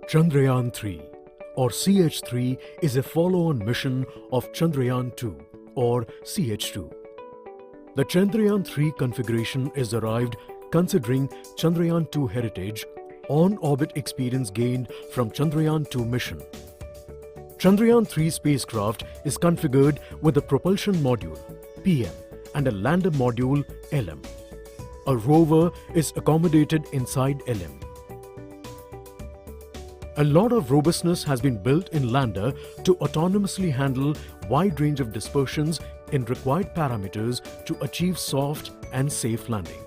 Chandrayaan-3 or CH-3 is a follow-on mission of Chandrayaan-2 or CH-2. The Chandrayaan-3 configuration is derived considering Chandrayaan-2 heritage, on-orbit experience gained from Chandrayaan-2 mission. Chandrayaan-3 spacecraft is configured with a propulsion module, PM, and a lander module, LM. A rover is accommodated inside LM. A lot of robustness has been built in lander to autonomously handle wide range of dispersions in required parameters to achieve soft and safe landing.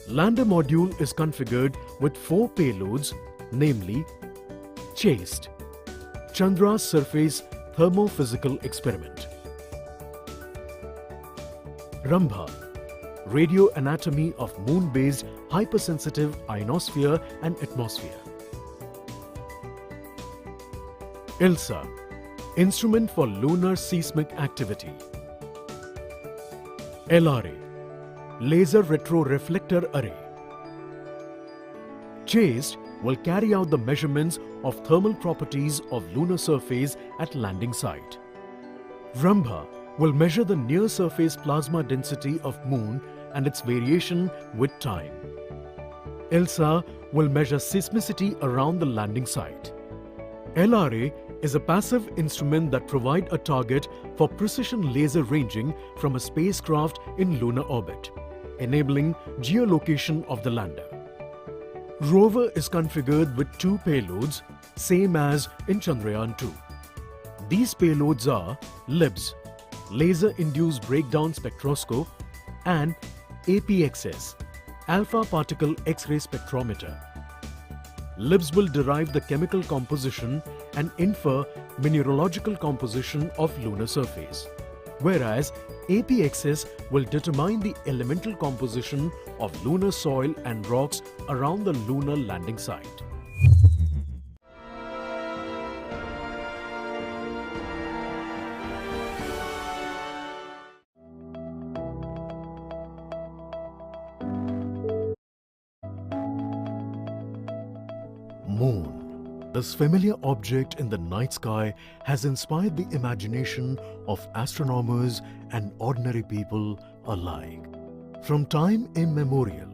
Lander module is configured with 4 payloads, namely CHASED, Chandra's Surface Thermophysical Experiment; Rambha, Radio Anatomy of Moon-based Hypersensitive Ionosphere and Atmosphere; ILSA, Instrument for Lunar Seismic Activity; LRA, Laser Retroreflector Array. CHASED will carry out the measurements of thermal properties of lunar surface at landing site. Rambha will measure the near-surface plasma density of Moon and its variation with time. ILSA will measure seismicity around the landing site. LRA is a passive instrument that provides a target for precision laser ranging from a spacecraft in lunar orbit, enabling geolocation of the lander. Rover is configured with 2 payloads, same as in Chandrayaan-2. These payloads are LIBS, Laser-Induced Breakdown Spectroscope, and APXS, Alpha Particle X-ray Spectrometer. LIBS will derive the chemical composition and infer mineralogical composition of lunar surface, whereas APXS will determine the elemental composition of lunar soil and rocks around the lunar landing site. Moon. This familiar object in the night sky has inspired the imagination of astronomers and ordinary people alike. From time immemorial,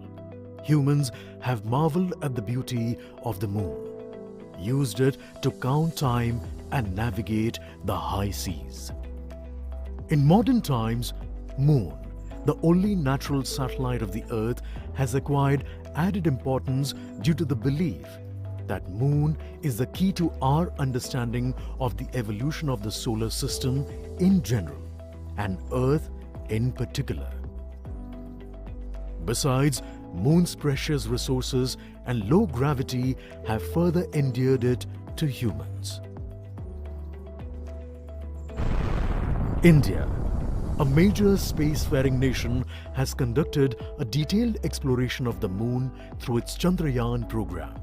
humans have marveled at the beauty of the moon, used it to count time and navigate the high seas. In modern times, Moon, the only natural satellite of the Earth, has acquired added importance due to the belief that Moon is the key to our understanding of the evolution of the solar system in general and Earth in particular. Besides, Moon's precious resources and low gravity have further endeared it to humans. India, a major spacefaring nation, has conducted a detailed exploration of the Moon through its Chandrayaan program.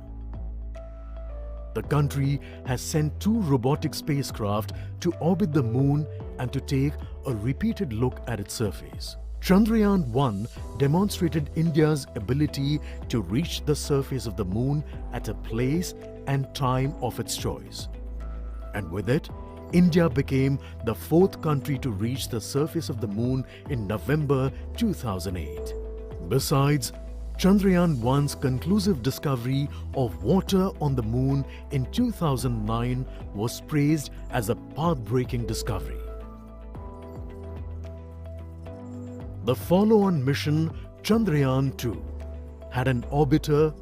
The country has sent 2 robotic spacecraft to orbit the Moon and to take a repeated look at its surface. Chandrayaan-1 demonstrated India's ability to reach the surface of the Moon at a place and time of its choice. And with it, India became the 4th country to reach the surface of the Moon in November 2008. Besides, Chandrayaan-1's conclusive discovery of water on the Moon in 2009 was praised as a path-breaking discovery. The follow-on mission Chandrayaan-2 had an orbiter,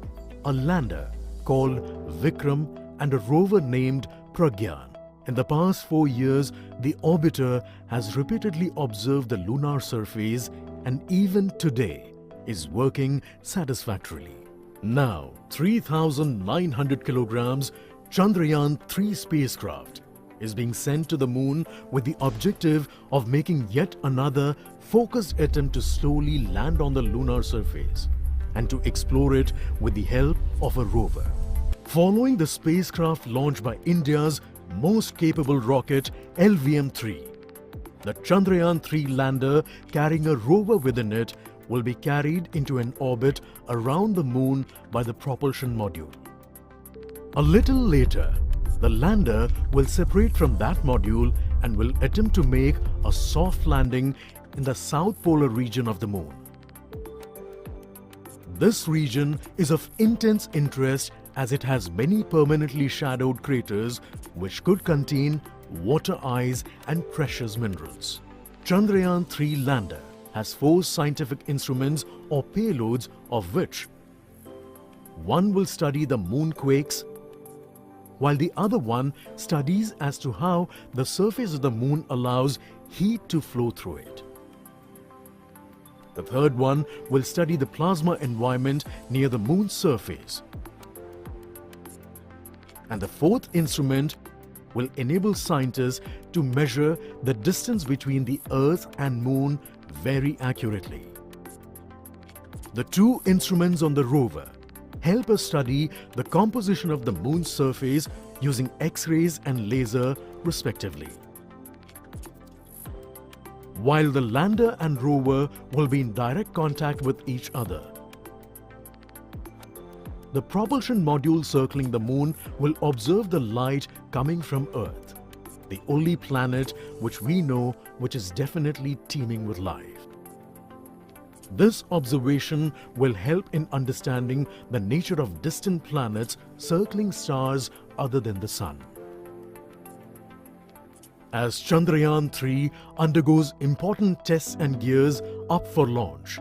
a lander called Vikram, and a rover named Pragyan. In the past 4 years, the orbiter has repeatedly observed the lunar surface and even today is working satisfactorily. Now, 3,900 kilograms Chandrayaan-3 spacecraft is being sent to the Moon with the objective of making yet another focused attempt to slowly land on the lunar surface and to explore it with the help of a rover. Following the spacecraft launch by India's most capable rocket LVM-3, the Chandrayaan-3 lander carrying a rover within it will be carried into an orbit around the Moon by the propulsion module. A little later, the lander will separate from that module and will attempt to make a soft landing in the south polar region of the moon. This region is of intense interest as it has many permanently shadowed craters which could contain water ice and precious minerals. Chandrayaan-3 lander has 4 scientific instruments or payloads, of which one will study the moonquakes, while the other one studies as to how the surface of the moon allows heat to flow through it. The third one will study the plasma environment near the moon's surface. And the fourth instrument will enable scientists to measure the distance between the Earth and Moon very accurately. The 2 instruments on the rover help us study the composition of the Moon's surface using X-rays and laser respectively. While the lander and rover will be in direct contact with each other, the propulsion module circling the Moon will observe the light coming from Earth, the only planet which we know which is definitely teeming with life. This observation will help in understanding the nature of distant planets circling stars other than the Sun. As Chandrayaan-3 undergoes important tests and gears up for launch,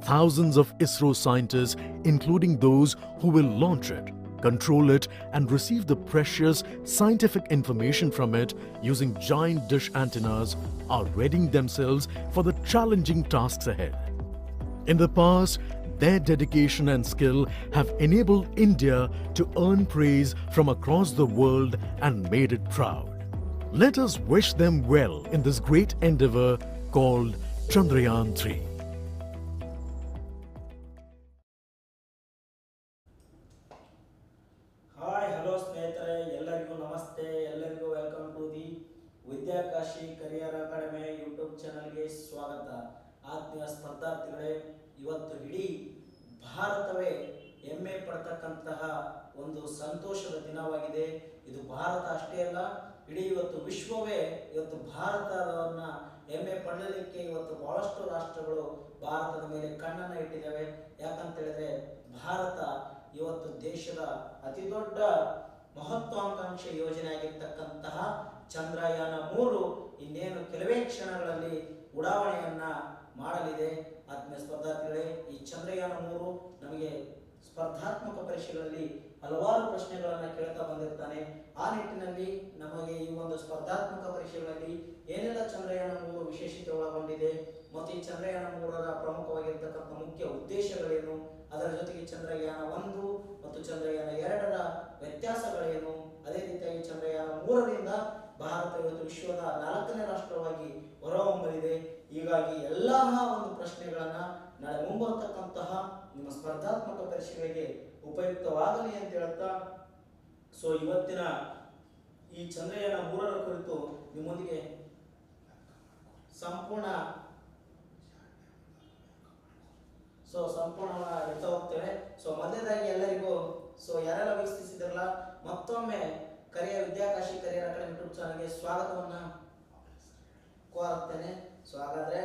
thousands of ISRO scientists, including those who will launch it, control it, and receive the precious scientific information from it using giant dish antennas, are readying themselves for the challenging tasks ahead. In the past, their dedication and skill have enabled India to earn praise from across the world and made it proud. Let us wish them well in this great endeavor called Chandrayaan-3. Hi, hello ಸ್ನೇಹಿತರೆ, ಎಲ್ಲರಿಗೂ ನಮಸ್ತೆ. ಎಲ್ಲರಿಗೂ welcome to the Vidyakashi career academy YouTube ಚಾನಲ್ಗೆ ಸ್ವಾಗತ. ಆತ್ಮೀಯ ಸ್ಪರ್ಧಾರ್ಥಿಗಳೇ, ಇವತ್ತು ಇಡೀ ಭಾರತವೇ ಹೆಮ್ಮೆ ಪಡ್ತಕ್ಕಂತಹ ಒಂದು ಸಂತೋಷದ ದಿನವಾಗಿದೆ. ಇದು ಭಾರತ ಅಷ್ಟೇ ಅಲ್ಲ, ಇಡೀ ಇವತ್ತು ವಿಶ್ವವೇ ಇವತ್ತು ಭಾರತವನ್ನ ಹೆಮ್ಮೆ ಪಡಲಿಕ್ಕೆ ಇವತ್ತು ಬಹಳಷ್ಟು ರಾಷ್ಟ್ರಗಳು ಭಾರತದ ಮೇಲೆ ಕಣ್ಣನ್ನು ಇಟ್ಟಿದ್ದಾವೆ. ಯಾಕಂತ ಹೇಳಿದ್ರೆ ಭಾರತ ಇವತ್ತು ದೇಶದ ಅತಿ ದೊಡ್ಡ ಮಹತ್ವಾಕಾಂಕ್ಷೆ ಯೋಜನೆ ಆಗಿರ್ತಕ್ಕಂತಹ ಚಂದ್ರಯಾನ 3 ಇನ್ನೇನು ಕೆಲವೇ ಕ್ಷಣಗಳಲ್ಲಿ ಉಡಾವಣೆಯನ್ನ ಮಾಡಲಿದೆ. ಆತ್ಮೀಯ ಸ್ಪರ್ಧಾರ್ಥಿಗಳೇ, ಈ ಚಂದ್ರಯಾನ 3 ನಮಗೆ ಸ್ಪರ್ಧಾತ್ಮಕ ಪರೀಕ್ಷೆಗಳಲ್ಲಿ ಹಲವಾರು ಪ್ರಶ್ನೆಗಳನ್ನು ಕೇಳ್ತಾ ಬಂದಿರ್ತಾನೆ. ಆ ನಿಟ್ಟಿನಲ್ಲಿ ನಮಗೆ ಈ ಒಂದು ಸ್ಪರ್ಧಾತ್ಮಕ ಪರೀಕ್ಷೆಗಳಲ್ಲಿ ಏನೆಲ್ಲ ಚಂದ್ರಯಾನ 3 ವಿಶೇಷತೆ ಒಳಗೊಂಡಿದೆ ಮತ್ತು ಈ ಚಂದ್ರಯಾನ 3ರ ಪ್ರಮುಖವಾಗಿರ್ತಕ್ಕಂಥ ಮುಖ್ಯ ಉದ್ದೇಶಗಳೇನು, ಅದರ ಜೊತೆಗೆ ಚಂದ್ರಯಾನ 1 ಮತ್ತು ಚಂದ್ರಯಾನ 2ರ ವ್ಯತ್ಯಾಸಗಳೇನು, ಅದೇ ರೀತಿಯಾಗಿ ಚಂದ್ರಯಾನ 3ರಿಂದ ಭಾರತ ಇವತ್ತು ವಿಶ್ವದ 4ನೇ ರಾಷ್ಟ್ರವಾಗಿ ಹೊರಹೊಮ್ಮಲಿದೆ. ಹೀಗಾಗಿ ಎಲ್ಲ ಒಂದು ಪ್ರಶ್ನೆಗಳನ್ನ ನಾಳೆ ಮುಂಬರ್ತಕ್ಕಂತಹ ನಿಮ್ಮ ಸ್ಪರ್ಧಾತ್ಮಕ ಪರೀಕ್ಷೆಗಳಿಗೆ ಉಪಯುಕ್ತವಾಗಲಿ ಅಂತ ಹೇಳ್ತಾ, ಸೊ ಇವತ್ತಿನ ಈ ಚಂದ್ರಯಾನ 3ರ ಕುರಿತು ನಿಮ್ಮೊಂದಿಗೆ ಸಂಪೂರ್ಣವಾಗಿ ಹೇಳ್ತಾ ಹೋಗ್ತೇವೆ. ಸೊ ಮೊದಲನೇದಾಗಿ ಎಲ್ಲರಿಗೂ ಯಾರೆಲ್ಲ ವೀಕ್ಷಿಸಿದ್ರಲ್ಲ, ಮತ್ತೊಮ್ಮೆ ವಿದ್ಯಾಕಾಶಿ ಕರಿಯರ್ ಅಕಾಡೆಮಿ ಯೂಟ್ಯೂಬ್ ಚಾನಲ್ಗೆ ಸ್ವಾಗತವನ್ನ ಕೋರುತ್ತೇನೆ. ಹಾಗಾದ್ರೆ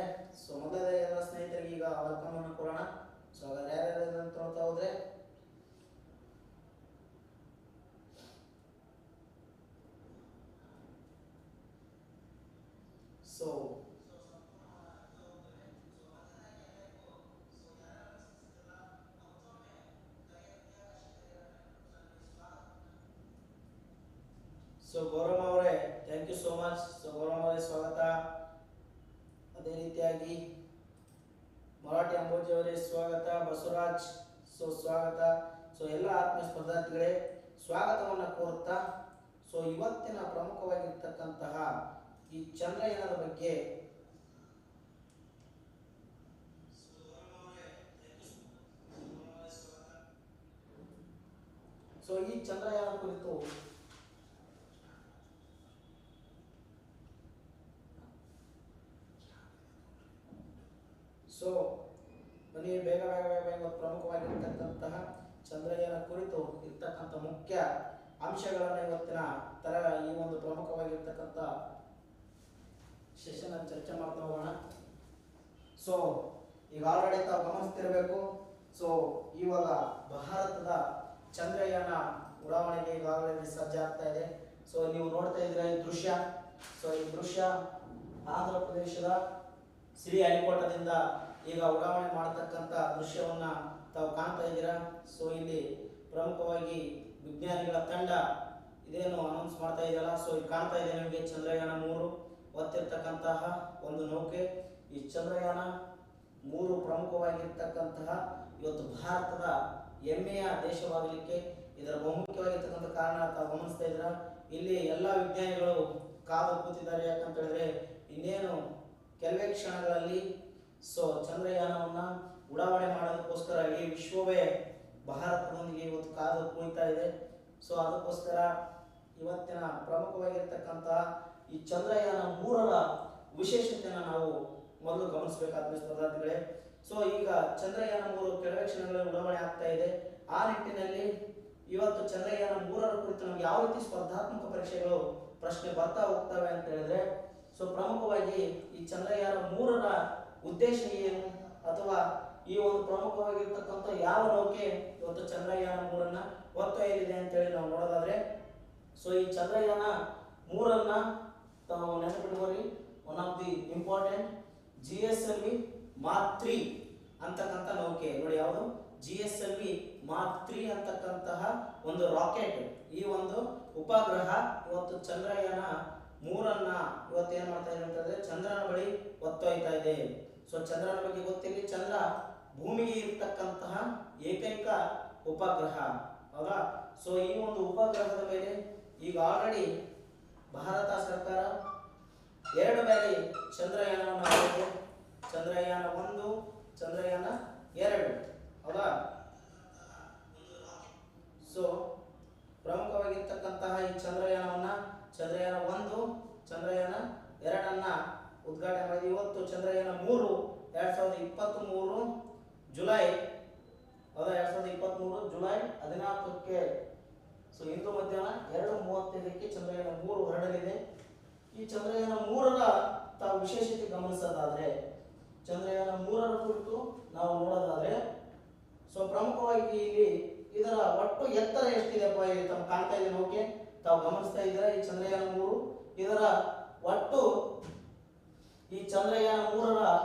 ಮೊದಲನೇದಾಗಿ ಎಲ್ಲ ಸ್ನೇಹಿತರಿಗೆ ಈಗ ವೆಲ್ಕಮ್ ಅನ್ನು ಕೊಡೋಣ. ಹಾಗಾದ್ರೆ ಯಾರ್ಯಾರು ಅಂತ ನೋಡ್ತಾ ಹೋದ್ರೆ, ಗೌರಮ್ಮ ಅವರೇ, thank you so much. Gowramma ಅವರೇ ಸ್ವಾಗತ. ಅದೇ ರೀತಿಯಾಗಿ ಮರಾಠಿ ಅಂಬೋಜಿ ಅವರೇ ಸ್ವಾಗತ. ಬಸವರಾಜ್ ಸ್ವಾಗತ. ಎಲ್ಲ ಆತ್ಮೀಯ ಸ್ಪರ್ಧಾರ್ಥಿಗಳೇ ಸ್ವಾಗತವನ್ನು ಕೋರುತ್ತಾ, ಇವತ್ತಿನ ಪ್ರಮುಖವಾಗಿರ್ತಕ್ಕಂತಹ ಈ ಚಂದ್ರಯಾನದ ಬಗ್ಗೆ ಈ ಚಂದ್ರಯಾನ ಕುರಿತು ಬನ್ನಿ ಬೇಗ ಪ್ರಮುಖವಾಗಿರ್ತಕ್ಕಂತಹ ಚಂದ್ರಯಾನ ಕುರಿತು ಇರ್ತಕ್ಕಂಥ ಮುಖ್ಯ ಅಂಶಗಳನ್ನು ಇವತ್ತಿನ ಈ ಒಂದು ಪ್ರಮುಖವಾಗಿರ್ತಕ್ಕಂಥ ಸೆಷನ್ ಅಲ್ಲಿ ಚರ್ಚೆ ಮಾಡ್ತಾ ಹೋಗೋಣ. ಸೊ ಈಗ ಆಲ್ರೆಡಿ ತಾವು ಗಮನಿಸ್ತಿರಬೇಕು. ಸೊ ಇವಾಗ ಭಾರತದ ಚಂದ್ರಯಾನ ಉಡಾವಣೆಗೆ ಈಗಾಗಲೇ ಸಜ್ಜಾಗ್ತಾ ಇದೆ. ಸೊ ನೀವು ನೋಡ್ತಾ ಇದ್ದೀರಾ ಈ ದೃಶ್ಯ. ಸೊ ಈ ದೃಶ್ಯ ಆಂಧ್ರ ಪ್ರದೇಶದ ಶ್ರೀಹರಿಕೋಟದಿಂದ ಈಗ ಉಡಾವಣೆ ಮಾಡತಕ್ಕಂಥ ದೃಶ್ಯವನ್ನ ತಾವು ಕಾಣ್ತಾ ಇದ್ದೀರಾ. ಸೊ ಇಲ್ಲಿ ಪ್ರಮುಖವಾಗಿ ವಿಜ್ಞಾನಿಗಳ ತಂಡ ಇದೇನು ಅನೌನ್ಸ್ ಮಾಡ್ತಾ ಇದೆಯಲ್ಲ, ಸೊ ಇಲ್ಲಿ ಕಾಣ್ತಾ ಇದೆ ನಿಮಗೆ ಚಂದ್ರಯಾನ 3 ಹೊತ್ತಿರ್ತಕ್ಕಂತಹ ಒಂದು ನೌಕೆ. ಈ ಚಂದ್ರಯಾನ 3 ಪ್ರಮುಖವಾಗಿರ್ತಕ್ಕಂತಹ ಇವತ್ತು ಭಾರತದ ಹೆಮ್ಮೆಯ ದೇಶವಾಗಲಿಕ್ಕೆ ಇದರ ಬಹುಮುಖ್ಯವಾಗಿರ್ತಕ್ಕಂಥ ಕಾರಣ ತಾವು ಗಮನಿಸ್ತಾ ಇದ್ದೀರಾ. ಇಲ್ಲಿ ಎಲ್ಲ ವಿಜ್ಞಾನಿಗಳು ಕಾದು ಕೂತಿದ್ದಾರೆ. ಯಾಕಂತ ಹೇಳಿದ್ರೆ ಇನ್ನೇನು ಕೆಲವೇ ಕ್ಷಣಗಳಲ್ಲಿ ಸೊ ಚಂದ್ರಯಾನವನ್ನ ಉಡಾವಣೆ ಮಾಡೋದಕ್ಕೋಸ್ಕರ ಈ ವಿಶ್ವವೇ ಭಾರತದೊಂದಿಗೆ ಇವತ್ತು ಕಾದು ಕುಳಿತಾ ಇದೆ. ಸೊ ಅದಕ್ಕೋಸ್ಕರ ಇವತ್ತಿನ ಪ್ರಮುಖವಾಗಿರ್ತಕ್ಕಂತಹ ಈ ಚಂದ್ರಯಾನ 3ರ ವಿಶೇಷತೆಯನ್ನು ನಾವು ಮೊದಲು ಗಮನಿಸಬೇಕಾದ ಸ್ಪರ್ಧಾರ್ಥಿಗಳೇ. ಸೊ ಈಗ ಚಂದ್ರಯಾನ 3 ಕೆಲವೇ ಕ್ಷಣಗಳಲ್ಲಿ ಉಡಾವಣೆ ಆಗ್ತಾ ಇದೆ. ಆ ನಿಟ್ಟಿನಲ್ಲಿ ಇವತ್ತು ಚಂದ್ರಯಾನ 3ರ ಕುರಿತು ನಮ್ಗೆ ಯಾವ ರೀತಿ ಸ್ಪರ್ಧಾತ್ಮಕ ಪರೀಕ್ಷೆಗಳು ಪ್ರಶ್ನೆ ಬರ್ತಾ ಹೋಗ್ತವೆ ಅಂತ ಹೇಳಿದ್ರೆ, ಸೊ ಪ್ರಮುಖವಾಗಿ ಈ ಚಂದ್ರಯಾನ 3ರ ಉದ್ದೇಶ ಏನು, ಅಥವಾ ಈ ಒಂದು ಪ್ರಮುಖವಾಗಿರ್ತಕ್ಕಂಥ ಯಾವ ನೌಕೆ ಇವತ್ತು ಚಂದ್ರಯಾನ 3ನ್ನ ಹೊತ್ತೊಯ್ಯಲಿದೆ ಅಂತೇಳಿ ನಾವು ನೋಡೋದಾದ್ರೆ, ಸೊ ಈ ಚಂದ್ರಯಾನ 3ನ್ನ ತಾವು ನೆನಪಿಟ್ಕೋರಿ. One of the important GSLV Mark 3 ಅಂತಕ್ಕಂಥ ನೌಕೆ ನೋಡಿ. ಯಾವುದು GSLV Mark 3 ಅಂತಕ್ಕಂತಹ ಒಂದು ರಾಕೆಟ್, ಈ ಒಂದು ಉಪಗ್ರಹ ಇವತ್ತು ಚಂದ್ರಯಾನ 3ನ್ನ ಇವತ್ತು ಏನ್ ಮಾಡ್ತಾ ಇದೆ ಅಂತಂದ್ರೆ ಚಂದ್ರನ ಬಳಿ ಹೊತ್ತೊಯ್ತಾ ಇದೆ. ಸೊ ಚಂದ್ರನ ಬಗ್ಗೆ ಗೊತ್ತಿರಲಿ, ಚಂದ್ರ ಭೂಮಿಗೆ ಇರ್ತಕ್ಕಂತಹ ಏಕೈಕ ಉಪಗ್ರಹ, ಹೌದಾ. ಸೊ ಈ ಒಂದು ಉಪಗ್ರಹದ ಮೇಲೆ ಈಗ ಆಲ್ರೆಡಿ ಭಾರತ ಸರ್ಕಾರ 2 ಬಾರಿ ಚಂದ್ರಯಾನವನ್ನು ಮಾಡಿದೆ. ಚಂದ್ರಯಾನ 1, ಚಂದ್ರಯಾನ 2, ಹೌದಾ. ಸೊ ಪ್ರಮುಖವಾಗಿರ್ತಕ್ಕಂತಹ ಈ ಚಂದ್ರಯಾನ 1, ಚಂದ್ರಯಾನ 2 ಉದ್ಘಾಟನೆ ಮಾಡಿದೆ. ಇವತ್ತು ಚಂದ್ರಯಾನ 3 2023 ಜುಲೈ, ಹೌದಾ, 2023 ಜುಲೈ 14ಕ್ಕೆ, ಸೊ ಇಂದು ಮಧ್ಯಾಹ್ನ 2:35ಕ್ಕೆ ಚಂದ್ರಯಾನ 3 ಹೊರಡಲಿದೆ. ಈ ಚಂದ್ರಯಾನ 3ರ ತಾವು ವಿಶೇಷತೆ ಗಮನಿಸೋದಾದ್ರೆ, ಚಂದ್ರಯಾನ 3ರ ಕುರಿತು ನಾವು ನೋಡೋದಾದ್ರೆ, ಸೊ ಪ್ರಮುಖವಾಗಿ ಇಲ್ಲಿ ಇದರ ಒಟ್ಟು ಎತ್ತರ ಎಷ್ಟಿದೆಪ್ಪ, ಇಲ್ಲಿ ತಾವು ಕಾಣ್ತಾ ಇದೆ ನೌಕೆ, ತಾವು ಗಮನಿಸ್ತಾ ಇದ್ದೀರಾ. ಈ ಚಂದ್ರಯಾನ 3 ಇದರ ಒಟ್ಟು, ಈ ಚಂದ್ರಯಾನ 3ರ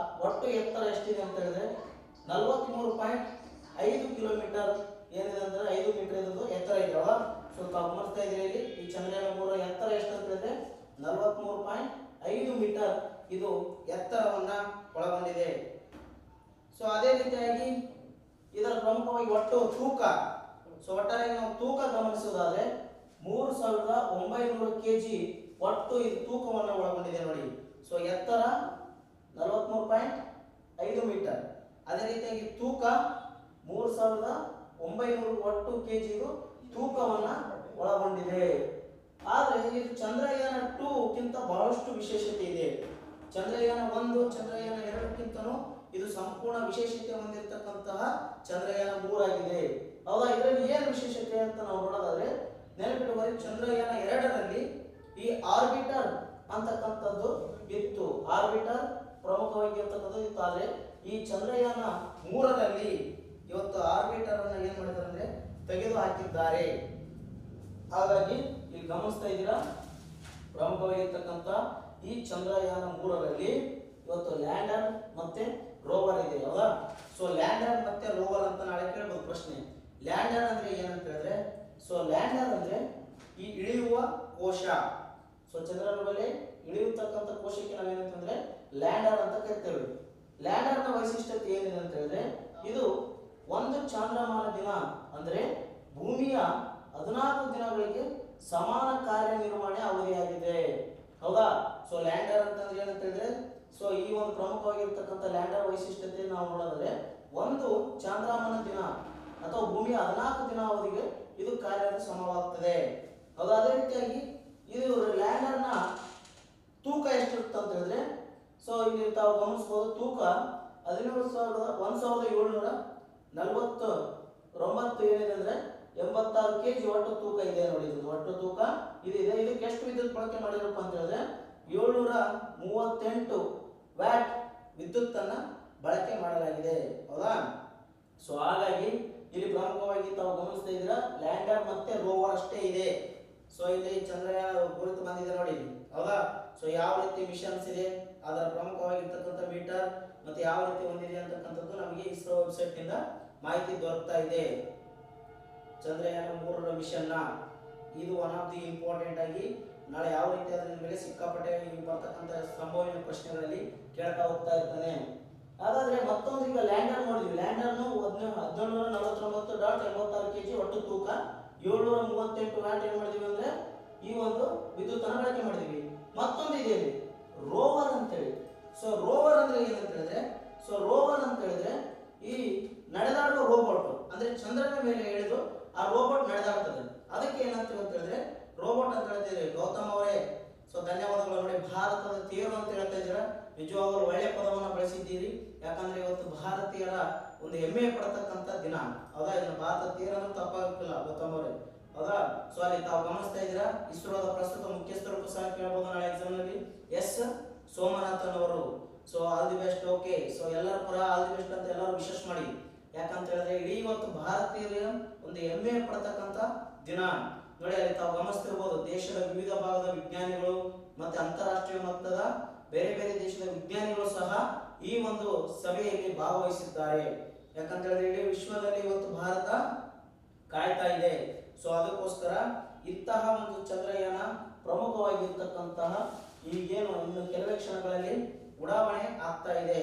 ಒಟ್ಟು ಎತ್ತರ ಎಷ್ಟಿದೆ ಅಂತ ಹೇಳಿದ್ರೆ 43.5 ಕಿಲೋಮೀಟರ್ ಏನಿದೆ ಅಂದ್ರೆ 5 ಮೀಟರ್ ಇರೋದು ಎತ್ತರ ಇದೆಯಲ್ಲ. ಸೊ ತಾವು ಗಮನಿಸ್ತಾ ಇದ್ದೀರಿ ಇಲ್ಲಿ ಈ ಚಂದ್ರಯಾನ 3ರ ಎತ್ತರ ಎಷ್ಟು ಅಂತ ಹೇಳಿದ್ರೆ 43.5 ಮೀಟರ್ ಇದು ಎತ್ತರವನ್ನ ಒಳಗೊಂಡಿದೆ. ಸೊ ಅದೇ ರೀತಿಯಾಗಿ ಇದರ ಪ್ರಮುಖವಾಗಿ ಒಟ್ಟು ತೂಕ, ಸೊ ಒಟ್ಟಾರೆ ನಾವು ತೂಕ ಗಮನಿಸೋದಾದ್ರೆ 3900 kg ಒಟ್ಟು ಇದು ತೂಕವನ್ನು ಒಳಗೊಂಡಿದೆ ನೋಡಿ. ಸೊ ಎತ್ತರ 43.5 ಮೀಟರ್, ಅದೇ ರೀತಿಯಾಗಿ ತೂಕ 3900 ಒಟ್ಟು kg ಇದು ತೂಕವನ್ನ ಒಳಗೊಂಡಿದೆ. ಆದ್ರೆ ಇದು ಚಂದ್ರಯಾನ 2 ಗಿಂತ ಬಹಳಷ್ಟು ವಿಶೇಷತೆ ಇದೆ. ಚಂದ್ರಯಾನ 1, ಚಂದ್ರಯಾನ 2ಕ್ಕಿಂತನೂ ಇದು ಸಂಪೂರ್ಣ ವಿಶೇಷತೆ ಹೊಂದಿರತಕ್ಕಂತಹ ಚಂದ್ರಯಾನ 3 ಆಗಿದೆ, ಹೌದಾ. ಇದರಲ್ಲಿ ಏನು ವಿಶೇಷತೆ ಅಂತ ನಾವು ನೋಡೋದಾದ್ರೆ ನೆನಪಿಟ್ಟುಕೊಳ್ಳಿ, ಚಂದ್ರಯಾನ 2ರಲ್ಲಿ ಈ ಆರ್ಬಿಟರ್ ಅಂತಕ್ಕಂಥದ್ದು ಇತ್ತು. ಆರ್ಬಿಟರ್ ಪ್ರಮುಖವಾಗಿ ಇರ್ತಕ್ಕಂಥದ್ದು ಇತ್ತು. ಆದ್ರೆ ಈ ಚಂದ್ರಯಾನ 3ರಲ್ಲಿ ಇವತ್ತು ಆರ್ಬಿಟರ್ ಅನ್ನ ಏನ್ ಮಾಡಿದ್ದಾರೆ ಅಂದ್ರೆ ತೆಗೆದು ಹಾಕಿದ್ದಾರೆ. ಹಾಗಾಗಿ ಇಲ್ಲಿ ಗಮನಿಸ್ತಾ ಇದ್ದೀರಾ, ಪ್ರಮುಖವಾಗಿರ್ತಕ್ಕಂಥ ಈ ಚಂದ್ರಯಾನ 3ರಲ್ಲಿ ಇವತ್ತು ಲ್ಯಾಂಡರ್ ಮತ್ತೆ ರೋವರ್ ಇದೆ, ಹೌದಾ. ಸೊ ಲ್ಯಾಂಡರ್ ಮತ್ತೆ ರೋವರ್ ಅಂತ ನಾಳೆ ಕೇಳಬಹುದು ಪ್ರಶ್ನೆ. ಲ್ಯಾಂಡರ್ ಅಂದ್ರೆ ಏನಂತ ಹೇಳಿದ್ರೆ, ಸೊ ಲ್ಯಾಂಡರ್ ಅಂದ್ರೆ ಈ ಇಳಿಯುವ ಕೋಶ. ಸೊ ಚಂದ್ರನ ಮೇಲೆ ಇಳಿಯತಕ್ಕಂಥ ಕೋಶಕ್ಕೆ ನಾವೇನಂತಂದ್ರೆ ಲ್ಯಾಂಡರ್ ಅಂತ ಕರಿತೇವೆ. ಲ್ಯಾಂಡರ್ ನ ವೈಶಿಷ್ಟ್ಯತೆ ಏನಿದೆ ಅಂತ ಹೇಳಿದ್ರೆ, ಇದು ಒಂದು ಚಾಂದ್ರಮಾನ ದಿನ ಅಂದ್ರೆ ಭೂಮಿಯ 14 ದಿನಗಳಿಗೆ ಸಮಾನ ಕಾರ್ಯನಿರ್ವಹಣೆ ಅವಧಿಯಾಗಿದೆ, ಹೌದಾ. ಸೊ ಲ್ಯಾಂಡರ್ ಅಂತಂದ್ರೆ ಏನಂತ ಹೇಳಿದ್ರೆ, ಸೊ ಈ ಒಂದು ಪ್ರಮುಖವಾಗಿರ್ತಕ್ಕಂಥ ಲ್ಯಾಂಡರ್ ವೈಶಿಷ್ಟ್ಯತೆ ನಾವು ನೋಡೋದಾದ್ರೆ ಒಂದು ಚಾಂದ್ರಮಾನ ದಿನ ಅಥವಾ ಭೂಮಿಯ 14 ದಿನ ಅವಧಿಗೆ ಇದು ಕಾರ್ಯದ ಸಮವಾಗ್ತದೆ, ಹೌದಾ. ಅದೇ ರೀತಿಯಾಗಿ ಇದು ಲ್ಯಾಂಡರ್ ನ ತೂಕ ಎಷ್ಟಿರುತ್ತೆ ಅಂತ ಹೇಳಿದ್ರೆ, ಸೊ ಇಲ್ಲಿ ತಾವು ಗಮನಿಸಬಹುದು, ತೂಕ 1740 9 ಏನಿದೆ ಅಂದ್ರೆ 86 kg ಒಟ್ಟು ತೂಕ ಇದೆ ನೋಡಿ. ಇದು ಒಟ್ಟು ತೂಕ ಇದಿದೆ. ಇದಕ್ಕೆ ಎಷ್ಟು ವಿದ್ಯುತ್ ಬಳಕೆ ಮಾಡಿರಪ್ಪ ಅಂತ ಹೇಳಿದ್ರೆ 738 ವ್ಯಾಟ್ ವಿದ್ಯುತ್ ಅನ್ನ ಬಳಕೆ ಮಾಡಲಾಗಿದೆ. ಹೌದಾ? ಸೊ ಹಾಗಾಗಿ ಇಲ್ಲಿ ಪ್ರಮುಖವಾಗಿ ತಾವು ಗಮನಿಸ್ತಾ ಇದ್ದೀರಾ, ಲ್ಯಾಂಡರ್ ಮತ್ತೆ ರೋವರ್ ಅಷ್ಟೇ ಇದೆ. ಸೊ ಇಲ್ಲಿ ಚಂದ್ರಯಾನ ಕುರಿತು ಬಂದಿದೆ ನೋಡಿ. ಹೌದಾ? ಸೊ ಯಾವ ರೀತಿ ಮಿಷನ್ಸ್ ಇದೆ, ಅದರ ಪ್ರಮುಖವಾಗಿರ್ತಕ್ಕಂಥ ಮೀಟರ್ ಮತ್ತೆ ಯಾವ ರೀತಿ ಹೊಂದಿದೆ ಅಂತಕ್ಕಂಥದ್ದು ನಮಗೆ ಇಸ್ರೋ ವೆಬ್ಸೈಟ್ ನಿಂದ ಮಾಹಿತಿ ದೊರಕ್ತಾ ಇದೆ. ಚಂದ್ರಯಾನ 3ರ ಮಿಷನ್ ನ ಇದು ಒನ್ ಆಫ್ ದಿ ಇಂಪಾರ್ಟೆಂಟ್ ಆಗಿ ನಾಳೆ ಯಾವ ರೀತಿ ಅದರ ಮೇಲೆ ಸಿಕ್ಕಾಪಟ್ಟೆ ಬರ್ತಕ್ಕಂಥ ಸಂಭಾವ್ಯ ಪ್ರಶ್ನೆಗಳಲ್ಲಿ ಕೇಳ್ತಾ ಹೋಗ್ತಾ ಇರ್ತಾನೆ. ಹಾಗಾದ್ರೆ ಮತ್ತೊಂದು ಈಗ ಲ್ಯಾಂಡರ್ ನೋಡಿದ್ವಿ. ಲ್ಯಾಂಡರ್ನು 1749.86 kg ಒಟ್ಟು ತೂಕ, 738 ವ್ಯಾಟ್ ಏನ್ ಮಾಡಿದೀವಿ ಅಂದ್ರೆ ಈ ಒಂದು ವಿದ್ಯುತ್ ಅನ್ನು ಬಳಕೆ ಮಾಡಿದೀವಿ. ಮತ್ತೊಂದು ಇದೆ ರೋವರ್ ಅಂತ ಹೇಳಿ. ಸೊ ರೋವರ್ ಅಂದ್ರೆ ಏನಂತ ಹೇಳಿದ್ರೆ, ಈ ನಡೆದಾಡುವ ರೋಬೋಟ್ ಅಂದ್ರೆ ಚಂದ್ರನ ಮೇಲೆ ಇಳಿದು ಆ ರೋಬೋಟ್ ನಡೆದಾಡ್ತದೆ. ಅದಕ್ಕೆ ಏನಂತೀವಿ ಅಂತ ಹೇಳಿದ್ರೆ ರೋಬೋಟ್ ಅಂತ ಹೇಳ್ತಿದ್ರಿ. ಗೌತಮ್ ಅವರೇ, ಸೊ ಧನ್ಯವಾದಗಳು. ನೋಡಿ, ಭಾರತದ ತೇರು ಅಂತ ಹೇಳ್ತಾ ಇದ್ದೀರಾ, ನಿಜವಾಗಲೂ ಒಳ್ಳೆ ಪದವನ್ನು ಬಳಸಿದ್ದೀರಿ. ಯಾಕಂದ್ರೆ ಇವತ್ತು ಭಾರತೀಯರ ಒಂದು ಹೆಮ್ಮೆ ಪಡತಕ್ಕಂತ ದಿನ. ಹೌದಾ? ಇದನ್ನ ಭಾರತ ತೇರು ಅನ್ನೋದು ತಪ್ಪಾಗಿಲ್ಲ ಗೌತಮ್ ಅವರೇ. ಹೌದಾ? ಸೊ ಅಲ್ಲಿ ತಾವು ಗಮನಿಸ್ತಾ ಇದ್ದೀರಾ, ಇಸ್ರೋದ ಪ್ರಸ್ತುತ ಮುಖ್ಯಸ್ಥರು ಸಹ ಕೇಳಬಹುದು ನಾಳೆ ಎಕ್ಸಾಮ್ ನಲ್ಲಿ. ಎಸ್ ಸೋಮನಾಥನ್ ಅವರು. So all the best. Okay, so ಎಲ್ಲರ ಪರ ಆಲ್ ದಿ ಬೆಸ್ಟ್ ಅಂತ ಎಲ್ಲರೂ ವಿಶೇಷ ಮಾಡಿ. ಯಾಕಂತ ಹೇಳಿದ್ರೆ ಇಡೀ ಇವತ್ತು ಭಾರತೀಯರ ಒಂದು ಹೆಮ್ಮೆ ಪಡತಕ್ಕಂತ ದಿನ. ನೋಡಿ, ಅಲ್ಲಿ ತಾವು ಗಮನಿಸ್ತಿರ್ಬೋದು, ದೇಶದ ವಿವಿಧ ಭಾಗದ ವಿಜ್ಞಾನಿಗಳು ಮತ್ತೆ ಅಂತಾರಾಷ್ಟ್ರೀಯ ಮಟ್ಟದ ಬೇರೆ ಬೇರೆ ದೇಶದ ವಿಜ್ಞಾನಿಗಳು ಸಹ ಈ ಒಂದು ಸಭೆಯಲ್ಲಿ ಭಾಗವಹಿಸಿದ್ದಾರೆ. ಯಾಕಂತ ಹೇಳಿದ್ರೆ ಇಡೀ ವಿಶ್ವದಲ್ಲಿ ಇವತ್ತು ಭಾರತ ಕಾಯ್ತಾ ಇದೆ. ಸೊ ಅದಕ್ಕೋಸ್ಕರ ಇಂತಹ ಒಂದು ಚಂದ್ರಯಾನ ಪ್ರಮುಖವಾಗಿರ್ತಕ್ಕಂತಹ ಈಗೇನು ಇನ್ನು ಕೆಲವೇ ಕ್ಷಣಗಳಲ್ಲಿ ಉಡಾವಣೆ ಆಗ್ತಾ ಇದೆ.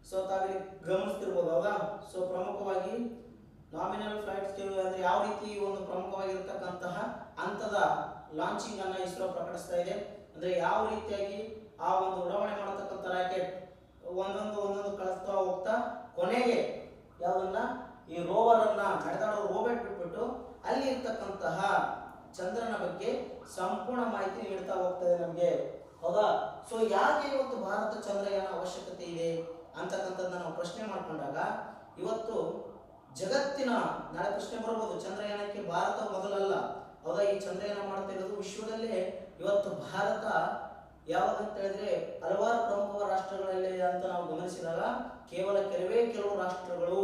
ಸೊ ತಾವಿಲ್ಲಿ ಗಮನಿಸ್ತಿರ್ಬೋದು. ಹೌದಾ? ಸೊ ಪ್ರಮುಖವಾಗಿ ನಾಮಿನಲ್ ಫ್ಲೈಟ್ ಅಂದ್ರೆ ಯಾವ ರೀತಿ ಒಂದು ಪ್ರಮುಖವಾಗಿರ್ತಕ್ಕಂತಹ ಹಂತದ ಲಾಂಚಿಂಗ್ ಅನ್ನ ಇಸ್ರೋ ಪ್ರಕಟಿಸ್ತಾ ಇದೆ. ಅಂದ್ರೆ ಯಾವ ರೀತಿಯಾಗಿ ಆ ಒಂದು ಉಡಾವಣೆ ಮಾಡತಕ್ಕಂಥ ರಾಕೆಟ್ ಒಂದೊಂದು ಕಳಿಸ್ತಾ ಹೋಗ್ತಾ ಕೊನೆಗೆ ಯಾವ್ದನ್ನ ಈ ರೋವರ್ ಅನ್ನ ನಡೆದಾಡೋ ರೋಬೋಟ್ ಬಿಟ್ಬಿಟ್ಟು ಅಲ್ಲಿ ಇರ್ತಕ್ಕಂತಹ ಚಂದ್ರನ ಬಗ್ಗೆ ಸಂಪೂರ್ಣ ಮಾಹಿತಿ ನೀಡ್ತಾ ಹೋಗ್ತದೆ ನಮಗೆ. ಹೌದಾ? ಸೊ ಯಾಕೆ ಇವತ್ತು ಭಾರತ ಚಂದ್ರಯಾನ ಅವಶ್ಯಕತೆ ಇದೆ ಅಂತಕ್ಕಂಥದ್ದನ್ನ ನಾವು ಪ್ರಶ್ನೆ ಮಾಡ್ಕೊಂಡಾಗ ಇವತ್ತು ಜಗತ್ತಿನ ನಾಳೆ ಪ್ರಶ್ನೆ ಬರ್ಬೋದು, ಚಂದ್ರಯಾನಕ್ಕೆ ಭಾರತ ಮೊದಲಲ್ಲ. ಹೌದಾ? ಈ ಚಂದ್ರಯಾನ ಮಾಡ್ತಾ ಇರೋದು ವಿಶ್ವದಲ್ಲೇ ಇವತ್ತು ಭಾರತ ಯಾವಾಗಂತ ಹೇಳಿದ್ರೆ ಹಲವಾರು ಪ್ರಮುಖ ರಾಷ್ಟ್ರಗಳಲ್ಲಿ ಅಂತ ನಾವು ಗಮನಿಸಿದಾಗ ಕೇವಲ ಕೆಲವು ರಾಷ್ಟ್ರಗಳು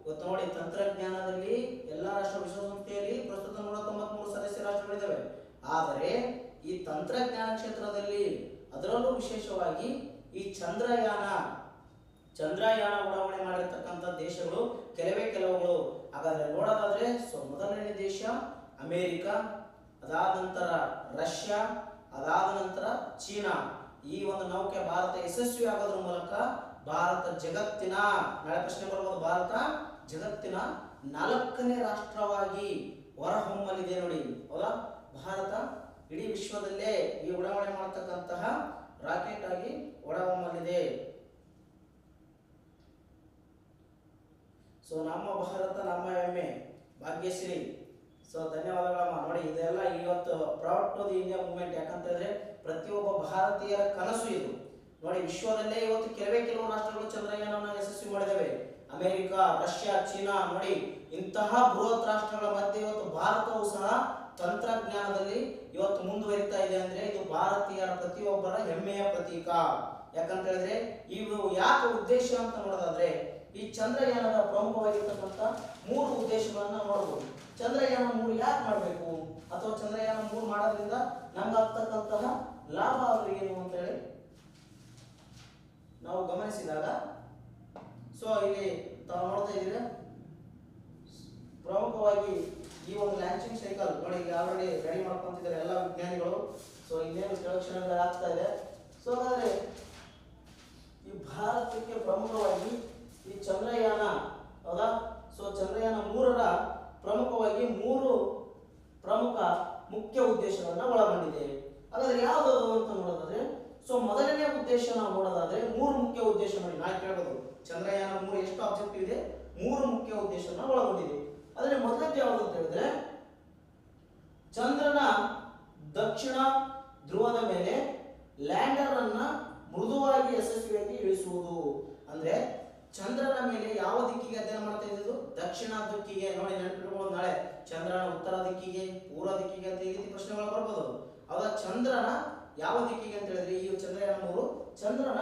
ಇವತ್ತು ನೋಡಿ, ತಂತ್ರಜ್ಞಾನದಲ್ಲಿ ಎಲ್ಲಾ ರಾಷ್ಟ್ರ ವಿಶ್ವಸಂಸ್ಥೆಯಲ್ಲಿ ಪ್ರಸ್ತುತ 193 ಸದಸ್ಯ ರಾಷ್ಟ್ರಗಳಿದ್ದಾವೆ. ಆದರೆ ಈ ತಂತ್ರಜ್ಞಾನ ಕ್ಷೇತ್ರದಲ್ಲಿ ಅದರಲ್ಲೂ ವಿಶೇಷವಾಗಿ ಈ ಚಂದ್ರಯಾನ ಉಡಾವಣೆ ಮಾಡಿರ್ತಕ್ಕಂಥ ದೇಶಗಳು ಕೆಲವುಗಳು. ಹಾಗಾದ್ರೆ ನೋಡೋದಾದ್ರೆ ಸೊ ಮೊದಲನೇ ದೇಶ ಅಮೆರಿಕ, ಅದಾದ ನಂತರ ರಷ್ಯಾ, ಅದಾದ ನಂತರ ಚೀನಾ. ಈ ಒಂದು ನೌಕೆ ಭಾರತ ಯಶಸ್ವಿ ಆಗೋದ್ರ ಮೂಲಕ ಭಾರತ ಜಗತ್ತಿನ ನಾಳೆ ಪ್ರಶ್ನೆ ಬರಬಹುದು, ಭಾರತ ಜಗತ್ತಿನ 4ನೇ ರಾಷ್ಟ್ರವಾಗಿ ಹೊರಹೊಮ್ಮಲಿದೆ ನೋಡಿ. ಹೌದಾ? ಭಾರತ ಇಡೀ ವಿಶ್ವದಲ್ಲೇ ಈ ಉಡಾವಣೆ ಮಾಡತಕ್ಕಂತಹ ರಾಕೆಟ್ ಆಗಿ ಹೊರಹೊಮ್ಮಲಿದೆ. ಸೊ ನಮ್ಮ ಭಾರತ ನಮ್ಮ ಹೆಮ್ಮೆ, ಭಾಗ್ಯಶ್ರೀ. ಸೊ ಧನ್ಯವಾದಗಳಮ್ಮ. ನೋಡಿ, ಇದೆಲ್ಲ ಇವತ್ತು proud to the India movement. ಯಾಕಂತಂದ್ರೆ ಪ್ರತಿಯೊಬ್ಬ ಭಾರತೀಯರ ಕನಸು ಇದು. ನೋಡಿ, ವಿಶ್ವದಲ್ಲೇ ಇವತ್ತು ಕೆಲವು ರಾಷ್ಟ್ರಗಳು ಚಂದ್ರಯಾನವನ್ನು ಯಶಸ್ವಿ ಮಾಡಿದವೆ. America, Russia, China. ನೋಡಿ, ಇಂತಹ ಬೃಹತ್ ರಾಷ್ಟ್ರಗಳ ಮಧ್ಯೆ ಇವತ್ತು ಭಾರತವು ಸಹ ತಂತ್ರಜ್ಞಾನದಲ್ಲಿ ಇವತ್ತು ಮುಂದುವರಿತಾ ಇದೆ ಅಂದ್ರೆ ಇದು ಭಾರತೀಯರ ಪ್ರತಿಯೊಬ್ಬರ ಹೆಮ್ಮೆಯ ಪ್ರತೀಕ. ಯಾಕಂತ ಹೇಳಿದ್ರೆ ಇವು ಯಾಕೆ ಉದ್ದೇಶ ಅಂತ ನೋಡೋದಾದ್ರೆ ಈ ಚಂದ್ರಯಾನದ ಪ್ರಮುಖವಾಗಿರ್ತಕ್ಕಂಥ 3 ಉದ್ದೇಶಗಳನ್ನ ನೋಡಬಹುದು. ಚಂದ್ರಯಾನ 3 ಯಾಕೆ ಮಾಡಬೇಕು ಅಥವಾ ಚಂದ್ರಯಾನ 3 ಮಾಡೋದ್ರಿಂದ ನಮ್ಗಾಗ್ತಕ್ಕಂತಹ ಲಾಭ ಏನು ಅಂತ ಹೇಳಿ ನಾವು ಗಮನಿಸಿದಾಗ ಸೊ ಇಲ್ಲಿ ತಾವು ನೋಡ್ತಾ ಇದ್ದೀರಾ, ಪ್ರಮುಖವಾಗಿ ಈ ಒಂದು ಲಾಂಚಿಂಗ್ ಸೈಕಲ್ ನೋಡಿ, ಈಗ ಆಲ್ರೆಡಿ ರೆಡಿ ಮಾಡ್ಕೊಂತಿದ್ದಾರೆ ಎಲ್ಲ ವಿಜ್ಞಾನಿಗಳು. ಸೊ ಇನ್ನೇನು ಕೆಲವು ಆಗ್ತಾ ಇದೆ. ಸೊ ಹಾಗಾದ್ರೆ ಈ ಭಾರತಕ್ಕೆ ಪ್ರಮುಖವಾಗಿ ಈ ಚಂದ್ರಯಾನ, ಹೌದಾ? ಸೊ ಚಂದ್ರಯಾನ 3ರ ಪ್ರಮುಖವಾಗಿ 3 ಪ್ರಮುಖ ಮುಖ್ಯ ಉದ್ದೇಶಗಳನ್ನ ಒಳಗೊಂಡಿದೆ. ಹಾಗಾದ್ರೆ ಯಾವುದು ಅಂತ ನೋಡೋದಾದ್ರೆ ಸೊ ಮೊದಲನೇ ಉದ್ದೇಶ ನಾವು ನೋಡೋದಾದ್ರೆ 3 ಮುಖ್ಯ ಉದ್ದೇಶ ಮಾಡಿ ನಾ ಕೇಳಬಹುದು. ಚಂದ್ರಯಾನ 3 ಎಷ್ಟು ಆಬ್ಜೆಕ್ಟಿವ್ ಇದೆ? 3 ಮುಖ್ಯ ಉದ್ದೇಶವನ್ನ ಒಳಗೊಂಡಿದೆ. ಅದರಲ್ಲಿ ಮೊದಲನೇ ಯಾವುದು ಅಂತ ಹೇಳಿದ್ರೆ ಚಂದ್ರನ ದಕ್ಷಿಣ ಧ್ರುವದ ಮೇಲೆ ಲ್ಯಾಂಡರ್ ಅನ್ನ ಮೃದುವಾಗಿ ಯಶಸ್ವಿಯಾಗಿ ಇಳಿಸುವುದು. ಅಂದ್ರೆ ಚಂದ್ರನ ಮೇಲೆ ಯಾವ ದಿಕ್ಕಿಗೆ ಅಧ್ಯಯನ ಮಾಡ್ತಾ ಇದ್ದು? ದಕ್ಷಿಣ ದಿಕ್ಕಿಗೆ. ನೋಡಿ ನೆನಪಿಟ್ಕೊಳ್ಳೋದು, ನಾಳೆ ಚಂದ್ರನ ಉತ್ತರ ದಿಕ್ಕಿಗೆ, ಪೂರ್ವ ದಿಕ್ಕಿಗೆ ಅಂತ ಈ ರೀತಿ ಪ್ರಶ್ನೆಗಳು ಬರ್ಬೋದು. ಹೌದಾ? ಚಂದ್ರನ ಯಾವ ದಿಕ್ಕಿಗೆ ಅಂತ ಹೇಳಿದ್ರೆ ಈ ಚಂದ್ರಯಾನ 3 ಚಂದ್ರನ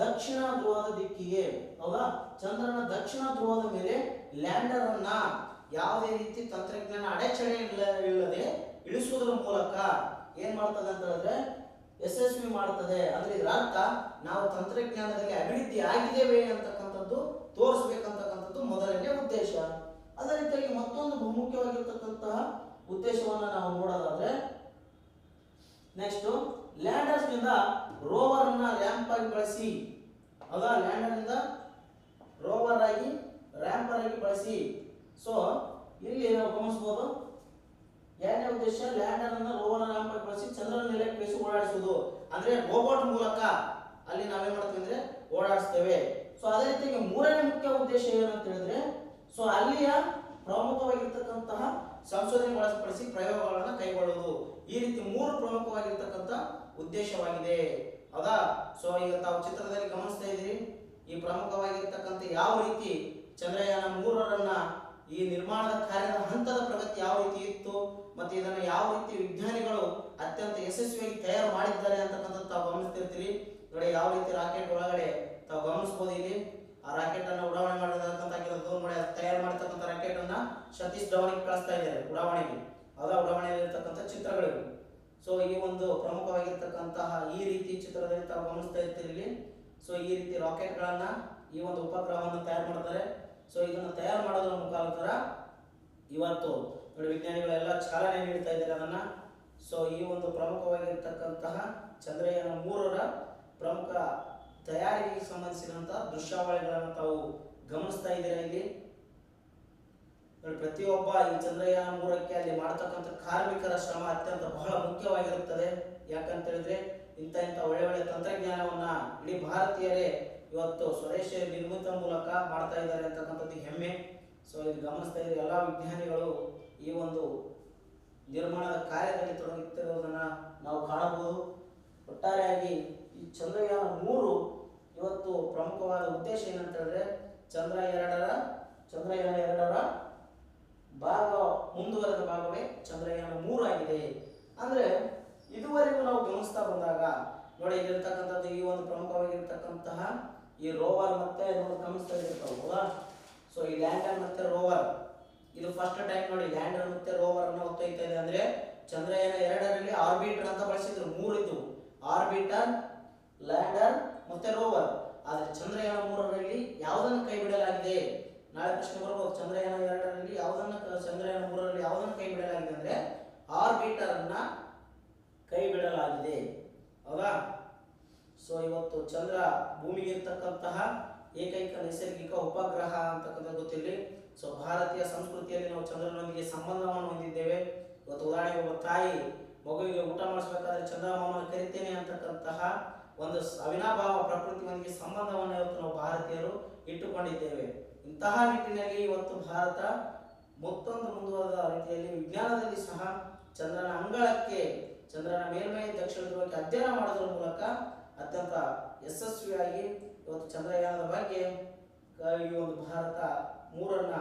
ದಕ್ಷಿಣ ಧ್ರುವದ ದಿಕ್ಕಿಗೆ. ಹೌದಾ? ಚಂದ್ರನ ದಕ್ಷಿಣ ಧ್ರುವದ ಮೇಲೆ ಲ್ಯಾಂಡರ್ ಅನ್ನ ಯಾವುದೇ ರೀತಿ ತಂತ್ರಜ್ಞಾನ ಅಡೆತಡೆ ಇಲ್ಲದೆ ಇಳಿಸುವುದರ ಮೂಲಕ ಏನ್ ಮಾಡ್ತದೆ ಅಂತ ಹೇಳಿದ್ರೆ ಯಶಸ್ವಿ ಮಾಡ್ತದೆ. ಅಂದ್ರೆ ಇದರ ಅರ್ಥ ನಾವು ತಂತ್ರಜ್ಞಾನದಲ್ಲಿ ಅಭಿವೃದ್ಧಿ ಆಗಿದ್ದೇವೆ ಅಂತಕ್ಕಂಥದ್ದು ತೋರಿಸ್ಬೇಕಂತಕ್ಕಂಥದ್ದು ಮೊದಲನೇ ಉದ್ದೇಶ. ಅದೇ ರೀತಿಯಾಗಿ ಮತ್ತೊಂದು ಬಹುಮುಖ್ಯವಾಗಿರ್ತಕ್ಕಂತಹ ಉದ್ದೇಶವನ್ನ ನಾವು ನೋಡೋದಾದ್ರೆ ನೆಕ್ಸ್ಟ್ ಲ್ಯಾಂಡರ್ಸ್ ನಿಂದ ರೋವರ್ ಅನ್ನ ರ್ಯಾಂಪ್ ಆಗಿ ಬಳಸಿ. ಹೌದಾ? ಲ್ಯಾಂಡರ್ ನಿಂದ ರೋವರ್ ಆಗಿ ರ್ಯಾಂಪರ್ ಆಗಿ ಬಳಸಿ. ಸೊ ಇಲ್ಲಿ ನಾವು ಗಮನಿಸಬಹುದು ಎರಡನೇ ಉದ್ದೇಶ ಲ್ಯಾಂಡರ್ ಅನ್ನ ರೋವರ್ ರ್ಯಾಂಪ್ ಆಗಿ ಬಳಸಿ ಚಂದ್ರನ ಮೇಲೆ ಕಳಿಸಿ ಓಡಾಡಿಸುವುದು. ಅಂದ್ರೆ ರೋಬೋಟ್ ಮೂಲಕ ಅಲ್ಲಿ ನಾವೇನ್ ಮಾಡ್ತೀವಿ ಅಂದ್ರೆ ಓಡಾಡಿಸ್ತೇವೆ. ಸೊ ಅದೇ ರೀತಿಯಾಗಿ ಮೂರನೇ ಮುಖ್ಯ ಉದ್ದೇಶ ಏನಂತ ಹೇಳಿದ್ರೆ ಸೊ ಅಲ್ಲಿಯ ಪ್ರಮುಖವಾಗಿರ್ತಕ್ಕಂತಹ ಸಂಶೋಧನೆ ಬಳಸಿ ಪ್ರಯೋಗಗಳನ್ನು ಕೈಗೊಳ್ಳುವುದು. ಈ ರೀತಿ ಮೂರು ಪ್ರಮುಖವಾಗಿರ್ತಕ್ಕಂಥ ಉದ್ದೇಶವಾಗಿದೆ. ಹೌದಾ? ಸೊ ಈಗ ತಾವು ಚಿತ್ರದಲ್ಲಿ ಗಮನಿಸ್ತಾ ಇದ್ದೀರಿ ಈ ಪ್ರಮುಖವಾಗಿರ್ತಕ್ಕಂಥ ಯಾವ ರೀತಿ ಚಂದ್ರಯಾನ 3ರನ್ನ ಈ ನಿರ್ಮಾಣದ ಕಾರ್ಯದ ಹಂತದ ಪ್ರಗತಿ ಯಾವ ರೀತಿ ಇತ್ತು ಮತ್ತೆ ಇದನ್ನು ಯಾವ ರೀತಿ ವಿಜ್ಞಾನಿಗಳು ಅತ್ಯಂತ ಯಶಸ್ವಿಯಾಗಿ ತಯಾರು ಮಾಡಿದ್ದಾರೆ ಅಂತಕ್ಕಂಥದ್ದು ತಾವು ಗಮನಿಸ್ತಿರ್ತೀರಿ. ನೋಡಿ ಯಾವ ರೀತಿ ರಾಕೆಟ್ ಒಳಗಡೆ ತಾವು ಗಮನಿಸಬಹುದು. ಇಲ್ಲಿ ಆ ರಾಕೆಟ್ ಅನ್ನ ಉಡಾವಣೆ ಮಾಡಿರ್ತಕ್ಕಂಥ ನೋಡಿ ತಯಾರು ಮಾಡಿರ್ತಕ್ಕಂಥ ರಾಕೆಟ್ ಅನ್ನ ಸತೀಶ್ ಧವನ್ಗೆ ಕಳಿಸ್ತಾ ಇದ್ದಾರೆ ಉಡಾವಣೆಗೆ. ಹೌದಾ? ಉಡಾವಣೆಯಲ್ಲಿರ್ತಕ್ಕಂಥ ಚಿತ್ರಗಳಿವೆ. ಸೊ ಈ ಒಂದು ಪ್ರಮುಖವಾಗಿರ್ತಕ್ಕಂತಹ ಈ ರೀತಿ ಚಿತ್ರದಲ್ಲಿ ತಾವು ಗಮನಿಸ್ತಾ ಇರ್ತೀರಿ. ಸೊ ಈ ರೀತಿ ರಾಕೆಟ್ ಗಳನ್ನ ಈ ಒಂದು ಉಪಗ್ರಹವನ್ನು ತಯಾರು ಮಾಡ್ತಾರೆ. ಸೊ ಇದನ್ನು ತಯಾರು ಮಾಡೋದ್ರ ಮುಖಾಂತರ ಇವತ್ತು ನೋಡಿ ವಿಜ್ಞಾನಿಗಳೆಲ್ಲ ಚಾಲನೆ ನೀಡ್ತಾ ಇದ್ದಾರೆ ಅದನ್ನ. ಸೊ ಈ ಒಂದು ಪ್ರಮುಖವಾಗಿರ್ತಕ್ಕಂತಹ ಚಂದ್ರಯಾನ 3ರ ಪ್ರಮುಖ ತಯಾರಿಗೆ ಸಂಬಂಧಿಸಿದಂತಹ ದೃಶ್ಯಾವಳಿಗಳನ್ನು ತಾವು ಗಮನಿಸ್ತಾ ಇದ್ದೀರಾ. ಇಲ್ಲಿ ನೋಡಿ ಪ್ರತಿಯೊಬ್ಬ ಈ ಚಂದ್ರಯಾನ 3ಕ್ಕೆ ಅಲ್ಲಿ ಮಾಡತಕ್ಕಂಥ ಕಾರ್ಮಿಕರ ಶ್ರಮ ಅತ್ಯಂತ ಬಹಳ ಮುಖ್ಯವಾಗಿರುತ್ತದೆ. ಯಾಕಂತ ಹೇಳಿದ್ರೆ ಇಂಥ ಒಳ್ಳೆ ಒಳ್ಳೆ ತಂತ್ರಜ್ಞಾನವನ್ನ ಇಡೀ ಭಾರತೀಯರೇ ಇವತ್ತು ಸ್ವದೇಶಿ ನಿರ್ಮಿತ ಮೂಲಕ ಮಾಡ್ತಾ ಇದ್ದಾರೆ ಅಂತಕ್ಕಂಥದ್ದು ಹೆಮ್ಮೆ. ಸೊ ಇದು ಗಮನಿಸ್ತಾ ಇದ್ರೆ ಎಲ್ಲ ವಿಜ್ಞಾನಿಗಳು ಈ ಒಂದು ನಿರ್ಮಾಣದ ಕಾರ್ಯದಲ್ಲಿ ತೊಡಗುತ್ತಿರುವುದನ್ನ ನಾವು ಕಾಣಬಹುದು. ಒಟ್ಟಾರೆಯಾಗಿ ಈ ಚಂದ್ರಯಾನ 3 ಇವತ್ತು ಪ್ರಮುಖವಾದ ಉದ್ದೇಶ ಏನಂತ ಹೇಳಿದ್ರೆ ಚಂದ್ರಯಾನ 2ರ ಭಾಗ ಮುಂದುವರೆದ ಭಾಗವೇ ಚಂದ್ರಯಾನ 3 ಆಗಿದೆ. ಅಂದ್ರೆ ಇದುವರೆಗೂ ನಾವು ಗಮನಿಸ್ತಾ ಬಂದಾಗ ನೋಡಿ ಇಲ್ಲಿರ್ತಕ್ಕಂಥದ್ದು ಈ ಒಂದು ಪ್ರಮುಖವಾಗಿರ್ತಕ್ಕಂತಹ ಈ ರೋವರ್ ಮತ್ತೆ ನೋಡಿ ಗಮನಿಸ್ತಾ ಇರ್ತಾವೆ. ಹೌದಾ? ಸೊ ಈ ಲ್ಯಾಂಡರ್ ಮತ್ತೆ ರೋವರ್ ಇದು ಫಸ್ಟ್ ಟೈಮ್ ನೋಡಿ ಲ್ಯಾಂಡರ್ ಮತ್ತೆ ರೋವರ್ ಅನ್ನ ಹೊತ್ತೊಯ್ತಾ ಇದೆ. ಅಂದ್ರೆ ಚಂದ್ರಯಾನ 2ರಲ್ಲಿ ಆರ್ಬಿಟರ್ ಅಂತ ಬಳಸಿದ್ರು. 3 ಇದ್ದು ಆರ್ಬಿಟರ್, ಲ್ಯಾಂಡರ್ ಮತ್ತೆ ರೋವರ್. ಆದ್ರೆ ಚಂದ್ರಯಾನ 3ರಲ್ಲಿ ಯಾವುದನ್ನು ಕೈ ಬಿಡಲಾಗಿದೆ? ನಾಳೆ ಪ್ರಶ್ನೆ ಬರಬಹುದು. ಚಂದ್ರಯಾನ 2ರಲ್ಲಿ ಚಂದ್ರಯಾನ 3ರಲ್ಲಿ ಯಾವುದನ್ನು ಕೈ ಬಿಡಲಾಗಿದೆ ಅಂದ್ರೆ ಆರ್ಬಿಟರ್ ಅನ್ನ ಕೈ ಬಿಡಲಾಗಿದೆ. ಹೌದಾ? ಸೊ ಇವತ್ತು ಚಂದ್ರ ಭೂಮಿಗೆ ಇರ್ತಕ್ಕಂತಹ ಏಕೈಕ ನೈಸರ್ಗಿಕ ಉಪಗ್ರಹ ಅಂತಕ್ಕಂಥದ್ದು ಗೊತ್ತಿರಲಿ. ಸೊ ಭಾರತೀಯ ಸಂಸ್ಕೃತಿಯಲ್ಲಿ ನಾವು ಚಂದ್ರನೊಂದಿಗೆ ಸಂಬಂಧವನ್ನು ಹೊಂದಿದ್ದೇವೆ. ಇವತ್ತು ಉದಾಹರಣೆಗೆ ಒಬ್ಬ ತಾಯಿ ಮಗುವಿಗೆ ಊಟ ಮಾಡಿಸಬೇಕಾದ್ರೆ ಚಂದ್ರಮಾಮನ ಕರಿತೇನೆ ಅಂತಕ್ಕಂತಹ ಒಂದು ಅವಿನಾಭಾವ ಪ್ರಕೃತಿಯೊಂದಿಗೆ ಸಂಬಂಧವನ್ನು ಇವತ್ತು ನಾವು ಭಾರತೀಯರು ಇಟ್ಟುಕೊಂಡಿದ್ದೇವೆ. ಇಂತಹ ನಿಟ್ಟಿನಲ್ಲಿ ಇವತ್ತು ಭಾರತ ಮತ್ತೊಂದು ಮುಂದುವರೆದ ರೀತಿಯಲ್ಲಿ ವಿಜ್ಞಾನದಲ್ಲಿ ಸಹ ಚಂದ್ರನ ಅಂಗಳಕ್ಕೆ ಚಂದ್ರನ ಮೇಲ್ಮೈ ದಕ್ಷಿಣ ಧ್ರುವಕ್ಕೆ ಅಧ್ಯಯನ ಮಾಡೋದ್ರ ಮೂಲಕ ಅತ್ಯಂತ ಯಶಸ್ವಿಯಾಗಿ ಇವತ್ತು ಚಂದ್ರಯಾನದ ಬಗ್ಗೆ ಈ ಒಂದು ಭಾರತ 3ರನ್ನ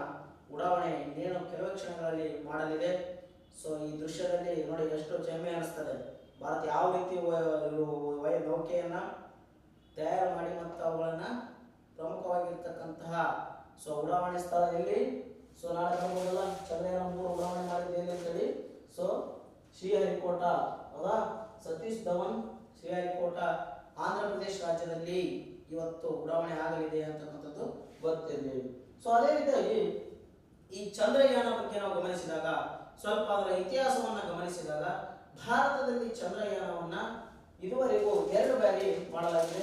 ಉಡಾವಣೆ ಇನ್ನೇನು ಕೆಲವೇ ಕ್ಷಣಗಳಲ್ಲಿ ಮಾಡಲಿದೆ. ಸೊ ಈ ದೃಶ್ಯದಲ್ಲಿ ನೋಡಿ ಎಷ್ಟು ಹೆಮ್ಮೆ ಅನಿಸ್ತದೆ. ಭಾರತ ಯಾವ ರೀತಿ ನೌಕೆಯನ್ನ ತಯಾರು ಮಾಡಿ ಮತ್ತು ಅವುಗಳನ್ನ ಪ್ರಮುಖವಾಗಿರ್ತಕ್ಕಂತಹ ಸೊ ಉಡಾವಣೆ ಸ್ಥಳದಲ್ಲಿ ಸೊ ನಾಳೆ ನೋಡಬಹುದಲ್ಲ ಚಂದ್ರಯಾನ 3 ಉಡಾವಣೆ ಮಾಡಿದೆ ಅಂತೇಳಿ. ಸೊ ಶ್ರೀಹರಿಕೋಟ. ಹೌದಾ? ಸತೀಶ್ ಧವನ್ ಶ್ರೀಹರಿಕೋಟ ಆಂಧ್ರ ಪ್ರದೇಶ ರಾಜ್ಯದಲ್ಲಿ ಇವತ್ತು ಉಡಾವಣೆ ಆಗಲಿದೆ ಅಂತಕ್ಕಂಥದ್ದು ಗೊತ್ತಿರಲಿ. ಸೊ ಅದೇ ರೀತಿಯಾಗಿ ಈ ಚಂದ್ರಯಾನ ಬಗ್ಗೆ ನಾವು ಗಮನಿಸಿದಾಗ ಸ್ವಲ್ಪ ಅದರ ಇತಿಹಾಸವನ್ನ ಗಮನಿಸಿದಾಗ ಭಾರತದಲ್ಲಿ ಚಂದ್ರಯಾನವನ್ನ ಇದುವರೆಗೂ 2 ಬಾರಿ ಮಾಡಲಾಗಿದೆ.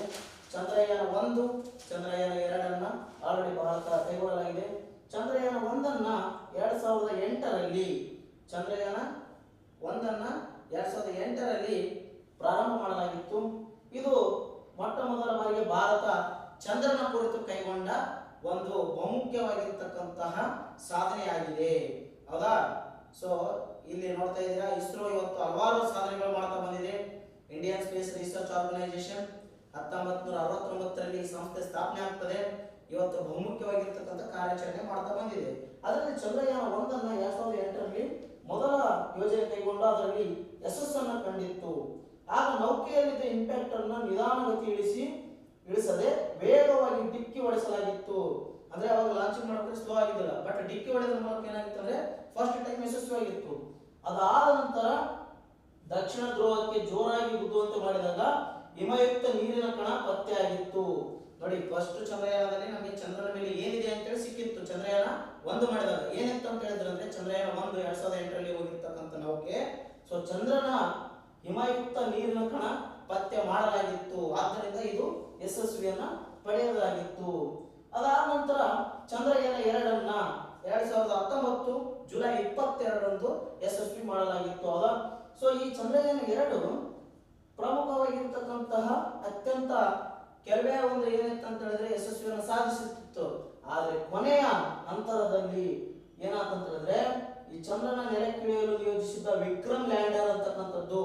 ಚಂದ್ರಯಾನ 1, ಚಂದ್ರಯಾನ 2 ಆಲ್ರೆಡಿ ಭಾರತ ಕೈಗೊಳ್ಳಲಾಗಿದೆ. ಚಂದ್ರಯಾನ 1 2008ರಲ್ಲಿ ಚಂದ್ರಯಾನ 2008ರಲ್ಲಿ ಪ್ರಾರಂಭ ಮಾಡಲಾಗಿತ್ತು. ಇದು ಮೊಟ್ಟ ಮೊದಲ ಬಾರಿಗೆ ಭಾರತ ಚಂದ್ರನ ಕುರಿತು ಕೈಗೊಂಡ ಒಂದು ಬಹುಮುಖ್ಯವಾಗಿರ್ತಕ್ಕಂತಹ ಸಾಧನೆಯಾಗಿದೆ. ಹೌದಾ? ಸೊ ಇಲ್ಲಿ ನೋಡ್ತಾ ಇದ್ದೀರಾ ಇಸ್ರೋ ಇವತ್ತು ಹಲವಾರು ಸಾಧನೆಗಳು ಮಾಡ್ತಾ ಬಂದಿದೆ. ಇಂಡಿಯನ್ ಸ್ಪೇಸ್ ರಿಸರ್ಚ್ ಆರ್ಗನೈಸೇಷನ್ 1969ರಲ್ಲಿ ಈ ಸಂಸ್ಥೆ ಸ್ಥಾಪನೆ ಆಗ್ತದೆ. ಇವತ್ತು ಬಹುಮುಖ್ಯವಾಗಿರ್ತಕ್ಕಂಥ ಕಾರ್ಯಾಚರಣೆ ಮಾಡ್ತಾ ಬಂದಿದೆ. ಅದರಲ್ಲಿ ಚಂದ್ರಯಾನ 1 2008ರಲ್ಲಿ ಮೊದಲ ಯೋಜನೆ ಕೈಗೊಂಡು ಅದರಲ್ಲಿ ಯಶಸ್ಸನ್ನು ಕಂಡಿತ್ತು. ಆಗ ನೌಕೆಯಲ್ಲಿದ್ದ ಇಂಪ್ಯಾಕ್ಟರ್ ನ ನಿಧಾನಗತಿ ಇಳಿಸದೆ ವೇಗವಾಗಿ ಡಿಕ್ಕಿ ಹೊಡೆಸಲಾಗಿತ್ತು. ಅಂದ್ರೆ ಅವಾಗ ಲಾಂಚಿಂಗ್ ಮಾಡೋಕೆ ಸ್ಲೋ ಆಗಿದ್ದಿಲ್ಲ, ಬಟ್ ಡಿಕ್ಕಿ ಹೊಡೆದ ಮೂಲಕ ಏನಾಗಿತ್ತು ಅಂದ್ರೆ ಫಸ್ಟ್ ಟೈಮ್ ಯಶಸ್ವಿಯಾಗಿತ್ತು. ಅದಾದ ನಂತರ ದಕ್ಷಿಣ ಧ್ರುವಕ್ಕೆ ಜೋರಾಗಿ ಗುದ್ದುವಂತೆ ಮಾಡಿದಾಗ ಹಿಮಯುಕ್ತ ನೀರಿನ ಕಣ ಪತ್ತೆಯಾಗಿತ್ತು. ನೋಡಿ, ಫಸ್ಟ್ ಚಂದ್ರಯಾನದಲ್ಲಿ ನಮಗೆ ಚಂದ್ರನ ಮೇಲೆ ಏನಿದೆ ಅಂತ ಹೇಳಿ ಸಿಕ್ಕಿತ್ತು. ಚಂದ್ರಯಾನ 1 ಮಾಡಿದಾಗ ಏನಿತ್ತು ಅಂತ ಹೇಳಿದ್ರೆ ಅಂದ್ರೆ ಚಂದ್ರಯಾನ 1 2008ರಲ್ಲಿ ಹೋಗಿರ್ತಕ್ಕಂಥ ನೌಕೆ. ಸೊ ಚಂದ್ರನ ಹಿಮಯುಕ್ತ ನೀರಿನ ಕಣ ಪತ್ತೆ ಮಾಡಲಾಗಿತ್ತು. ಆದ್ದರಿಂದ ಇದು ಯಶಸ್ವಿಯನ್ನ ಪಡೆಯಲಾಗಿತ್ತು. ಅದಾದ ನಂತರ ಚಂದ್ರಯಾನ 2 2019 ಜುಲೈ 22ರಂದು ಯಶಸ್ವಿ ಮಾಡಲಾಗಿತ್ತು. ಹೌದಾ? ಸೊ ಈ ಚಂದ್ರಯಾನ 2 ಪ್ರಮುಖವಾಗಿರ್ತಕ್ಕಂತಹ ಅತ್ಯಂತ ಕೆಲವೇ ಒಂದು ಏನಿತ್ತು ಅಂತ ಹೇಳಿದ್ರೆ ಯಶಸ್ವಿಯನ್ನು ಸಾಧಿಸುತ್ತಿತ್ತು. ಆದ್ರೆ ಕೊನೆಯ ಹಂತದಲ್ಲಿ ಏನಾಯ್ತು ಹೇಳಿದ್ರೆ ಈ ಚಂದ್ರನ ನೆಲಕ್ಕಿಳಿಯಲು ನಿಯೋಜಿಸಿದ ವಿಕ್ರಮ್ ಲ್ಯಾಂಡರ್ ಅಂತಕ್ಕಂಥದ್ದು,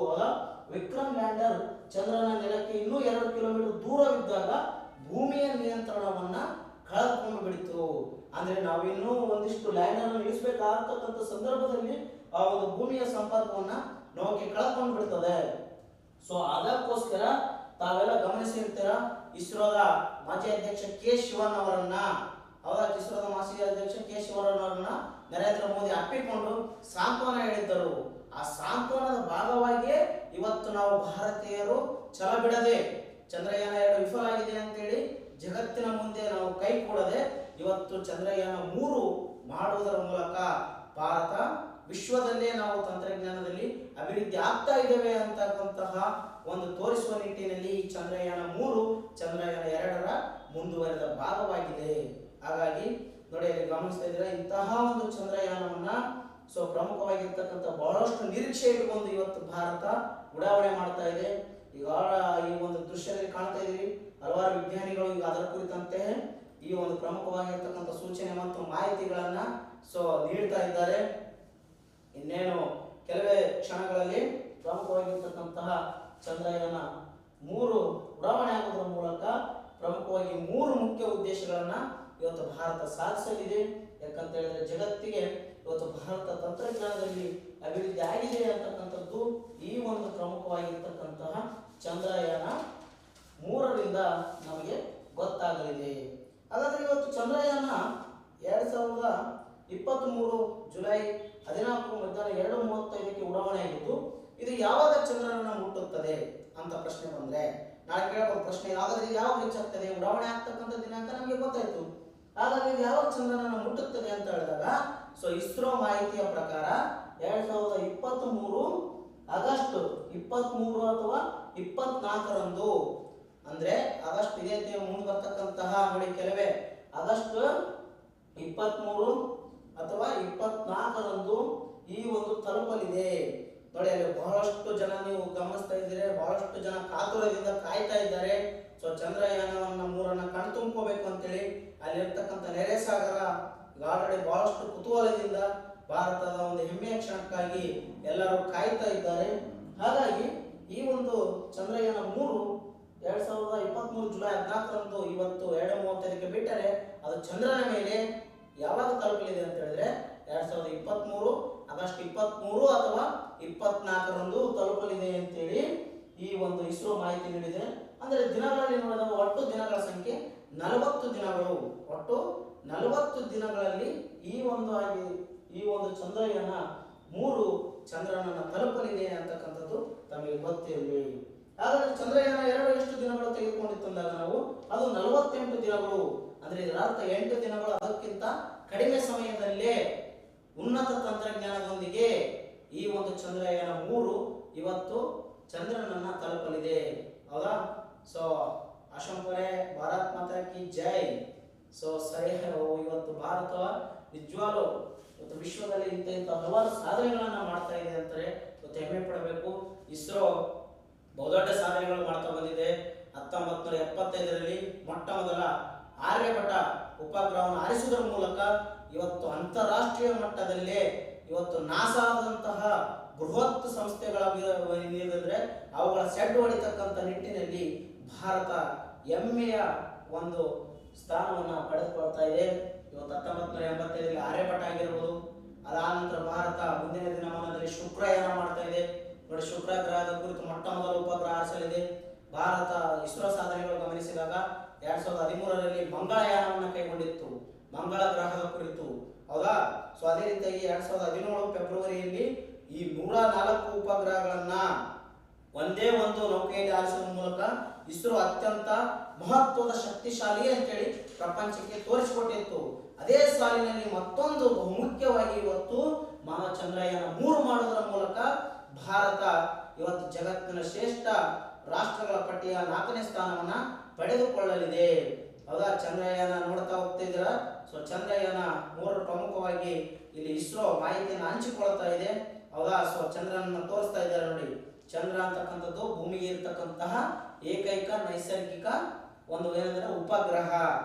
ವಿಕ್ರಮ್ ಲ್ಯಾಂಡರ್ ಚಂದ್ರನ ನೆಲಕ್ಕೆ ಇನ್ನೂ 2 ಕಿಲೋಮೀಟರ್ ದೂರವಿದ್ದಾಗ ಭೂಮಿಯ ನಿಯಂತ್ರಣವನ್ನ ಕಳೆದುಕೊಂಡು ಬಿಡಿತು. ಅಂದ್ರೆ ನಾವಿನ್ನೂ ಒಂದಿಷ್ಟು ಲ್ಯಾಂಡರ್ ಅನ್ನು ಇಳಿಸಬೇಕಾಗತಕ್ಕಂಥ ಸಂದರ್ಭದಲ್ಲಿ ಆ ಒಂದು ಭೂಮಿಯ ಸಂಪರ್ಕವನ್ನ ನೌಕೆ ಕಳೆದುಕೊಂಡು ಬಿಡ್ತದೆ. ಸೊ ಅದಕ್ಕೋಸ್ಕರ ತಾವೆಲ್ಲ ಗಮನಿಸಿರ್ತೀರ, ಇಸ್ರೋದ ಮಾಜಿ ಅಧ್ಯಕ್ಷ ಕೆ ಶಿವನ್ ಅವರನ್ನ, ಇಸ್ರೋದ ಮಾಜಿ ಅಧ್ಯಕ್ಷ ಕೆ ಶಿವನ್ ಅವರನ್ನ ನರೇಂದ್ರ ಮೋದಿ ಅಪ್ಪಿಕೊಂಡು ಸಾಂತ್ವನ ಹೇಳಿದ್ದರು. ಆ ಸಾಂತ್ವನದ ಭಾಗವಾಗಿಯೇ ಇವತ್ತು ನಾವು ಭಾರತೀಯರು ಛಲ ಬಿಡದೆ ಚಂದ್ರಯಾನ 2 ವಿಫಲ ಆಗಿದೆ ಅಂತೇಳಿ ಜಗತ್ತಿನ ಮುಂದೆ ನಾವು ಕೈ ಕೂಡದೆ ಇವತ್ತು ಚಂದ್ರಯಾನ 3 ಮಾಡುವುದರ ಮೂಲಕ ಭಾರತ ವಿಶ್ವದಲ್ಲೇ ನಾವು ತಂತ್ರಜ್ಞಾನದಲ್ಲಿ ಅಭಿವೃದ್ಧಿ ಆಗ್ತಾ ಇದ್ದೇವೆ ಅಂತಕ್ಕಂತಹ ಒಂದು ತೋರಿಸುವ ನಿಟ್ಟಿನಲ್ಲಿ ಈ ಚಂದ್ರಯಾನ 3 ಚಂದ್ರಯಾನ 2ರ ಮುಂದುವರೆದ ಭಾಗವಾಗಿದೆ. ಹಾಗಾಗಿ ನೋಡಿ, ಅಲ್ಲಿ ಗಮನಿಸ್ತಾ ಇದ್ರೆ ಇಂತಹ ಒಂದು ಚಂದ್ರಯಾನವನ್ನ ಸೊ ಪ್ರಮುಖವಾಗಿರ್ತಕ್ಕಂಥ ಬಹಳಷ್ಟು ನಿರೀಕ್ಷೆ ಇಟ್ಟುಕೊಂಡು ಇವತ್ತು ಭಾರತ ಉಡಾವಣೆ ಮಾಡ್ತಾ ಇದೆ. ಈಗ ಈ ಒಂದು ದೃಶ್ಯದಲ್ಲಿ ಕಾಣ್ತಾ ಇದೀವಿ, ಹಲವಾರು ವಿಜ್ಞಾನಿಗಳು ಈಗ ಅದರ ಕುರಿತಂತೆ ಈ ಒಂದು ಪ್ರಮುಖವಾಗಿರ್ತಕ್ಕಂಥ ಸೂಚನೆ ಮತ್ತು ಮಾಹಿತಿಗಳನ್ನ ಸೊ ನೀಡ್ತಾ ಇದ್ದಾರೆ. ಇನ್ನೇನು ಕೆಲವೇ ಕ್ಷಣಗಳಲ್ಲಿ ಪ್ರಮುಖವಾಗಿರ್ತಕ್ಕಂತಹ ಚಂದ್ರಯಾನ 3 ಉಡಾವಣೆ ಆಗುವುದರ ಮೂಲಕ ಪ್ರಮುಖವಾಗಿ 3 ಮುಖ್ಯ ಉದ್ದೇಶಗಳನ್ನ ಇವತ್ತು ಭಾರತ ಸಾಧಿಸಲಿದೆ. ಯಾಕಂತ ಹೇಳಿದ್ರೆ ಜಗತ್ತಿಗೆ ಇವತ್ತು ಭಾರತ ತಂತ್ರಜ್ಞಾನದಲ್ಲಿ ಅಭಿವೃದ್ಧಿ ಆಗಿದೆ ಅಂತಕ್ಕಂಥದ್ದು ಈ ಒಂದು ಪ್ರಮುಖವಾಗಿರ್ತಕ್ಕಂತಹ ಚಂದ್ರಯಾನ 3ರಿಂದ ನಮಗೆ ಗೊತ್ತಾಗಲಿದೆ. ಹಾಗಾದ್ರೆ ಇವತ್ತು ಚಂದ್ರಯಾನ 2023 ಜುಲೈ 14 ಮಧ್ಯಾಹ್ನ 2:35ಕ್ಕೆ ಉಡಾವಣೆ ಆಗಿದ್ದು, ಇದು ಯಾವಾಗ ಚಂದ್ರನನ್ನ ಮುಟ್ಟುತ್ತದೆ ಅಂತ ಪ್ರಶ್ನೆ ಬಂದ್ರೆ ನಾಳೆ ಕೇಳಬಹುದು ಪ್ರಶ್ನೆ, ಹಾಗಾದ್ರೆ ಯಾವಾಗ ರೀಚ್ ಆಗ್ತದೆ, ಉಡಾವಣೆ ಆಗ್ತಕ್ಕಂಥ ದಿನಾಂಕ ನಮಗೆ ಗೊತ್ತಾಯ್ತು, ಹಾಗಾದ್ರೆ ಯಾವಾಗ ಚಂದ್ರನನ್ನ ಮುಟ್ಟುತ್ತದೆ ಅಂತ ಹೇಳಿದಾಗ ಸೊ ಇಸ್ರೋ ಮಾಹಿತಿಯ ಪ್ರಕಾರ 2023 ಆಗಸ್ಟ್ 23 ಅಥವಾ 24ರಂದು, ಅಂದ್ರೆ ಆಗಸ್ಟ್ ಇದೇ ಮುಂದೆ ಬರ್ತಕ್ಕಂತಹ ನೋಡಿ ಕೆಲವೇ ಆಗಸ್ಟ್ 23 ಅಥವಾ 24ರಂದು ಈ ಒಂದು ತಲುಪಲಿದೆ. ನೋಡಿ, ಅಲ್ಲಿ ಬಹಳಷ್ಟು ಜನ ನೀವು ಗಮನಿಸ್ತಾ ಇದ್ದೀರಿ, ಬಹಳಷ್ಟು ಜನ ಕಾತುರದಿಂದ ಕಾಯ್ತಾ ಇದ್ದಾರೆ. ಸೊ ಚಂದ್ರಯಾನವನ್ನ 3 ಕಣ್ತುಂಬ್ಕೋಬೇಕು ಅಂತೇಳಿ ಅಲ್ಲಿರ್ತಕ್ಕಂಥ ನೆರೆ ಸಾಗರ ಆಲ್ರೆಡಿ ಬಹಳಷ್ಟು ಕುತೂಹಲದಿಂದ ಭಾರತದ ಒಂದು ಹೆಮ್ಮೆಯ ಕ್ಷಣಕ್ಕಾಗಿ ಎಲ್ಲರೂ ಕಾಯ್ತಾ ಇದ್ದಾರೆ. ಹಾಗಾಗಿ ಈ ಒಂದು ಚಂದ್ರಯಾನ 3 2023 ಜುಲೈ 14ರಂದು ಇವತ್ತು 2:35ಕ್ಕೆ ಬಿಟ್ಟರೆ ಅದು ಚಂದ್ರನ ಮೇಲೆ ಯಾವಾಗ ತಲುಪಲಿದೆ ಅಂತ ಹೇಳಿದ್ರೆ 2023 ಆಗಸ್ಟ್ 23 ಅಥವಾ 24ರಂದು ತಲುಪಲಿದೆ ಅಂತೇಳಿ ಈ ಒಂದು ಇಸ್ರೋ ಮಾಹಿತಿ ನೀಡಿದೆ. ಅಂದ್ರೆ ದಿನಗಳಲ್ಲಿ ನೋಡಿದಾಗ ಒಟ್ಟು ದಿನಗಳ ಸಂಖ್ಯೆ 40 ದಿನಗಳು, ಒಟ್ಟು 40 ದಿನಗಳಲ್ಲಿ ಈ ಒಂದು ಚಂದ್ರಯಾನ 3 ಚಂದ್ರನನ್ನ ತಲುಪಲಿದೆ ಅಂತಕ್ಕಂಥದ್ದು ತಮಗೆ ಗೊತ್ತಿರಲಿ. ಹಾಗಾದ್ರೆ ಚಂದ್ರಯಾನ 2 ಎಷ್ಟು ದಿನಗಳು ತೆಗೆದುಕೊಂಡಿತ್ತು ಅಂದಾಗ ನಾವು ಅದು 48 ದಿನಗಳು, ಅಂದ್ರೆ ಇದರ ಅರ್ಥ 8 ದಿನಗಳು ಅದಕ್ಕಿಂತ ಕಡಿಮೆ ಸಮಯದಲ್ಲೇ ಉನ್ನತ ತಂತ್ರಜ್ಞಾನದೊಂದಿಗೆ ಈ ಒಂದು ಚಂದ್ರಯಾನ 3 ಇವತ್ತು ಚಂದ್ರನನ್ನ ತಲುಪಲಿದೆ. ಹೌದಾ? ಸೊ ಅಶಂಕರೆ ಭಾರತ್ ಮಾತಾ ಕಿ ಜೈ. ಸೊ ಇವತ್ತು ಭಾರತ ನಿಜವಾಗ್ಲೂ ಇವತ್ತು ವಿಶ್ವದಲ್ಲಿ ಇಂಥ ಹಲವಾರು ಸಾಧನೆಗಳನ್ನ ಮಾಡ್ತಾ ಇದೆ ಅಂತಾರೆ ಇವತ್ತು ಹೆಮ್ಮೆ ಪಡಬೇಕು. ಇಸ್ರೋ ಬಹುದೊಡ್ಡ ಸಾಧನೆಗಳು ಮಾಡ್ತಾ ಬಂದಿದೆ. 1975ರಲ್ಲಿ ಮೊಟ್ಟ ಮೊದಲ ಆರ್ಯಭಟ ಉಪಗ್ರಹವನ್ನು ಹಾರಿಸುವುದರ ಮೂಲಕ ಇವತ್ತು ಅಂತಾರಾಷ್ಟ್ರೀಯ ಮಟ್ಟದಲ್ಲೇ ಇವತ್ತು ನಾಸಾದಂತಹ ಬೃಹತ್ ಸಂಸ್ಥೆಗಳ ಏನಿದ್ರೆ ಅವುಗಳ ಸೆಡ್ ಹೊಡಿತಕ್ಕಂಥ ನಿಟ್ಟಿನಲ್ಲಿ ಭಾರತ ಹೆಮ್ಮೆಯ ಒಂದು ಸ್ಥಾನವನ್ನು ಪಡೆದುಕೊಳ್ತಾ ಇದೆ. ಇವತ್ತು 1985 ಆರ್ಯಭಟ ಆಗಿರ್ಬೋದು. ಅದಾದ ನಂತರ ಭಾರತ ಮುಂದಿನ ದಿನಮಾನದಲ್ಲಿ ಶುಕ್ರಯಾನ ಮಾಡ್ತಾ ಇದೆ. ನೋಡಿ, ಶುಕ್ರ ಗ್ರಹದ ಕುರಿತು ಮೊಟ್ಟ ಮೊದಲ ಉಪಗ್ರಹ ಹಾರಿಸಲಿದೆ. ಭಾರತ ಇಸ್ರೋ ಸಾಧನೆಗಳು ಗಮನಿಸಿದಾಗ 2013ರಲ್ಲಿ ಮಂಗಳಯಾನವನ್ನು ಕೈಗೊಂಡಿತ್ತು, ಮಂಗಳ ಗ್ರಹದ ಕುರಿತು, ಹೌದಾ. ಸೊ ಅದೇ ರೀತಿಯಾಗಿ 2017 ಫೆಬ್ರವರಿಯಲ್ಲಿ ಈ 104 ಉಪಗ್ರಹಗಳನ್ನ ಒಂದೇ ಒಂದು ನೌಕೆಯಲ್ಲಿ ಹಾರಿಸುವ ಮೂಲಕ ಇಸ್ರೋ ಅತ್ಯಂತ ಮಹತ್ವದ ಶಕ್ತಿಶಾಲಿ ಅಂತೇಳಿ ಪ್ರಪಂಚಕ್ಕೆ ತೋರಿಸಿಕೊಟ್ಟಿತ್ತು. ಅದೇ ಸಾಲಿನಲ್ಲಿ ಮತ್ತೊಂದು ಬಹುಮುಖ್ಯವಾಗಿ ಇವತ್ತು ಮಾನವ ಚಂದ್ರಯಾನ 3 ಮಾಡುವುದರ ಮೂಲಕ ಭಾರತ ಇವತ್ತು ಜಗತ್ತಿನ ಶ್ರೇಷ್ಠ ರಾಷ್ಟ್ರಗಳ ಪಟ್ಟಿಯ 4ನೇ ಸ್ಥಾನವನ್ನ ಪಡೆದುಕೊಳ್ಳಲಿದೆ, ಹೌದಾ. ಚಂದ್ರಯಾನ ನೋಡ್ತಾ ಹೋಗ್ತಿದ್ದೀರಾ. ಸೊ ಚಂದ್ರಯಾನ 3 ಪ್ರಮುಖವಾಗಿ ಇಲ್ಲಿ ಇಸ್ರೋ ಮಾಹಿತಿಯನ್ನು ಹಂಚಿಕೊಳ್ತಾ ಇದೆ, ಹೌದಾ. ಸೊ ಚಂದ್ರನನ್ನು ತೋರಿಸ್ತಾ ಇದ್ದಾರೆ ನೋಡಿ. ಚಂದ್ರ ಅಂತಕ್ಕಂಥದ್ದು ಭೂಮಿಗೆ ಇರ್ತಕ್ಕಂತಹ ಏಕೈಕ ನೈಸರ್ಗಿಕ ಒಂದು ಏನಂದ್ರೆ ಉಪಗ್ರಹ.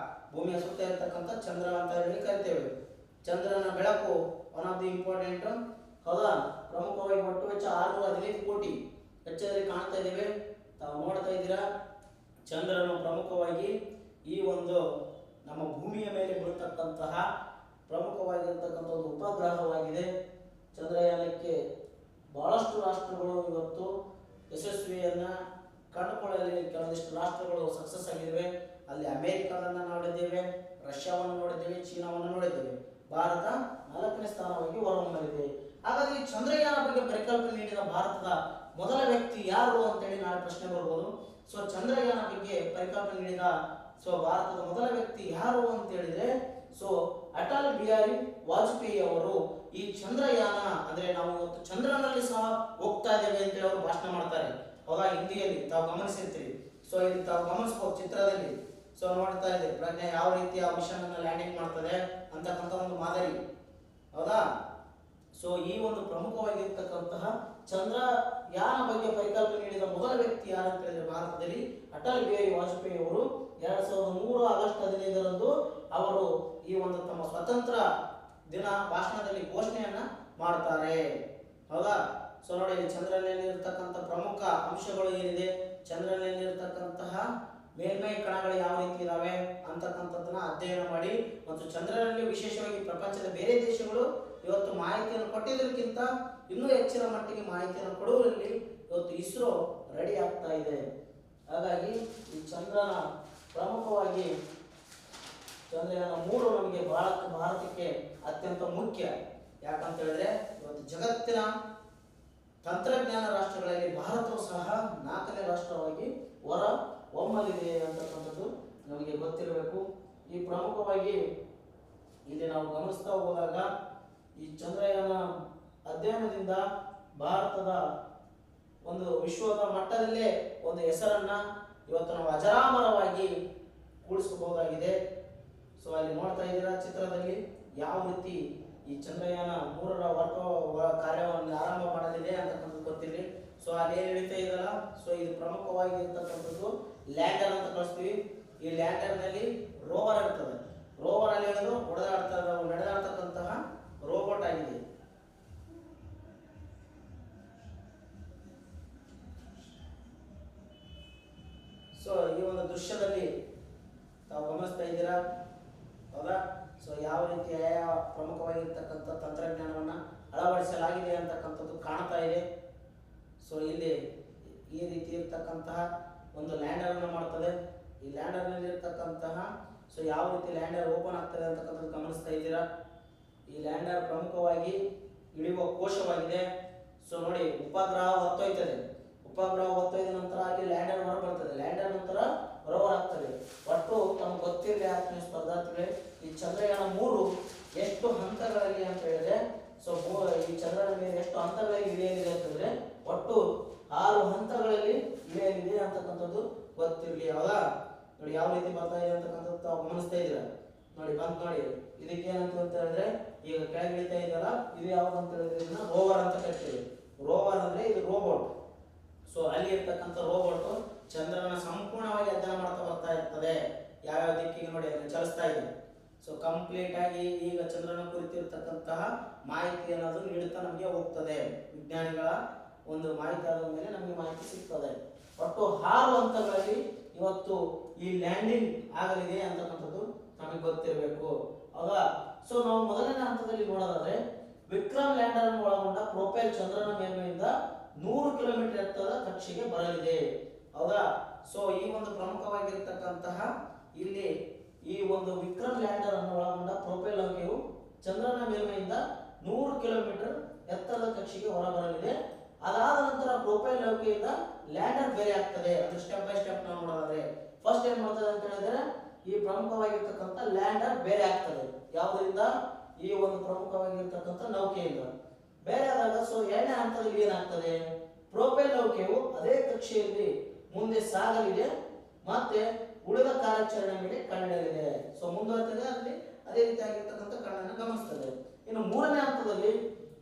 ಭೂಮಿಯ ಸುತ್ತ ಇರ್ತಕ್ಕಂಥ ಚಂದ್ರ ಅಂತ ಹೇಳಿ ಕರಿತೇವೆ. ಚಂದ್ರನ ಬೆಳಕು ಒನ್ ಆಫ್ ದಿ ಇಂಪಾರ್ಟೆಂಟ್, ಹೌದಾ. ಪ್ರಮುಖವಾಗಿ ಒಟ್ಟು ವೆಚ್ಚ 615 ಕೋಟಿ ವೆಚ್ಚದಲ್ಲಿ ಕಾಣ್ತಾ ಇದ್ದೇವೆ, ತಾವು ನೋಡ್ತಾ ಇದ್ದೀರಾ. ಚಂದ್ರನು ಪ್ರಮುಖವಾಗಿ ಈ ಒಂದು ನಮ್ಮ ಭೂಮಿಯ ಮೇಲೆ ಬೀಳ್ತಕ್ಕಂತಹ ಪ್ರಮುಖವಾಗಿರ್ತಕ್ಕಂಥ ಒಂದು ಉಪಗ್ರಹವಾಗಿದೆ. ಚಂದ್ರಯಾನಕ್ಕೆ ಬಹಳಷ್ಟು ರಾಷ್ಟ್ರಗಳು ಇವತ್ತು ಯಶಸ್ವಿಯನ್ನ ಕಂಡುಕೊಳ್ಳಲು ಕೆಲವೊಂದಿಷ್ಟು ರಾಷ್ಟ್ರಗಳು ಸಕ್ಸಸ್ ಆಗಿವೆ. ಅಲ್ಲಿ ಅಮೆರಿಕವನ್ನು ನೋಡಿದ್ದೇವೆ, ರಷ್ಯಾವನ್ನು ನೋಡಿದ್ದೇವೆ, ಚೀನಾವನ್ನು ನೋಡಿದ್ದೇವೆ. ಭಾರತ 4ನೇ ಸ್ಥಾನವಾಗಿ ಹೊರಹೊಮ್ಮಲಿದೆ. ಹಾಗಾಗಿ ಚಂದ್ರಯಾನ ಬಗ್ಗೆ ಪರಿಕಲ್ಪನೆ ನೀಡಿದ ಭಾರತದ ಮೊದಲ ವ್ಯಕ್ತಿ ಯಾರು ಅಂತೇಳಿ ನಾಳೆ ಪ್ರಶ್ನೆ ಬರ್ಬೋದು. ಸೊ ಚಂದ್ರಯಾನ ಬಗ್ಗೆ ಪರಿಕಲ್ಪನೆ ನೀಡಿದ ಭಾರತದ ಮೊದಲ ವ್ಯಕ್ತಿ ಯಾರು ಅಂತ ಹೇಳಿದ್ರೆ ಅಟಲ್ ಬಿಹಾರಿ ವಾಜಪೇಯಿ ಅವರು ಈ ಚಂದ್ರಯಾನ ಅಂದ್ರೆ ನಾವು ಇವತ್ತು ಚಂದ್ರನಲ್ಲಿ ಸಹ ಹೋಗ್ತಾ ಇದ್ದೇವೆ ಅಂತ ಅವರು ಭಾಷಣ ಮಾಡ್ತಾರೆ, ಹೌದಾ. ಹಿಂದಿಯಲ್ಲಿ ತಾವು ಗಮನಿಸಿರ್ತೀರಿ. ಇಲ್ಲಿ ತಾವು ಗಮನಿಸಬಹುದು ಚಿತ್ರದಲ್ಲಿ. ನೋಡ್ತಾ ಇದೆ ಪ್ರಜ್ಞೆ ಯಾವ ರೀತಿ ಆ ಮಿಷನ್ ಅನ್ನು ಲ್ಯಾಂಡಿಂಗ್ ಮಾಡ್ತದೆ ಅಂತಕ್ಕಂಥ ಒಂದು ಮಾದರಿ, ಹೌದಾ. ಈ ಒಂದು ಪ್ರಮುಖವಾಗಿರ್ತಕ್ಕಂತಹ ಚಂದ್ರಯಾನ ಬಗ್ಗೆ ಪರಿಕಲ್ಪನೆ ನೀಡಿದ ಮೊದಲ ವ್ಯಕ್ತಿ ಯಾರು ಅಂತ ಹೇಳಿದ್ರೆ ಭಾರತದಲ್ಲಿ ಅಟಲ್ ಬಿಹಾರಿ ವಾಜಪೇಯಿ ಅವರು 2003 ಆಗಸ್ಟ್ 15ರಂದು ಅವರು ಈ ಒಂದು ತಮ್ಮ ಸ್ವತಂತ್ರ ದಿನ ಭಾಷಣದಲ್ಲಿ ಘೋಷಣೆಯನ್ನ ಮಾಡ್ತಾರೆ, ಹೌದಾ. ನೋಡಿ, ಚಂದ್ರನಲ್ಲಿ ಇರತಕ್ಕಂಥ ಪ್ರಮುಖ ಅಂಶಗಳು ಏನಿದೆ, ಚಂದ್ರನಲ್ಲಿ ಇರತಕ್ಕಂತಹ ಮೇಲ್ಮೈ ಕಣಗಳು ಯಾವ ರೀತಿ ಇದಾವೆ ಅಂತಕ್ಕಂಥದ್ದನ್ನ ಅಧ್ಯಯನ ಮಾಡಿ ಮತ್ತು ಚಂದ್ರನಲ್ಲಿ ವಿಶೇಷವಾಗಿ ಪ್ರಪಂಚದ ಬೇರೆ ದೇಶಗಳು ಇವತ್ತು ಮಾಹಿತಿಯನ್ನು ಕೊಟ್ಟಿದ್ದಕ್ಕಿಂತ ಇನ್ನೂ ಹೆಚ್ಚಿನ ಮಟ್ಟಿಗೆ ಮಾಹಿತಿಯನ್ನು ಕೊಡುವಲ್ಲಿ ಇವತ್ತು ಇಸ್ರೋ ರೆಡಿ ಆಗ್ತಾ ಇದೆ. ಹಾಗಾಗಿ ಈ ಚಂದ್ರನ ಪ್ರಮುಖವಾಗಿ ಚಂದ್ರಯಾನ 3 ನಮಗೆ ಭಾರತಕ್ಕೆ ಅತ್ಯಂತ ಮುಖ್ಯ. ಯಾಕಂತ ಹೇಳಿದ್ರೆ ಇವತ್ತು ಜಗತ್ತಿನ ತಂತ್ರಜ್ಞಾನ ರಾಷ್ಟ್ರಗಳಲ್ಲಿ ಭಾರತವು ಸಹ 4ನೇ ರಾಷ್ಟ್ರವಾಗಿ ಹೊರ ಹೊಮ್ಮಲಿದೆ ಅಂತಕ್ಕಂಥದ್ದು ನಮಗೆ ಗೊತ್ತಿರಬೇಕು. ಈ ಪ್ರಮುಖವಾಗಿ ಇಲ್ಲಿ ನಾವು ಗಮನಿಸ್ತಾ ಹೋದಾಗ ಈ ಚಂದ್ರಯಾನ ಅಧ್ಯಯನದಿಂದ ಭಾರತದ ಒಂದು ವಿಶ್ವದ ಮಟ್ಟದಲ್ಲೇ ಒಂದು ಹೆಸರನ್ನ ಇವತ್ತು ನಾವು ಅಜರಾಮರವಾಗಿ ಕೂಡಿಸಬಹುದಾಗಿದೆ. ಅಲ್ಲಿ ನೋಡ್ತಾ ಇದ್ದೀರಾ ಚಿತ್ರದಲ್ಲಿ ಯಾವ ರೀತಿ ಈ ಚಂದ್ರಯಾನ 3ರ ಕಾರ್ಯವನ್ನು ಆರಂಭ ಮಾಡಲಿದೆ ಅಂತಕ್ಕಂಥದ್ದು ಗೊತ್ತಿರಲಿ. ಅಲ್ಲಿ ಏನ್ ನಡೀತಾ ಇದೆಯಲ್ಲ, ಇದು ಪ್ರಮುಖವಾಗಿ ಇರ್ತಕ್ಕಂಥದ್ದು ಲ್ಯಾಂಡರ್ ಅಂತ ಕಳಿಸ್ತೀವಿ. ಈ ಲ್ಯಾಂಡರ್ ನಲ್ಲಿ ರೋವರ್ ಇರ್ತದೆ. ರೋವರ್ ಅಲ್ಲಿ ಹೇಳೋದು ನಡೆದಾಡ್ತಕ್ಕಂತಹ ರೋಬೋಟ್ ಆಗಿದೆ. ಈ ಒಂದು ದೃಶ್ಯದಲ್ಲಿ ತಾವು ಗಮನಿಸ್ತಾ ಇದ್ದೀರಾ, ಹೌದಾ. ಯಾವ ರೀತಿ ಪ್ರಮುಖವಾಗಿರ್ತಕ್ಕಂಥ ತಂತ್ರಜ್ಞಾನವನ್ನ ಅಳವಡಿಸಲಾಗಿದೆ ಅಂತಕ್ಕಂಥದ್ದು ಕಾಣ್ತಾ ಇದೆ. ಇಲ್ಲಿ ಈ ರೀತಿ ಇರ್ತಕ್ಕಂತಹ ಒಂದು ಲ್ಯಾಂಡರ್ ಅನ್ನು ಮಾಡ್ತದೆ. ಈ ಲ್ಯಾಂಡರ್ ನಲ್ಲಿ ಇರ್ತಕ್ಕಂತಹ ಯಾವ ರೀತಿ ಲ್ಯಾಂಡರ್ ಓಪನ್ ಆಗ್ತದೆ ಅಂತಕ್ಕಂಥದ್ದು ಗಮನಿಸ್ತಾ ಇದ್ದೀರಾ. ಈ ಲ್ಯಾಂಡರ್ ಪ್ರಮುಖವಾಗಿ ಇಳಿಯುವ ಕೋಶವಾಗಿದೆ. ನೋಡಿ, ಉಪಗ್ರಹ ಹೊತ್ತೊಯ್ತದೆ. ಉಪಗ್ರಹ ಹೊತ್ತೊಯ್ದ ನಂತರ ಅಲ್ಲಿ ಲ್ಯಾಂಡರ್ ಹೊರ ಬರ್ತದೆ. ಲ್ಯಾಂಡರ್ ನಂತರ ರೋವರ್ ಆಗ್ತದೆ. ಒಟ್ಟು ತಮ್ಗೆ ಗೊತ್ತಿರಲಿ ಆತ್ಮೀಯ ಸ್ಪರ್ಧಾರ್ಥಿಗಳೇ, ಈ ಚಂದ್ರಯಾನ 3 ಎಷ್ಟು ಹಂತಗಳಲ್ಲಿ ಅಂತ ಹೇಳಿದ್ರೆ ಈ ಚಂದ್ರನ ಮೇಲೆ ಎಷ್ಟು ಹಂತಗಳಲ್ಲಿ ಇಳಿಯಲಿದೆ ಅಂತಂದ್ರೆ ಒಟ್ಟು 6 ಹಂತಗಳಲ್ಲಿ ಇಳಿಯಲಿದೆ ಅಂತಕ್ಕಂಥದ್ದು ಗೊತ್ತಿರಲಿ, ಹೌದಾ. ನೋಡಿ ಯಾವ ರೀತಿ ಬರ್ತಾ ಇದೆ ಅಂತಕ್ಕಂಥದ್ದು ತಾವು ಗಮನಿಸ್ತಾ ಇದ್ದೀರಾ. ನೋಡಿ ನೋಡಿ, ಇದಕ್ಕೆ ಏನಂತ ಹೇಳಿದ್ರೆ ಈಗ ಕೆಳಗೆ ಇಳಿತಾ ಇದೆಯಲ್ಲ, ಇದು ಯಾವ್ದು ಅಂತ ಹೇಳಿದ್ರೆ ಇದನ್ನ ರೋವರ್ ಅಂತ ಕರಿತೀವಿ. ರೋವರ್ ಅಂದ್ರೆ ಇದು ರೋಬೋಟ್. ಅಲ್ಲಿ ಇರ್ತಕ್ಕಂಥ ರೋಬೋಟ್ ಚಂದ್ರನ ಸಂಪೂರ್ಣವಾಗಿ ಅಧ್ಯಯನ ಮಾಡ್ತಾ ಬರ್ತಾ ಇರ್ತದೆ. ಯಾವ್ಯಾವ ದಿಕ್ಕಿಗೆ ನೋಡಿ ಅದನ್ನು ಚಲಿಸ್ತಾ ಇದೆ. ಕಂಪ್ಲೀಟ್ ಆಗಿ ಈಗ ಚಂದ್ರನ ಕುರಿತಿರ್ತಕ್ಕಂತಹ ಮಾಹಿತಿ ಅನ್ನೋದು ನೀಡುತ್ತಾ ನಮಗೆ ಹೋಗ್ತದೆ. ವಿಜ್ಞಾನಿಗಳ ಒಂದು ಮಾಹಿತಿ ಆದ ಮೇಲೆ ನಮಗೆ ಮಾಹಿತಿ ಸಿಗ್ತದೆ. ಒಟ್ಟು 6 ಹಂತಗಳಲ್ಲಿ ಇವತ್ತು ಈ ಲ್ಯಾಂಡಿಂಗ್ ಆಗಲಿದೆ ಅಂತಕ್ಕಂಥದ್ದು ನಮಗೆ ಗೊತ್ತಿರಬೇಕು. ಹೌದಾ? ಸೊ ನಾವು ಮೊದಲನೇ ಹಂತದಲ್ಲಿ ನೋಡೋದಾದ್ರೆ ವಿಕ್ರಮ್ ಲ್ಯಾಂಡರ್ ಅನ್ನು ಒಳಗೊಂಡ ಪ್ರೊಪೈಲ್ ಚಂದ್ರನ ಮೇಲ್ಮೈಯಿಂದ 100 ಕಿಲೋಮೀಟರ್ ಎತ್ತರದ ಕಕ್ಷೆಗೆ ಬರಲಿದೆ. ಹೌದಾ? ಸೊ ಈ ಒಂದು ಪ್ರಮುಖವಾಗಿರ್ತಕ್ಕಂತಹ ಇಲ್ಲಿ ಈ ಒಂದು ವಿಕ್ರಮ್ ಲ್ಯಾಂಡರ್ ಅನ್ನು ಒಳಗೊಂಡ ಪ್ರೊಪೈಲ್ ನೌಕೆಯು ಚಂದ್ರನ ಮೇಲ್ಮೈಯಿಂದ 100 ಕಿಲೋಮೀಟರ್ ಎತ್ತರದ ಕಕ್ಷೆಗೆ ಹೊರಬರಲಿದೆ. ಅದಾದ ನಂತರ ಪ್ರೊಪೈಲ್ ನೌಕೆಯಿಂದ ಲ್ಯಾಂಡರ್ ಬೇರೆ ಆಗ್ತದೆ. ಅದು ಸ್ಟೆಪ್ ಬೈ ಸ್ಟೆಪ್ ನಾವು ನೋಡೋದಾದ್ರೆ ಫಸ್ಟ್ ಏನ್ ಮಾಡ್ತದೆ ಅಂತ ಹೇಳಿದ್ರೆ ಈ ಪ್ರಮುಖವಾಗಿರ್ತಕ್ಕಂಥ ಲ್ಯಾಂಡರ್ ಬೇರೆ ಆಗ್ತದೆ. ಯಾವುದರಿಂದ? ಈ ಒಂದು ಪ್ರಮುಖವಾಗಿರ್ತಕ್ಕಂಥ ನೌಕೆಯಿಂದ ಬೇರೆ ಆದಾಗ ಸೊ ಎರಡನೇ ಹಂತದಲ್ಲಿ ಏನಾಗ್ತದೆ? ಪ್ರೊಪೈಲ್ ನೌಕೆಯು ಅದೇ ಕಕ್ಷೆಯಲ್ಲಿ ಮುಂದೆ ಸಾಗಲಿದೆ ಮತ್ತೆ ಉಳಿದ ಕಾರ್ಯಾಚರಣೆ ಮೇಲೆ ಕಣ್ಣಿಡಲಿದೆ. ಸೊ ಮುಂದುವರೆದಿದೆ ಅಲ್ಲಿ ಅದೇ ರೀತಿಯಾಗಿರ್ತಕ್ಕಂಥ ಕಣ್ಣನ್ನು ಗಮನಿಸ್ತದೆ. ಇನ್ನು ಮೂರನೇ ಹಂತದಲ್ಲಿ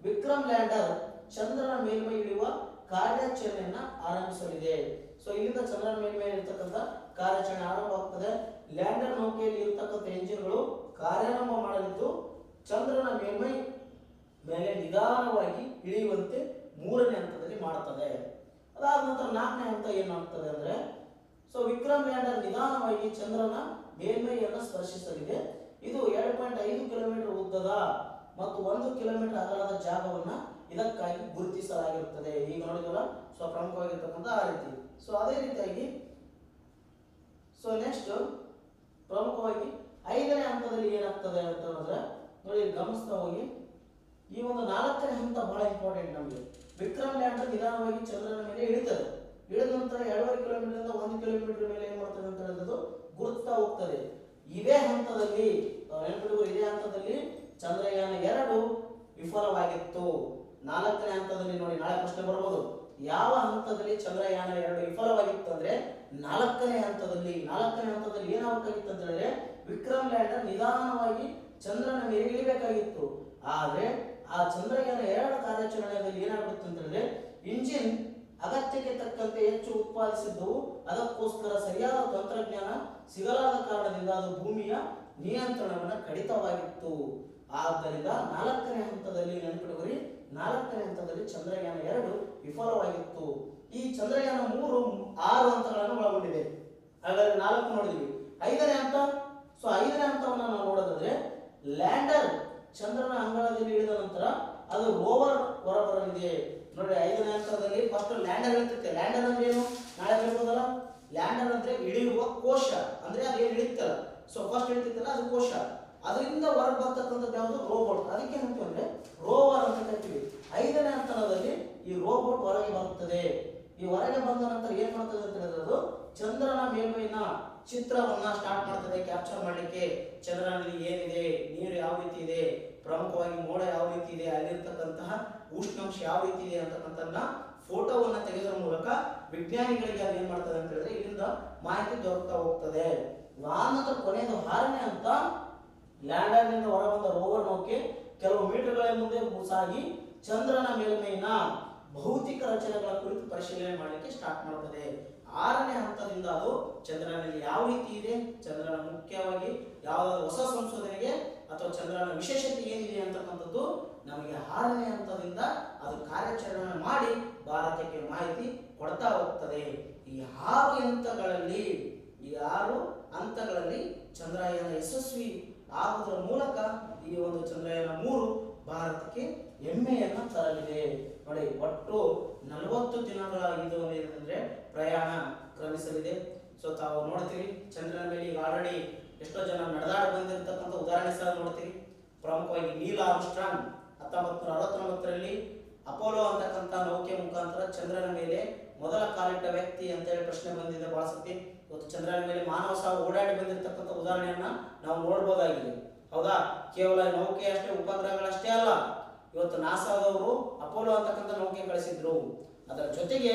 ವಿಕ್ರಮ್ ಲ್ಯಾಂಡರ್ ಚಂದ್ರನ ಮೇಲ್ಮೈ ಇಳಿಯುವ ಕಾರ್ಯಾಚರಣೆಯನ್ನ ಆರಂಭಿಸಲಿದೆ. ಸೊ ಇಲ್ಲಿಂದ ಚಂದ್ರನ ಮೇಲ್ಮೈ ಇರತಕ್ಕಂಥ ಕಾರ್ಯಾಚರಣೆ ಆರಂಭವಾಗ್ತದೆ. ಲ್ಯಾಂಡರ್ ನೌಕೆಯಲ್ಲಿ ಇರತಕ್ಕಂಥ ಎಂಜಿನ್ಗಳು ಕಾರ್ಯಾರಂಭ ಮಾಡಲಿದ್ದು ಚಂದ್ರನ ಮೇಲ್ಮೈ ಮೇಲೆ ನಿಧಾನವಾಗಿ ಇಳಿಯುವಂತೆ ಮೂರನೇ ಹಂತದಲ್ಲಿ ಮಾಡುತ್ತದೆ. ಅದಾದ ನಂತರ ನಾಲ್ಕನೇ ಹಂತ ಏನಾಗ್ತದೆ ಅಂದ್ರೆ ಸೊ ವಿಕ್ರಮ್ ಲ್ಯಾಂಡರ್ ನಿಧಾನವಾಗಿ ಚಂದ್ರನ ಮೇಲ್ಮೈಯನ್ನು ಸ್ಪರ್ಶಿಸಲಿದೆ. ಇದು 2.5 ಕಿಲೋಮೀಟರ್ ಉದ್ದದ ಮತ್ತು 1 ಕಿಲೋಮೀಟರ್ ಅಗಲದ ಜಾಗವನ್ನ ಇದಕ್ಕಾಗಿ ಗುರುತಿಸಲಾಗಿರುತ್ತದೆ. ಈಗ ನೋಡಿದ್ವಲ್ಲ, ಸೊ ಪ್ರಮುಖವಾಗಿರ್ತಕ್ಕಂಥ ಆ ರೀತಿ. ಸೊ ಅದೇ ರೀತಿಯಾಗಿ ಸೊ ನೆಕ್ಸ್ಟ್ ಪ್ರಮುಖವಾಗಿ 5ನೇ ಹಂತದಲ್ಲಿ ಏನಾಗ್ತದೆ ಅಂತ ಹೇಳಿದ್ರೆ ನೋಡಿ ಗಮನಿಸ್ತಾ ಹೋಗಿ. ಈ ಒಂದು 4ನೇ ಹಂತ ಬಹಳ ಇಂಪಾರ್ಟೆಂಟ್ ನಮಗೆ. ವಿಕ್ರಮ್ ಲ್ಯಾಂಡರ್ ನಿಧಾನವಾಗಿ ಚಂದ್ರನ ಮೇಲೆ ಇಳಿತದೆ. ಇಳಿದ ನಂತರ 2.5 ಕಿಲೋಮೀಟರ್ ಇಂದ 1 ಕಿಲೋಮೀಟರ್ ಮೇಲೆ ಏನ್ ಮಾಡ್ತದೆ ಅಂತ ಹೇಳಿದ್ರು ಗುರುತ್ತಾ ಹೋಗ್ತದೆ. ಇದೇ ಹಂತದಲ್ಲಿ ಇದೇ ಹಂತದಲ್ಲಿ ಚಂದ್ರಯಾನ 2 ವಿಫಲವಾಗಿತ್ತು. 4ನೇ ಹಂತದಲ್ಲಿ ನೋಡಿ, ನಾಳೆ ಪ್ರಶ್ನೆ ಬರಬಹುದು, ಯಾವ ಹಂತದಲ್ಲಿ ಚಂದ್ರಯಾನ 2 ವಿಫಲವಾಗಿತ್ತು ಅಂದ್ರೆ 4ನೇ ಹಂತದಲ್ಲಿ. 4ನೇ ಹಂತದಲ್ಲಿ ಏನಾಗಬೇಕಾಗಿತ್ತು ಅಂತ ಹೇಳಿದ್ರೆ ವಿಕ್ರಮ್ ಲ್ಯಾಂಡರ್ ನಿಧಾನವಾಗಿ ಚಂದ್ರನ ಮೇಲೆ ಇಳಿಬೇಕಾಗಿತ್ತು. ಆದ್ರೆ ಆ ಚಂದ್ರಯಾನ 2 ಕಾರ್ಯಾಚರಣೆಯಲ್ಲಿ ಏನಾಗುತ್ತೆ ಅಂತ ಹೇಳಿದ್ರೆ ಇಂಜಿನ್ ಅಗತ್ಯಕ್ಕೆ ತಕ್ಕಂತೆ ಹೆಚ್ಚು ಉತ್ಪಾದಿಸಿದ್ದು, ಅದಕ್ಕೋಸ್ಕರ ಸರಿಯಾದ ತಂತ್ರಜ್ಞಾನ ಸಿಗಲಾದ ಕಾರಣದಿಂದ ಅದು ಭೂಮಿಯ ನಿಯಂತ್ರಣವನ್ನ ಕಡಿತವಾಗಿತ್ತು. ಆದ್ದರಿಂದ 4ನೇ ಹಂತದಲ್ಲಿ ನೆನಪಿಡುವರಿ, 4ನೇ ಹಂತದಲ್ಲಿ ಚಂದ್ರಯಾನ 2 ವಿಫಲವಾಗಿತ್ತು. ಈ ಚಂದ್ರಯಾನ 3 6 ಹಂತಗಳನ್ನು ಒಳಗೊಂಡಿದೆ. ಹಾಗಾದ್ರೆ 4 ನೋಡಿದ್ವಿ. 5ನೇ ಹಂತ, ಸೊ 5ನೇ ಹಂತವನ್ನ ನಾವು ನೋಡೋದಾದ್ರೆ ಲ್ಯಾಂಡರ್ ಚಂದ್ರನ ಅಂಗಳದಲ್ಲಿ ಇಳಿದ ನಂತರ ಅದು ರೋವರ್ ಹೊರಬರಲಿದೆ. ನೋಡಿ 5ನೇ ಹಂತದಲ್ಲಿ ಫಸ್ಟ್ ಲ್ಯಾಂಡರ್ ಇರ್ತೈತೆ. ಲ್ಯಾಂಡರ್ ಅಂದ್ರೆ ಏನು ನಾಳೆ ಹೇಳ್ಬೋದಲ್ಲ. ಲ್ಯಾಂಡರ್ ಅಂದ್ರೆ ಇಳಿಯುವ ಕೋಶ, ಅಂದ್ರೆ ಅದೇನು ಇಳಿತಲ್ಲ. ಸೊ ಫಸ್ಟ್ ಇಳಿತೈತಲ್ಲ ಅದು ಕೋಶ, ಅದರಿಂದ ಹೊರಗೆ ಬರ್ತಕ್ಕಂಥದ್ದು ಯಾವುದು? ರೋಬೋಟ್. ಅದಕ್ಕೆ ಏನಂತೀವಿ ಅಂದ್ರೆ ರೋವರ್ ಅಂತ ಕರಿತೀವಿ. 5ನೇ ಹಂತದಲ್ಲಿ ಈ ರೋಬೋಟ್ ಹೊರಗೆ ಬರುತ್ತದೆ. ಈ ಹೊರಗೆ ಬಂದ ನಂತರ ಏನ್ ಮಾಡ್ತದೆ ಅಂತ ಹೇಳಿದ್ರೆ ಅದು ಚಂದ್ರನ ಮೇಲ್ಮೈನ ಚಿತ್ರವನ್ನ ಸ್ಟಾರ್ಟ್ ಮಾಡ್ತದೆ ಕ್ಯಾಪ್ಚರ್ ಮಾಡ್ಲಿಕ್ಕೆ. ಚಂದ್ರನಲ್ಲಿ ಏನಿದೆ, ನೀರು ಯಾವ ರೀತಿ ಇದೆ, ಪ್ರಮುಖವಾಗಿ ಮೋಡ ಯಾವ ರೀತಿ ಇದೆ, ಅಲ್ಲಿರ್ತಕ್ಕಂತಹ ಉಷ್ಣಾಂಶ ಯಾವ ರೀತಿ ಇದೆ ಅಂತಕ್ಕಂಥದ್ದನ್ನ ಫೋಟೋವನ್ನ ತೆಗೆದರ ಮೂಲಕ ವಿಜ್ಞಾನಿಗಳಿಗೆ ಅದು ಏನ್ ಮಾಡ್ತದೆ ಅಂತ ಹೇಳಿದ್ರೆ ಇಲ್ಲಿಂದ ಮಾಹಿತಿ ದೊರಕ್ತಾ ಹೋಗ್ತದೆ. ಆನಂತರ ಕೊನೆಯದು 6ನೇ ಹಂತ, ಲ್ಯಾಂಡರ್ ನಿಂದ ಹೊರಬಂದ ರೋವರ್ ನೌಕೆ ಕೆಲವು ಮೀಟರ್ಗಳ ಮುಂದೆ ಸಾಗಿ ಚಂದ್ರನ ಮೇಲ್ಮೈನ ಭೌತಿಕ ರಚನೆಗಳ ಕುರಿತು ಪರಿಶೀಲನೆ ಮಾಡಲಿಕ್ಕೆ ಸ್ಟಾರ್ಟ್ ಮಾಡ್ತದೆ. 6ನೇ ಹಂತದಿಂದ ಅದು ಚಂದ್ರನಲ್ಲಿ ಯಾವ ರೀತಿ ಇದೆ, ಚಂದ್ರನ ಮುಖ್ಯವಾಗಿ ಯಾವ ಹೊಸ ಸಂಶೋಧನೆಗೆ ಅಥವಾ ಚಂದ್ರನ ವಿಶೇಷತೆ ಏನಿದೆ ಅಂತಕ್ಕಂಥದ್ದು ನಮಗೆ 6ನೇ ಹಂತದಿಂದ ಅದು ಕಾರ್ಯಾಚರಣೆ ಮಾಡಿ ಭಾರತಕ್ಕೆ ಮಾಹಿತಿ ಕೊಡ್ತಾ ಹೋಗ್ತದೆ. ಈ 6 ಹಂತಗಳಲ್ಲಿ ಚಂದ್ರಯಾನ ಯಶಸ್ವಿ ಆಗುವುದರ ಮೂಲಕ ಈ ಒಂದು ಚಂದ್ರಯಾನ 3 ಭಾರತಕ್ಕೆ ಹೆಮ್ಮೆಯನ್ನ ತರಲಿದೆ. ನೋಡಿ ಒಟ್ಟು 40 ದಿನಗಳ ಇದು ಏನಂದ್ರೆ ಪ್ರಯಾಣ ಕ್ರಮಿಸಲಿದೆ. ಸೊ ತಾವು ನೋಡ್ತೀವಿ ಚಂದ್ರನ ಮೇಲೆ ಈಗ ಆಲ್ರೆಡಿ ಎಷ್ಟೋ ಜನ ನಡೆದಾಡಿ ಬಂದಿರತಕ್ಕಂಥ ಉದಾಹರಣೆ ಸಹ ನೋಡ್ತೀವಿ. ಪ್ರಮುಖವಾಗಿ ನೀಲ್ ಆರ್ಮ್ಸ್ಟ್ರಾಂಗ್ 1969ರಲ್ಲಿ ಅಪೋಲೋ ಅಂತಕ್ಕಂಥ ನೌಕೆ ಮುಖಾಂತರ ಚಂದ್ರನ ಮೇಲೆ ಮೊದಲ ಕಾಲಿಟ್ಟ ವ್ಯಕ್ತಿ ಅಂತ ಹೇಳಿ ಪ್ರಶ್ನೆ ಬಂದಿದೆ ಬಹಳ ಸತಿ. ಇವತ್ತು ಚಂದ್ರನ ಮೇಲೆ ಮಾನವ ಸಹ ಓಡಾಡಿ ಬಂದಿರತಕ್ಕಂಥ ಉದಾಹರಣೆಯನ್ನ ನಾವು ನೋಡಬಹುದಾಗಿದೆ. ಹೌದಾ? ಕೇವಲ ನೌಕೆ ಅಷ್ಟೇ, ಉಪಗ್ರಹಗಳಷ್ಟೇ ಅಲ್ಲ, ಇವತ್ತು ನಾಸಾದವರು ಅಪೋಲೋ ಅಂತಕ್ಕಂಥ ನೌಕೆ ಕಳಿಸಿದ್ರು. ಅದರ ಜೊತೆಗೆ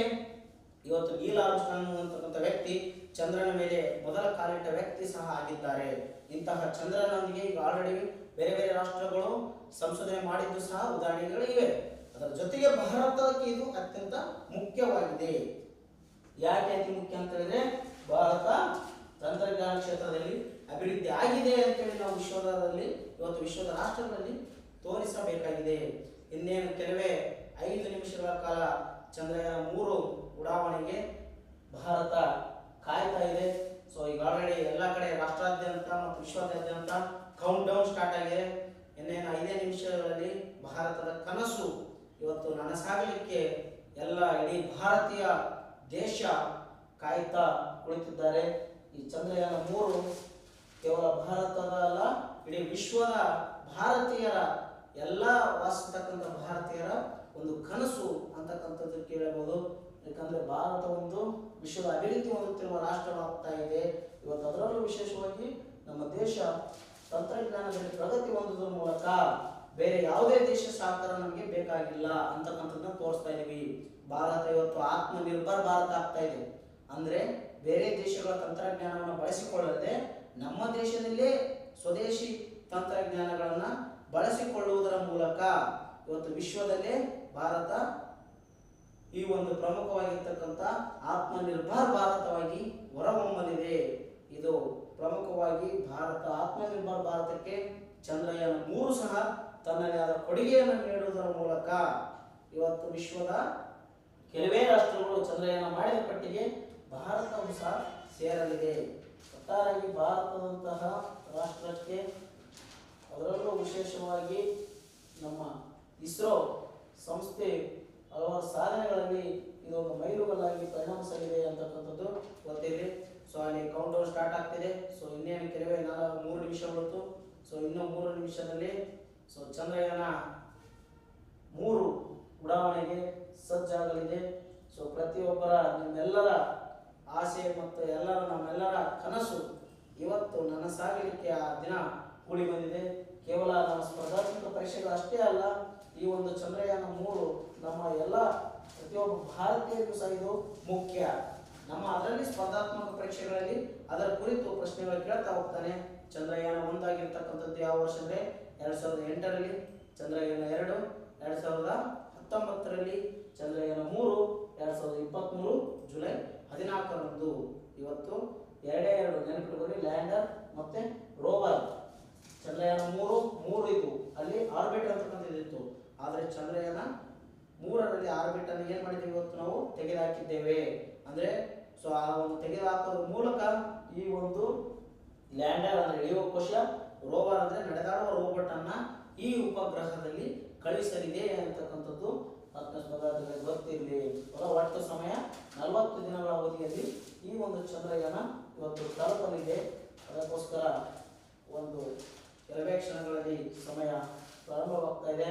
ಇವತ್ತು ನೀಲ್ ಆರ್ಮ್ಸ್ಟ್ರಾಂಗ್ ಅಂತಕ್ಕಂಥ ವ್ಯಕ್ತಿ ಚಂದ್ರನ ಮೇಲೆ ಮೊದಲ ಕಾಲಿಟ್ಟ ವ್ಯಕ್ತಿ ಸಹ ಆಗಿದ್ದಾರೆ. ಇಂತಹ ಚಂದ್ರನೊಂದಿಗೆ ಈಗ ಆಲ್ರೆಡಿ ಬೇರೆ ಬೇರೆ ರಾಷ್ಟ್ರಗಳು ಸಂಶೋಧನೆ ಮಾಡಿದ್ದು ಸಹ ಉದಾಹರಣೆಗಳು ಇವೆ. ಅದರ ಜೊತೆಗೆ ಭಾರತಕ್ಕೆ ಇದು ಅತ್ಯಂತ ಮುಖ್ಯವಾಗಿದೆ. ಯಾಕೆ ಅತಿ ಮುಖ್ಯ ಅಂತ ಹೇಳಿದ್ರೆ ಭಾರತ ತಂತ್ರಜ್ಞಾನ ಕ್ಷೇತ್ರದಲ್ಲಿ ಅಭಿವೃದ್ಧಿ ಆಗಿದೆ ಅಂತೇಳಿ ನಾವು ಇವತ್ತು ವಿಶ್ವದ ರಾಷ್ಟ್ರಗಳಲ್ಲಿ ತೋರಿಸಬೇಕಾಗಿದೆ. ಇನ್ನೇನು ಕೆಲವೇ 5 ನಿಮಿಷಗಳ ಕಾಲ ಚಂದ್ರಯಾನ 3 ಉಡಾವಣೆಗೆ ಭಾರತ ಕಾಯ್ತಾ ಇದೆ. ಸೊ ಈಗ ವಿಶ್ವಾದ್ಯಂತ ಕೌಂಟ್ ಡೌನ್ ಸ್ಟಾರ್ಟ್ ಆಗಿದೆ. ಇನ್ನೇನು 5 ನಿಮಿಷಗಳಲ್ಲಿ ಭಾರತದ ಕನಸು ಇವತ್ತು ನನಸಾಗಲಿಕ್ಕೆ ಎಲ್ಲ ಇಡೀ ಭಾರತೀಯ ದೇಶ ಕಾಯ್ತಾ ಕುಳಿತಿದ್ದಾರೆ. ಈ ಚಂದ್ರಯಾನ 3 ಕೇವಲ ಭಾರತದ ಅಲ್ಲ, ಇಡೀ ವಿಶ್ವದ ಭಾರತೀಯರ ಎಲ್ಲ ವಾಸಿಸ್ತಕ್ಕಂಥ ಭಾರತೀಯರ ಒಂದು ಕನಸು ಅಂತಕ್ಕಂಥದ್ದು ಕೇಳಬಹುದು. ಯಾಕಂದ್ರೆ ಭಾರತ ಒಂದು ವಿಶ್ವದ ಅಭಿವೃದ್ಧಿ ಹೊಂದುತ್ತಿರುವ ರಾಷ್ಟ್ರವಾಗ್ತಾ ಇದೆ. ಇವತ್ತು ಅದರಲ್ಲೂ ವಿಶೇಷವಾಗಿ ನಮ್ಮ ದೇಶ ತಂತ್ರಜ್ಞಾನದಲ್ಲಿ ಪ್ರಗತಿ ಹೊಂದುವುದರ ಮೂಲಕ ಬೇರೆ ಯಾವುದೇ ದೇಶ ಸಹಕಾರ ನಮಗೆ ಬೇಕಾಗಿಲ್ಲ ಅಂತಕ್ಕಂಥದ್ದನ್ನ ತೋರಿಸ್ತಾ ಇದೀವಿ. ಭಾರತ ಇವತ್ತು ಆತ್ಮನಿರ್ಭರ ಭಾರತ ಆಗ್ತಾ ಇದೆ. ಅಂದ್ರೆ ಬೇರೆ ದೇಶಗಳ ತಂತ್ರಜ್ಞಾನವನ್ನು ಬಳಸಿಕೊಳ್ಳದೆ ನಮ್ಮ ದೇಶದಲ್ಲೇ ಸ್ವದೇಶಿ ತಂತ್ರಜ್ಞಾನಗಳನ್ನ ಬಳಸಿಕೊಳ್ಳುವುದರ ಮೂಲಕ ಇವತ್ತು ವಿಶ್ವದಲ್ಲೇ ಭಾರತ ಈ ಒಂದು ಪ್ರಮುಖವಾಗಿರ್ತಕ್ಕಂಥ ಆತ್ಮನಿರ್ಭರ ಭಾರತವಾಗಿ ಹೊರಹೊಮ್ಮಲಿದೆ. ಇದು ಪ್ರಮುಖವಾಗಿ ಭಾರತ ಆತ್ಮನಿರ್ಭರ ಭಾರತಕ್ಕೆ ಚಂದ್ರಯಾನ 3 ಸಹ ತನ್ನದೇ ಆದ ಕೊಡುಗೆಯನ್ನು ನೀಡುವುದರ ಮೂಲಕ ಇವತ್ತು ವಿಶ್ವದ ಕೆಲವೇ ರಾಷ್ಟ್ರಗಳು ಚಂದ್ರಯಾನ ಮಾಡಿದ ಪಟ್ಟಿಗೆ ಭಾರತವು ಸಹ ಸೇರಲಿದೆ. ಒಟ್ಟಾರೆಯಾಗಿ ಭಾರತದಂತಹ ರಾಷ್ಟ್ರಕ್ಕೆ, ಅದರಲ್ಲೂ ವಿಶೇಷವಾಗಿ ನಮ್ಮ ಇಸ್ರೋ ಸಂಸ್ಥೆ ಹಲವಾರು ಸಾಧನೆಗಳಲ್ಲಿ ಇದೊಂದು ಮೈಲುಗಲ್ಲಾಗಿ ಪರಿಣಮಿಸಲಿದೆ ಅಂತಕ್ಕಂಥದ್ದು ಗೊತ್ತಿದೆ. ಸೊ ಅಲ್ಲಿ ಕೌಂಟ್ ಡೌನ್ ಸ್ಟಾರ್ಟ್ ಆಗ್ತಿದೆ. ಸೊ ಇನ್ನೇನು ಕೆಲವೇ 3 ನಿಮಿಷ ಹೊರತು. ಸೊ ಇನ್ನು 3 ನಿಮಿಷದಲ್ಲಿ ಸೊ ಚಂದ್ರಯಾನ 3 ಉಡಾವಣೆಗೆ ಸಜ್ಜಾಗಲಿದೆ. ಸೊ ಪ್ರತಿಯೊಬ್ಬರ ನಿಮ್ಮೆಲ್ಲರ ಆಸೆ ಮತ್ತು ನಮ್ಮೆಲ್ಲರ ಕನಸು ಇವತ್ತು ನನಸಾಗಲಿಕ್ಕೆ ಆ ದಿನ ಕೂಡಿ ಬಂದಿದೆ. ಕೇವಲ ನಮ್ಮ ಸ್ಪರ್ಧಾತ್ಮಕ ಪರೀಕ್ಷೆಗಳು ಅಷ್ಟೇ ಅಲ್ಲ, ಈ ಒಂದು ಚಂದ್ರಯಾನ 3 ನಮ್ಮ ಎಲ್ಲ ಪ್ರತಿಯೊಬ್ಬ ಭಾರತೀಯರಿಗೂ ಸಹ ಇದು ಮುಖ್ಯ. ನಮ್ಮ ಅದರಲ್ಲಿ ಸ್ಪರ್ಧಾತ್ಮಕ ಪರೀಕ್ಷೆಗಳಲ್ಲಿ ಅದರ ಕುರಿತು ಪ್ರಶ್ನೆಗಳು ಕೇಳ್ತಾ ಹೋಗ್ತಾನೆ. ಚಂದ್ರಯಾನ 1 ಆಗಿರ್ತಕ್ಕಂಥದ್ದು ಯಾವ ವರ್ಷ ಅಂದ್ರೆ 2008ರಲ್ಲಿ, ಚಂದ್ರಯಾನ 2 2019ರಲ್ಲಿ, ಚಂದ್ರಯಾನ 3 2023 ಜುಲೈ 14ರಂದು. ಇವತ್ತು ಎರಡೇ ನೆನಪಿಟ್ಕೊಳ್ಳಿ, ಲ್ಯಾಂಡರ್ ಮತ್ತೆ ರೋವರ್. ಚಂದ್ರಯಾನ 3 ಇದು ಅಲ್ಲಿ ಆರ್ಬಿಟ್ ಅಂತಕ್ಕಂಥದ್ದಿತ್ತು. ಆದರೆ ಚಂದ್ರಯಾನ 3ರಲ್ಲಿ ಆರ್ಬಿಟ್ ಅನ್ನು ಏನ್ ಮಾಡಿದ್ದೀವಿ, ಇವತ್ತು ನಾವು ತೆಗೆದುಹಾಕಿದ್ದೇವೆ. ಅಂದ್ರೆ ಸೊ ಆ ಒಂದು ತೆಗೆದುಹಾಕೋದ್ರ ಮೂಲಕ ಈ ಒಂದು ಲ್ಯಾಂಡರ್ ಅಂದ್ರೆ ಇಳಿಯುವ ಕೋಶ, ರೋವರ್ ಅಂದ್ರೆ ನಡೆದಾಡುವ ರೋಬೋಟ್ ಅನ್ನ ಈ ಉಪಗ್ರಹದಲ್ಲಿ ಕಳಿಸಲಿದೆ ಅಂತಕ್ಕಂಥದ್ದು ಆತ್ಮಸ್ಪರ್ಧಾರ್ಥಿಗಳಿಗೆ ಗೊತ್ತಿರಲಿ. ಒಟ್ಟು ಸಮಯ 40 ದಿನಗಳ ಅವಧಿಯಲ್ಲಿ ಈ ಒಂದು ಚಂದ್ರಯಾನ ಇವತ್ತು ತಲುಪಲಿದೆ. ಅದಕ್ಕೋಸ್ಕರ ಒಂದು ಕೆಲವೇ ಕ್ಷಣಗಳಲ್ಲಿ ಸಮಯ ಪ್ರಾರಂಭವಾಗ್ತಾ ಇದೆ.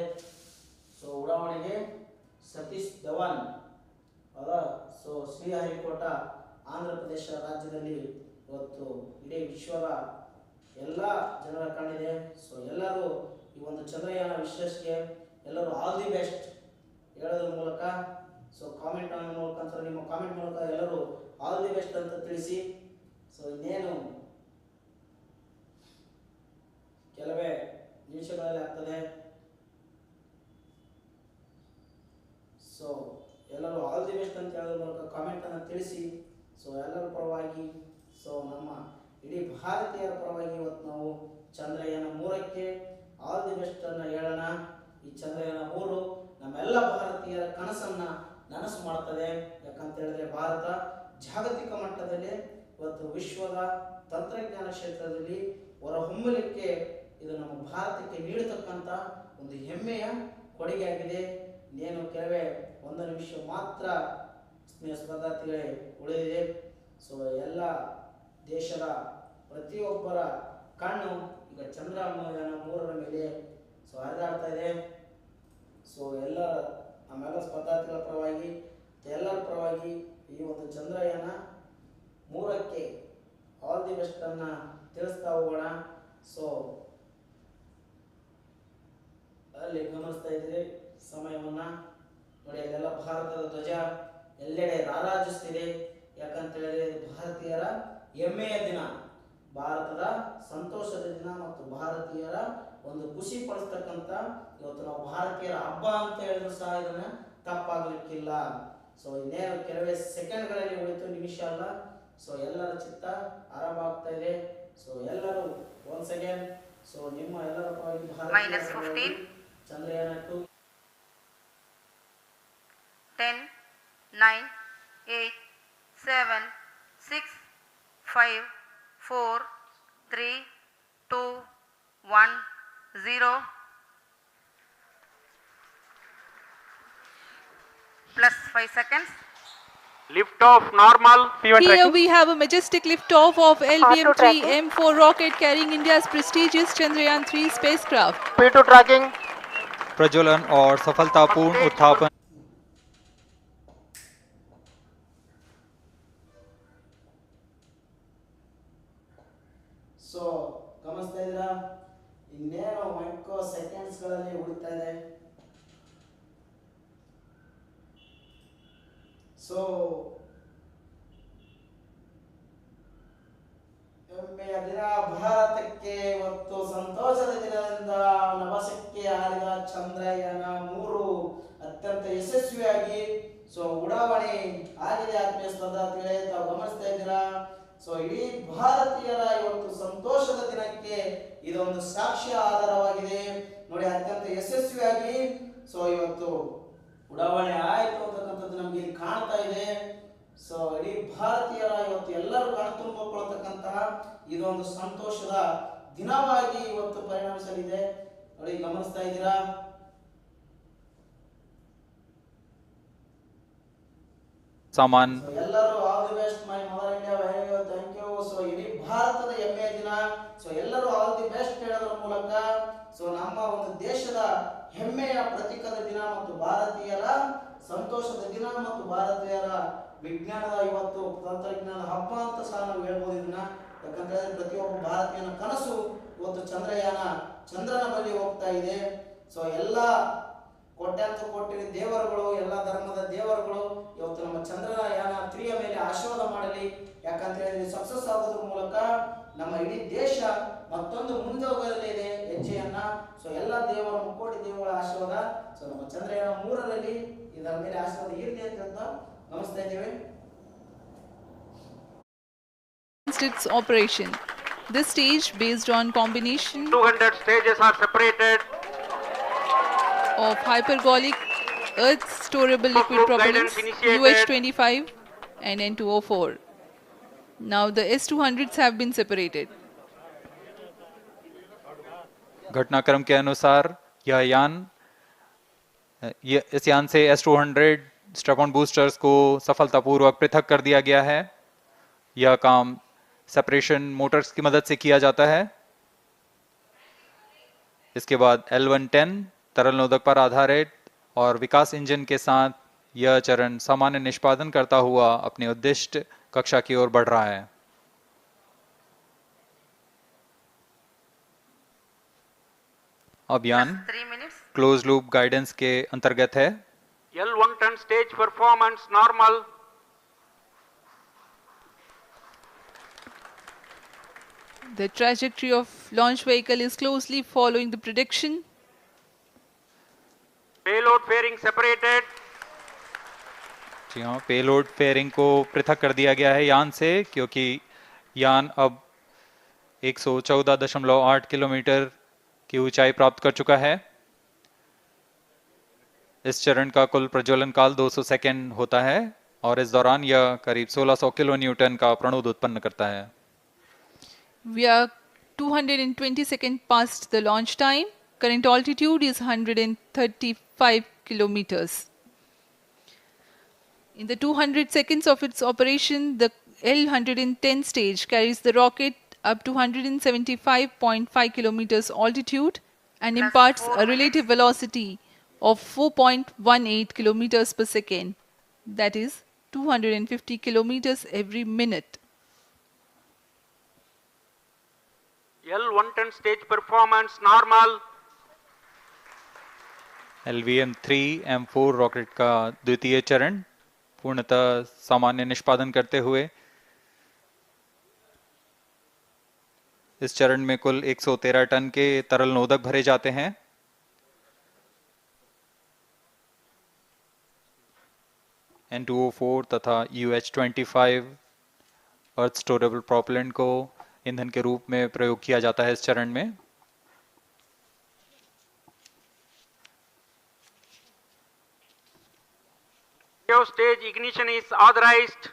ಸೊ ಉಡಾವಣೆಗೆ ಸತೀಶ್ ಧವನ್ ಸೊ ಶ್ರೀಹರಿಕೋಟ ಆಂಧ್ರ ಪ್ರದೇಶ ರಾಜ್ಯದಲ್ಲಿ ಇವತ್ತು ಇಡೀ ವಿಶ್ವದ ಎಲ್ಲ ಜನರ ಕಾಣಿದೆ. ಸೊ ಎಲ್ಲರೂ ಈ ಒಂದು ಚಂದ್ರಯಾನ ವಿಶ್ವಕ್ಕೆ ಎಲ್ಲರೂ ಆಲ್ ದಿ ಬೆಸ್ಟ್ ಹೇಳೋದ್ರ ಮೂಲಕ, ಸೊ ಕಾಮೆಂಟ್ ಮೂಲಕ ನಿಮ್ಮ ಕಾಮೆಂಟ್ ಮೂಲಕ ಎಲ್ಲರೂ ಆಲ್ ದಿ ಬೆಸ್ಟ್ ಅಂತ ತಿಳಿಸಿ. ಸೊ ಇನ್ನೇನು ಕೆಲವೇ ನಿಮಿಷಗಳಲ್ಲಿ ಆಗ್ತದೆ. ಸೊ ಎಲ್ಲರೂ ಆಲ್ ದಿ ಬೆಸ್ಟ್ ಅಂತ ಹೇಳೋದ್ರ ಮೂಲಕ ಕಾಮೆಂಟ್ ಅನ್ನು ತಿಳಿಸಿ. ಸೊ ಎಲ್ಲರ ಪರವಾಗಿ, ಸೊ ನಮ್ಮ ಇಡೀ ಭಾರತೀಯರ ಪರವಾಗಿ ಇವತ್ತು ನಾವು ಚಂದ್ರಯಾನ 3ಕ್ಕೆ ಆಲ್ ದಿ ಬೆಸ್ಟ್ ಅನ್ನು ಹೇಳೋಣ. ಈ ಚಂದ್ರಯಾನ 3 ನಮ್ಮೆಲ್ಲ ಭಾರತೀಯರ ಕನಸನ್ನ ನನಸು ಮಾಡ್ತದೆ. ಯಾಕಂತ ಹೇಳಿದ್ರೆ ಭಾರತ ಜಾಗತಿಕ ಮಟ್ಟದಲ್ಲಿ ಇವತ್ತು ವಿಶ್ವದ ತಂತ್ರಜ್ಞಾನ ಕ್ಷೇತ್ರದಲ್ಲಿ ಹೊರಹೊಮ್ಮಲಿಕ್ಕೆ ಇದು ನಮ್ಮ ಭಾರತಕ್ಕೆ ನೀಡತಕ್ಕಂಥ ಒಂದು ಹೆಮ್ಮೆಯ ಕೊಡುಗೆಯಾಗಿದೆ. ಇನ್ನೇನು ಕೆಲವೇ 1 ನಿಮಿಷ ಮಾತ್ರ ಸ್ಪರ್ಧಾರ್ಥಿಗಳೇ ಉಳಿದಿದೆ. ಸೊ ಎಲ್ಲ ದೇಶದ ಪ್ರತಿಯೊಬ್ಬರ ಕಣ್ಣು ಈಗ ಚಂದ್ರಯಾನ 3ರ ಮೇಲೆ ಸೊ ಹರಿದಾಡ್ತಾ ಇದೆ. ಸೊ ನಮ್ಮೆಲ್ಲ ಸ್ಪರ್ಧಾರ್ಥಿಗಳ ಪರವಾಗಿ, ಎಲ್ಲರ ಪರವಾಗಿ ಈ ಒಂದು ಚಂದ್ರಯಾನ 3ಕ್ಕೆ ಆಲ್ ದಿ ಬೆಸ್ಟ್ ಅನ್ನ ತಿಳಿಸ್ತಾ ಹೋಗೋಣ. ಸೊ ಅಲ್ಲಿ ಗಮನಿಸ್ತಾ ಇದ್ರೆ ಸಮಯವನ್ನ ನೋಡಿ, ಅಲ್ಲೆಲ್ಲ ಭಾರತದ ಧ್ವಜ ಎಲ್ಲೆಡೆ ರಾರಾಜಿಸ್ತಿದೆ. ಯಾಕಂತ ಹೇಳಿದ್ರೆ ಭಾರತೀಯರ ಹೆಮ್ಮೆಯ ದಿನ, ಭಾರತದ ಸಂತೋಷದ ದಿನ ಮತ್ತು ಭಾರತೀಯರ ಒಂದು ಖುಷಿ ಪಡಿಸ್ತಕ್ಕಂಥ ಇವತ್ತು ನಾವು ಭಾರತೀಯರ ಹಬ್ಬ ಅಂತ ಹೇಳಿದ್ರು ಸಹ ಇದನ್ನ ತಪ್ಪಾಗಲಿಕ್ಕಿಲ್ಲ. ಸೊ ಇನ್ನೇನು ಕೆಲವೇ ಸೆಕೆಂಡ್ಗಳಲ್ಲಿ ಉಳಿತು, ನಿಮಿಷ ಅಲ್ಲ. ಸೊ ಎಲ್ಲರ ಚಿತ್ತ ಆರಂಭ ಆಗ್ತಾ ಇದೆ. ಸೊ ಎಲ್ಲರೂ ಒನ್ಸ್ ಅಗೇನ್ ಸೊ ನಿಮ್ಮ ಎಲ್ಲರ ಪರವಾಗಿ ಭಾರತೀಯ Chandrayaan 2 10 9 8 7 6 5 4 3 2, 1, 0. Plus 5 seconds. Liftoff normal. Here tracking. we have a majestic liftoff of Auto tracking. LVM-3 M4 rocket carrying India's prestigious Chandrayaan-3 spacecraft. P2 tracking. प्रज्वलन और सफलतापूर्ण उत्थापन ಸೊ ಗಮನಿಸ್ತಾ ಇದ್ದೀರಾ ಇನ್ನೇನು ಮೈಕ್ರೋ ಸೆಕೆಂಡ್ಸ್ಗಳಲ್ಲಿ ಉಳಿತಾ ಇದೆ. ಸೊ ಹೆಮ್ಮೆಯ ದಿನ ಭಾರತಕ್ಕೆ ಇವತ್ತು ಸಂತೋಷದ ದಿನದಿಂದ ನಭಸಕ್ಕೆ ಹಾರಿದ ಚಂದ್ರಯಾನ 3 ಅತ್ಯಂತ ಯಶಸ್ವಿಯಾಗಿ ಉಡಾವಣೆ ಆಗಿದೆ. ಆತ್ಮೀಯ ಸ್ಪರ್ಧಾರ್ಥಿಗಳೇ, ತಾವು ಗಮನಿಸ್ತಾ ಇದ್ದೀರಾ. ಇಡೀ ಭಾರತೀಯರ ಇವತ್ತು ಸಂತೋಷದ ದಿನಕ್ಕೆ ಇದೊಂದು ಸಾಕ್ಷ್ಯ ಆಧಾರವಾಗಿದೆ. ನೋಡಿ, ಅತ್ಯಂತ ಯಶಸ್ವಿಯಾಗಿ ಇವತ್ತು ಉಡಾವಣೆ ಆಯಿತು ಅಂತಕ್ಕಂಥದ್ದು ನಮ್ಗೆ ಇಲ್ಲಿ ಕಾಣ್ತಾ ಇದೆ. ಇಡೀ ಭಾರತೀಯರ ಇವತ್ತು ಎಲ್ಲರೂ ಕಣ್ತುಂಬಿಕೊಳ್ಳತಕ್ಕಂತಹ ಇದೊಂದು ಸಂತೋಷದ ದಿನವಾಗಿ ಇವತ್ತು ಪರಿಣಮಿಸಲಿದೆ. ನೋಡಿ, ಗಮನಿಸ್ತಾ ಇದ್ದೀರಾ. सामान ಎಲ್ಲರೂ all the best my mother India, very well, thank you. ಇಡೀ ಭಾರತದ ಹೆಮ್ಮೆಯ ದಿನ. ಎಲ್ಲರೂ ಆಲ್ ದಿ ಬೆಸ್ಟ್ ಹೇಳೋದ್ರ ಮೂಲಕ ನಮ್ಮ ಒಂದು ದೇಶದ ಹೆಮ್ಮೆಯ ಪ್ರತೀಕದ ದಿನ ಮತ್ತು ಭಾರತೀಯರ ಸಂತೋಷದ ದಿನ ಮತ್ತು ಭಾರತೀಯರ ವಿಜ್ಞಾನದ ಇವತ್ತು ತಂತ್ರಜ್ಞಾನ ಹಬ್ಬ ಅಂತ ಸಹ ನಾವು ಹೇಳ್ಬೋದು ಇದನ್ನ. ಯಾಕಂತ ಹೇಳಿದ್ರೆ ಪ್ರತಿಯೊಬ್ಬ ಭಾರತೀಯನ ಕನಸು ಇವತ್ತು ಚಂದ್ರಯಾನ ಚಂದ್ರನ ಬಳಿ ಹೋಗ್ತಾ ಇದೆ. ಎಲ್ಲ ಕೋಟ್ಯಾಂತರ ಕೋಟಿ ದೇವರುಗಳು, ಎಲ್ಲ ಧರ್ಮದ ದೇವರುಗಳು ಇವತ್ತು ನಮ್ಮ ಚಂದ್ರಯಾನ 3ಯ ಮೇಲೆ ಆಶೀರ್ವಾದ ಮಾಡಲಿ. ಯಾಕಂತ ಹೇಳಿದ್ರೆ ಸಕ್ಸಸ್ ಆಗೋದ್ರ ಮೂಲಕ ನಮ್ಮ ಇಡೀ ದೇಶ ಮತ್ತೊಂದು ಮುಂದೆ ಹೋಗಲಿದೆ ಹೆಜ್ಜೆಯನ್ನ. ಎಲ್ಲ ದೇವರ ಮುಕ್ಕೋಟಿ ದೇವರ ಆಶೀರ್ವಾದ ನಮ್ಮ ಚಂದ್ರಯಾನ 3ರಲ್ಲಿ ಇದರ ಮೇಲೆ ಆಶೀರ್ವಾದ ಇರಲಿ ಅಂತ ಗಮನಿಸ್ತಾ ಇದ್ದೇವೆ. Its operation. This stage, based on combination 200 stages are separated. of hypergolic earth storable liquid Group propellants guidance initiated. UH-25 and N2O4. Now the S-200s have been separated. घटनाक्रम के अनुसार इस यान से S-200 स्ट्रैप-ऑन बूस्टर्स को सफलतापूर्वक पृथक कर दिया गया है. यह काम सेपरेशन मोटर्स की मदद से किया जाता है. इसके बाद L110 तरल नोदक पर आधारित और विकास इंजन के साथ यह चरण सामान्य निष्पादन करता हुआ अपने उद्दिष्ट कक्षा की ओर बढ़ रहा है. अभियान 3 minutes. क्लोज लूप गाइडेंस के अंतर्गत है. L110 stage performance normal. The trajectory of launch vehicle is closely following the prediction. Payload fairing separated. जी हाँ, पेलोड फेयरिंग को पृथक कर दिया गया है यान से, क्योंकि यान अब 114.8 किलोमीटर की ऊंचाई प्राप्त कर चुका है. इस चरण का कुल प्रज्वलन काल 200 सेकेंड होता है और इस दौरान यह करीब 1600 किलो न्यूटन का प्रणोद उत्पन्न करता है. We are 220 seconds past the launch time. Current altitude is 135 kilometers. In the 200 seconds of its operation, the L110 stage carries the rocket up to 175.5 kilometers altitude and Plus imparts 4 a relative velocity of 4.18 kilometers per second. That is 250 kilometers every minute. L110 stage performance normal. LVM-3 M4 rocket का द्वितीय चरण पूर्णतः सामान्य निष्पादन करते हुए इस चरण में कुल 113 टन के तरल नोदक भरे जाते हैं. N2O4 तथा UH-25 अर्थ स्टोरेबल प्रोपेलेंट को ईंधन के रूप में प्रयोग किया जाता है इस चरण में. Stage ignition is authorized.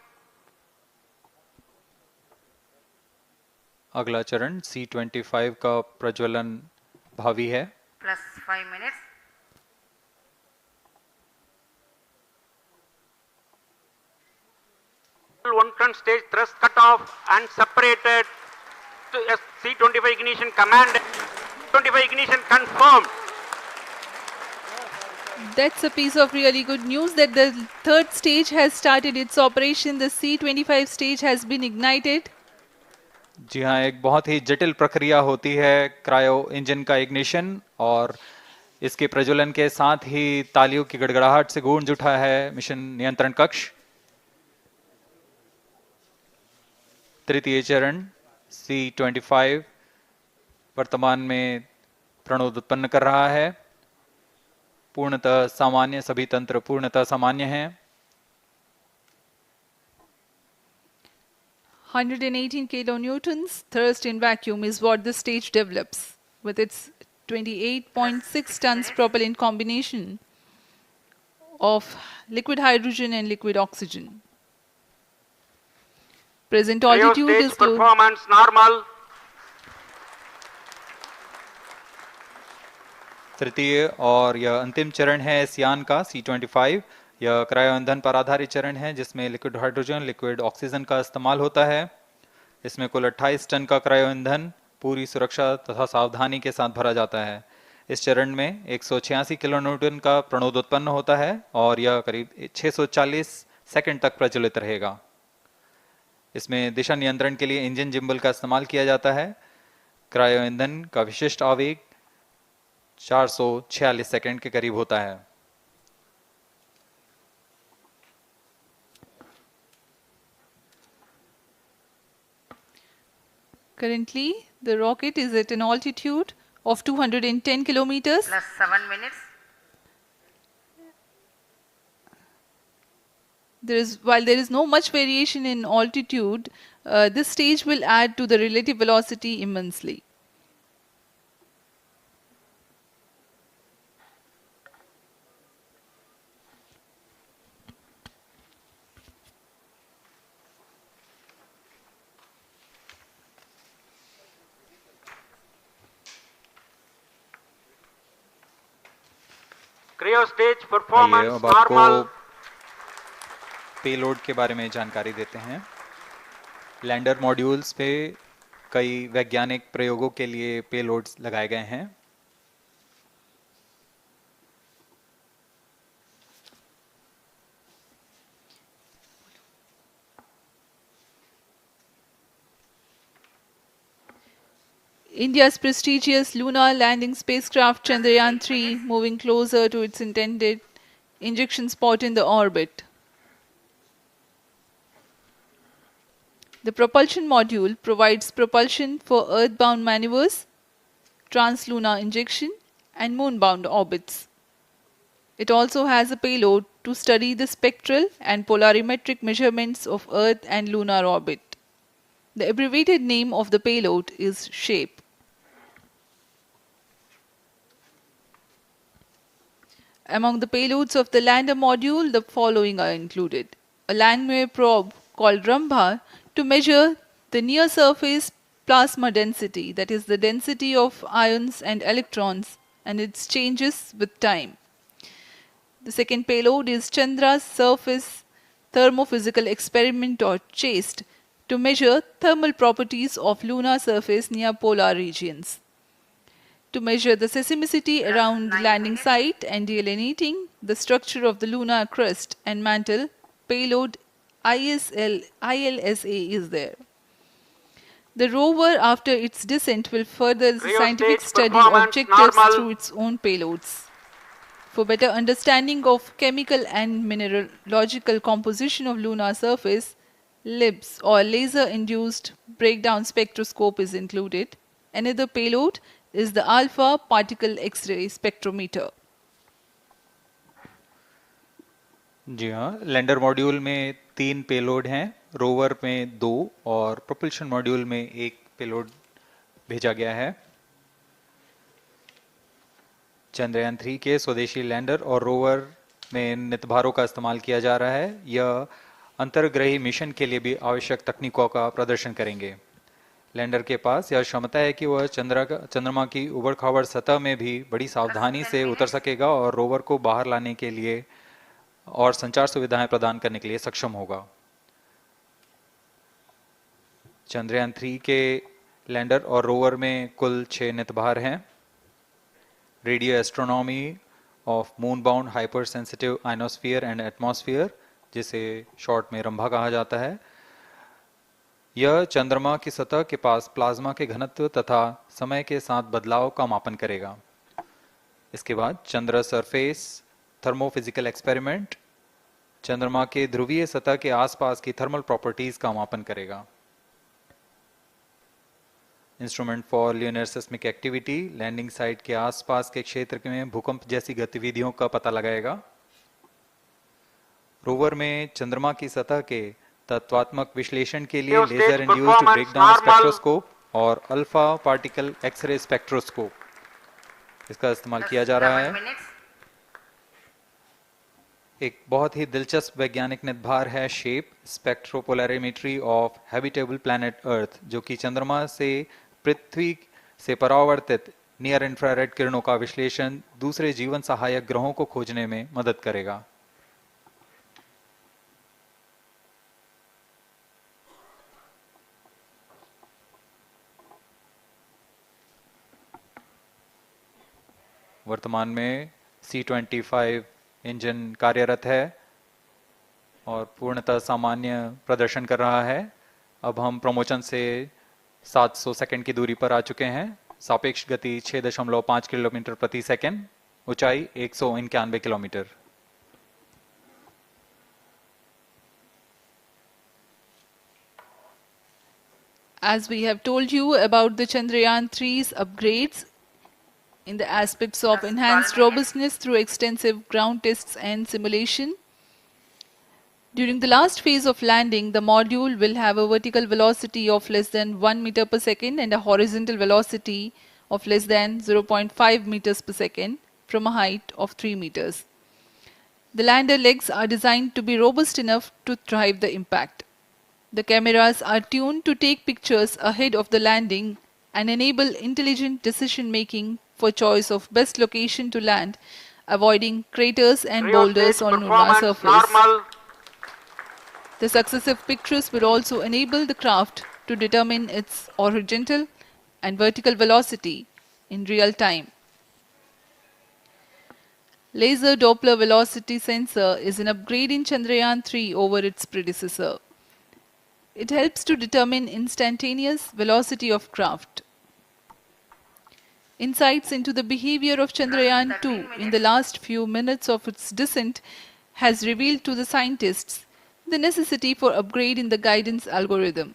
अगला चरण C25 का प्रज्वलन भावी है। plus 5 minutes. L1 ton stage thrust cut off and separated to C25 ignition command. 25 ignition confirmed. That's a piece of really good news that the third stage has started its operation. The C25 stage has been ignited. जी हाँ, एक बहुत ही जटिल प्रक्रिया होती है cryo engine का ignition, और इसके प्रज्वलन के साथ ही तालियों की गड़गड़ाहट से गूंज उठा है मिशन नियंत्रण कक्ष। तृतीय चरण C25 वर्तमान में प्रणोद उत्पन्न कर रहा है। पूर्णतः सामान्य, सभी तंत्र पूर्णतः सामान्य हैं। 118 kilonewtons thrust in vacuum is what the stage develops with its 28.6 tons propellant combination of liquid hydrogen and liquid oxygen. Present altitude Stage is close. performance normal. तृतीय और यह अंतिम चरण है इस यान का C25। यह क्रायो ईंधन पर आधारित चरण है जिसमें लिक्विड हाइड्रोजन, लिक्विड ऑक्सीजन का इस्तेमाल होता है। इसमें कुल 28 टन का क्रायो ईंधन पूरी सुरक्षा तथा सावधानी के साथ भरा जाता है। इस चरण में 186 किलोन्यूटन का प्रणोद उत्पन्न होता है और यह करीब 640 सेकंड तक प्रज्वलित रहेगा। इसमें दिशा नियंत्रण के लिए इंजन जिम्बल का इस्तेमाल किया जाता है। क्रायो ईंधन का विशिष्ट आवेग 446 सेकंड के करीब होता है। Currently, the rocket is at an altitude of 210 kilometers. Plus 7 minutes. While there is no much variation in altitude, this stage will add to the relative velocity immensely. Cryo stage आइए performance अब आपको normal. Payload के बारे में जानकारी देते हैं। Lander modules पे कई वैज्ञानिक प्रयोगों के लिए पेलोड्स लगाए गए हैं। India's prestigious lunar landing spacecraft Chandrayaan-3 moving closer to its intended injection spot in the orbit. The propulsion module provides propulsion for earthbound maneuvers, translunar injection, and moonbound orbits. It also has a payload to study the spectral and polarimetric measurements of Earth and lunar orbit. The abbreviated name of the payload is SHAPE. Among the payloads of the lander module, the following are included. A landwehr probe called Rambha to measure the near-surface plasma density, that is the density of ions and electrons, and its changes with time. The second payload is Chandra's Surface Thermophysical Experiment, or CHAST, to measure thermal properties of lunar surface near polar regions. To measure the seismicity around the landing site and delineating the structure of the lunar crust and mantle, payload ILSA is there. The rover, after its descent, will further the Cryo scientific stage study performance objectives normal. through its own payloads. For better understanding of chemical and mineralogical composition of lunar surface, LIBS, or laser-induced breakdown spectroscope, is included. Another payload is the alpha particle X-ray spectrometer. जी हाँ, lander module में 3 payload हैं, rover में 2 और propulsion module में 1 payload भेजा गया है। चंद्रयान 3 के स्वदेशी लैंडर और रोवर में नितभारों का इस्तेमाल किया जा रहा है। यह अंतर्ग्रही मिशन के लिए भी आवश्यक तकनीकों का प्रदर्शन करेंगे। लैंडर के पास यह क्षमता है कि वह चंद्रमा की उबड़-खाबड़ सतह में भी बड़ी सावधानी से उतर सकेगा और रोवर को बाहर लाने के लिए और संचार सुविधाएं प्रदान करने के लिए सक्षम होगा। चंद्रयान 3 के लैंडर और रोवर में कुल 6 नितभार हैं। Radio astronomy of moon bound hyper sensitive ionosphere and atmosphere, जिसे शॉर्ट में रंभा कहा जाता है, यह चंद्रमा की सतह के पास प्लाज्मा के घनत्व तथा समय के साथ बदलाव का मापन करेगा। इसके बाद चंद्र सरफेस थर्मोफिजिकल एक्सपेरिमेंट चंद्रमा के ध्रुवीय सतह के आसपास की थर्मल प्रॉपर्टीज का मापन करेगा। Instrument for lunar seismic activity landing site के आसपास के क्षेत्र में भूकंप जैसी गतिविधियों का पता लगाएगा। रोवर में चंद्रमा की सतह के तत्वात्मक विश्लेषण के लिए लेजर इंड्यूस्ड ब्रेकडाउन स्पेक्ट्रोस्कोप और अल्फा पार्टिकल एक्सरे स्पेक्ट्रोस्कोप इसका इस्तेमाल किया जा रहा है। एक बहुत ही दिलचस्प वैज्ञानिक निर्धार है shape स्पेक्ट्रोपोलैरिमेट्री of habitable planet earth, जो कि चंद्रमा से पृथ्वी से परावर्तित नियर इंफ्रारेड किरणों का विश्लेषण दूसरे जीवन सहायक ग्रहों को खोजने में मदद करेगा। वर्तमान में C-25 इंजन कार्यरत है और पूर्णतः सामान्य प्रदर्शन कर रहा है। अब हम प्रमोशन से 700 सेकंड की दूरी पर आ चुके हैं। सापेक्ष गति 6.5 किलोमीटर प्रति सेकंड, ऊंचाई 191 kilometre. As we have told you about the Chandrayaan-3's upgrades in the aspects of enhanced robustness through extensive ground tests and simulation, during the last phase of landing, the module will have a vertical velocity of less than 1 meter per second and a horizontal velocity of less than 0.5 meters per second from a height of 3 meters. The lander legs are designed to be robust enough to thrive the impact. The cameras are tuned to take pictures ahead of the landing and enable intelligent decision making for choice of best location to land, avoiding craters and boulders on lunar surface. The successive pictures will also enable the craft to determine its horizontal and vertical velocity in real time. Laser Doppler velocity sensor is an upgrade in Chandrayaan-3 over its predecessor. It helps to determine instantaneous velocity of craft. Insights into the behavior of Chandrayaan-2 in the last few minutes of its descent has revealed to the scientists the necessity for upgrade in the guidance algorithm.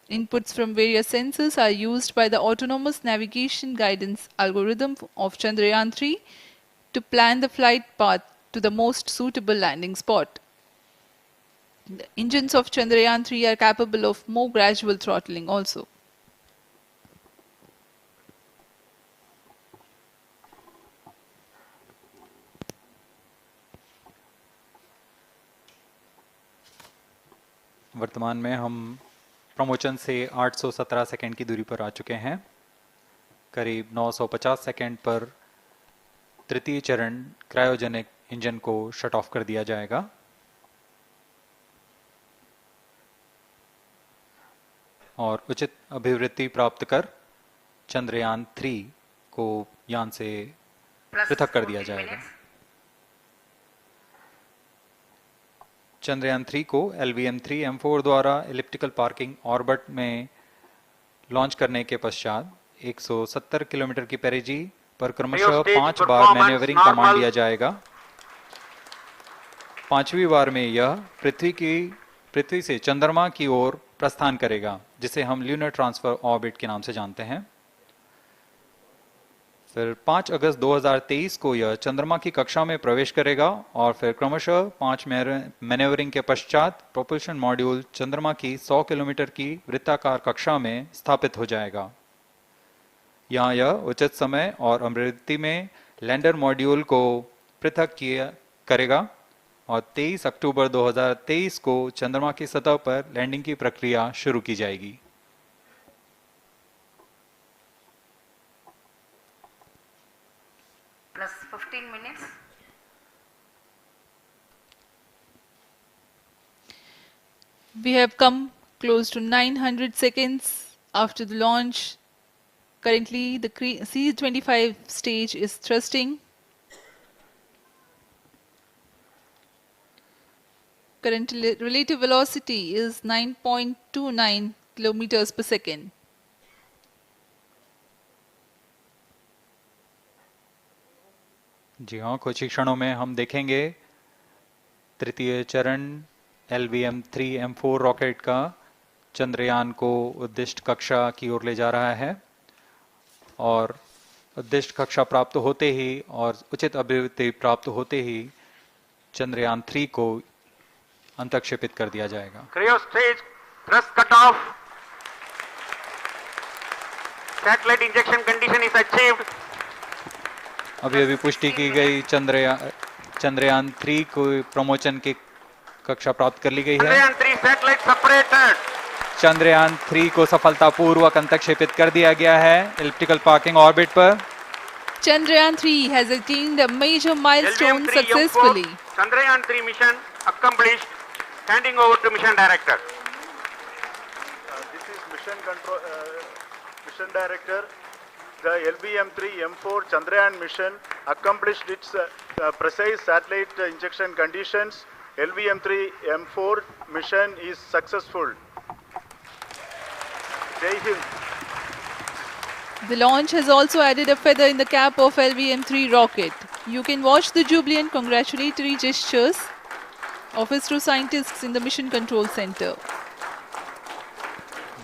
Inputs from various sensors are used by the autonomous navigation guidance algorithm of Chandrayaan-3 to plan the flight path to the most suitable landing spot. The engines of Chandrayaan-3 are capable of more gradual throttling also. वर्तमान में हम promotion से 817 second की दूरी पर आ चुके हैं। करीब 950 सेकंड पर तृतीय चरण क्रायोजेनिक इंजन को शट ऑफ कर दिया जाएगा। और उचित अभिवृद्धि प्राप्त कर चंद्रयान 3 को यान से पृथक कर दिया जाएगा। चंद्रयान 3 को LVM-3M4 द्वारा एलिप्टिकल पार्किंग ऑर्बिट में लॉन्च करने के पश्चात 170 किलोमीटर की पेरिजी पर क्रमशः 5 बार मैन्यूवरिंग कमांड दिया जाएगा। 5वीं बार में यह पृथ्वी से चंद्रमा की ओर प्रस्थान करेगा, जिसे हम ल्यूनर ट्रांसफर ऑर्बिट के नाम से जानते हैं। फिर 5 अगस्त 2023 को यह चंद्रमा की कक्षा में प्रवेश करेगा और फिर क्रमशः 5 मैन्यूवरिंग के पश्चात प्रोपल्शन मॉड्यूल चंद्रमा की 100 किलोमीटर की वृत्ताकार कक्षा में स्थापित हो जाएगा। यहाँ यह उचित समय और अभिवृद्धि में लैंडर मॉड्यूल को पृथक करेगा और 23 अक्टूबर 2023 को चंद्रमा की सतह पर लैंडिंग की प्रक्रिया शुरू की जाएगी। We have come close to 900 seconds after the launch. Currently, the C-25 stage is thrusting. Current relative velocity is 9.29 kilometers per second. जी हाँ, कुछ ही क्षणों में हम देखेंगे तृतीय चरण LVM-3 M4 रॉकेट का चंद्रयान को उद्दिष्ट कक्षा की ओर ले जा रहा है और उद्दिष्ट कक्षा प्राप्त होते ही और उचित अभिवृद्धि प्राप्त होते ही चंद्रयान 3 को अंतक्षेपित कर दिया जाएगा। Cryo stage thrust cutoff. Satellite injection condition is achieved. अभी पुष्टि की गई चंद्रयान 3 को प्रमोशन की कक्षा प्राप्त कर ली गई है। Chandrayaan 3 satellite separated. चंद्रयान 3 को सफलतापूर्वक अंतक्षेपित कर दिया गया है एलिप्टिकल पार्किंग ऑर्बिट पर। Chandrayaan 3 has attained a major milestone LVM-3 successfully. M4 Chandrayaan 3 mission accomplished. Handing over to mission director. This is mission director. The LVM-3 M4 Chandrayaan mission accomplished its precise satellite injection conditions. LVM-3 M4 mission is successful. Jai Hind. The launch has also added a feather in the cap of LVM-3 rocket. You can watch the jubilant congratulatory gestures of ISRO scientists in the Mission Control Center.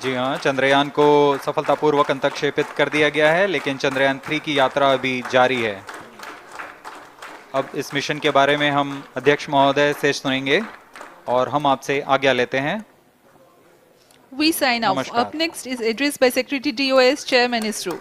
जी हाँ, चंद्रयान को सफलतापूर्वक अंतक्षेपित कर दिया गया है, लेकिन चंद्रयान 3 की यात्रा अभी जारी है। अब इस मिशन के बारे में हम अध्यक्ष महोदय से सुनेंगे और हम आपसे आज्ञा लेते हैं। We sign off. नमस्कार। Up next is address by Secretary DOS, Chairman ISRO.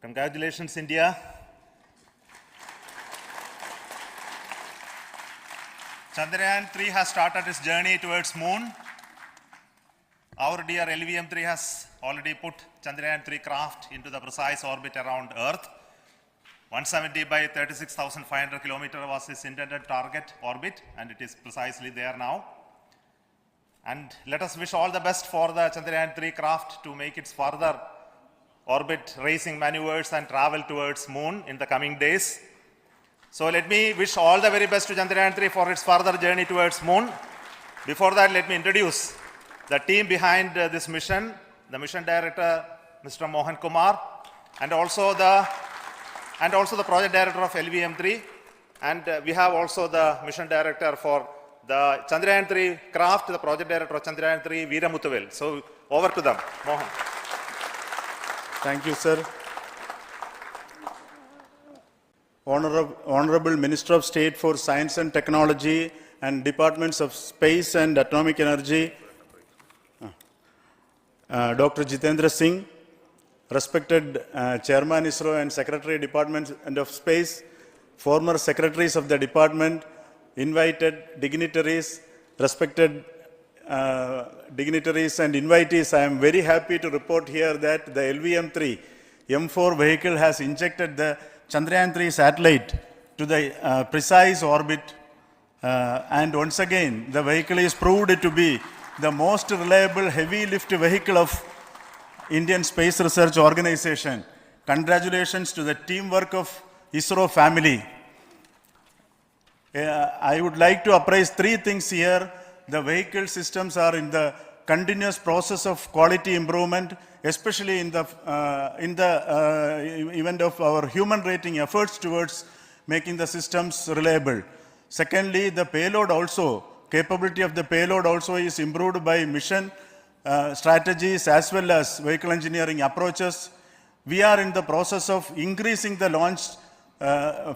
Congratulations, India. Chandrayaan-3 has started its journey towards moon. Our dear LVM-3 has already put Chandrayaan-3 craft into the precise orbit around Earth. 170 by 36,500 kilometers was its intended target orbit, and it is precisely there now. And let us wish all the best for the Chandrayaan-3 craft to make its further orbit racing maneuvers and travel towards moon in the coming days. So let me wish all the very best to Chandrayaan-3 for its further journey towards moon. Before that, let me introduce the team behind this mission, the mission director, Mr. Mohan Kumar, and also the project director of LVM-3, and we have also the mission director for the Chandrayaan-3 craft, the project director of Chandrayaan-3, Veera Muthuvel. So over to them, Mohan. Thank you, sir. Honorable Minister of State for Science and Technology and Departments of Space and Atomic Energy, Dr. Jitendra Singh, respected Chairman ISRO and Secretary Department of Space, former secretaries of the department, invited dignitaries, respected dignitaries and invitees, I am very happy to report here that the LVM-3 M4 vehicle has injected the Chandrayaan-3 satellite to the precise orbit, and once again the vehicle is proved to be the most reliable heavy lift vehicle of Indian Space Research Organization. Congratulations to the teamwork of ISRO family. I would like to appraise three things here. The vehicle systems are in the continuous process of quality improvement, especially in the event of our human rating efforts towards making the systems reliable. Secondly, the payload also capability of the payload also is improved by mission strategies as well as vehicle engineering approaches. We are in the process of increasing the launch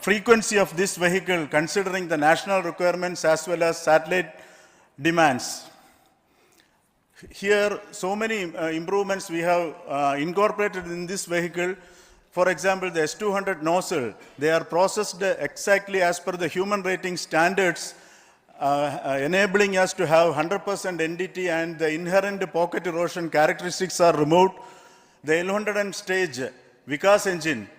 frequency of this vehicle considering the national requirements as well as satellite demands. Here, so many improvements we have incorporated in this vehicle. For example, the S200 nozzle, they are processed exactly as per the human rating standards, enabling us to have 100% NDT, and the inherent pocket erosion characteristics are removed. The L100 stage Vikas engine,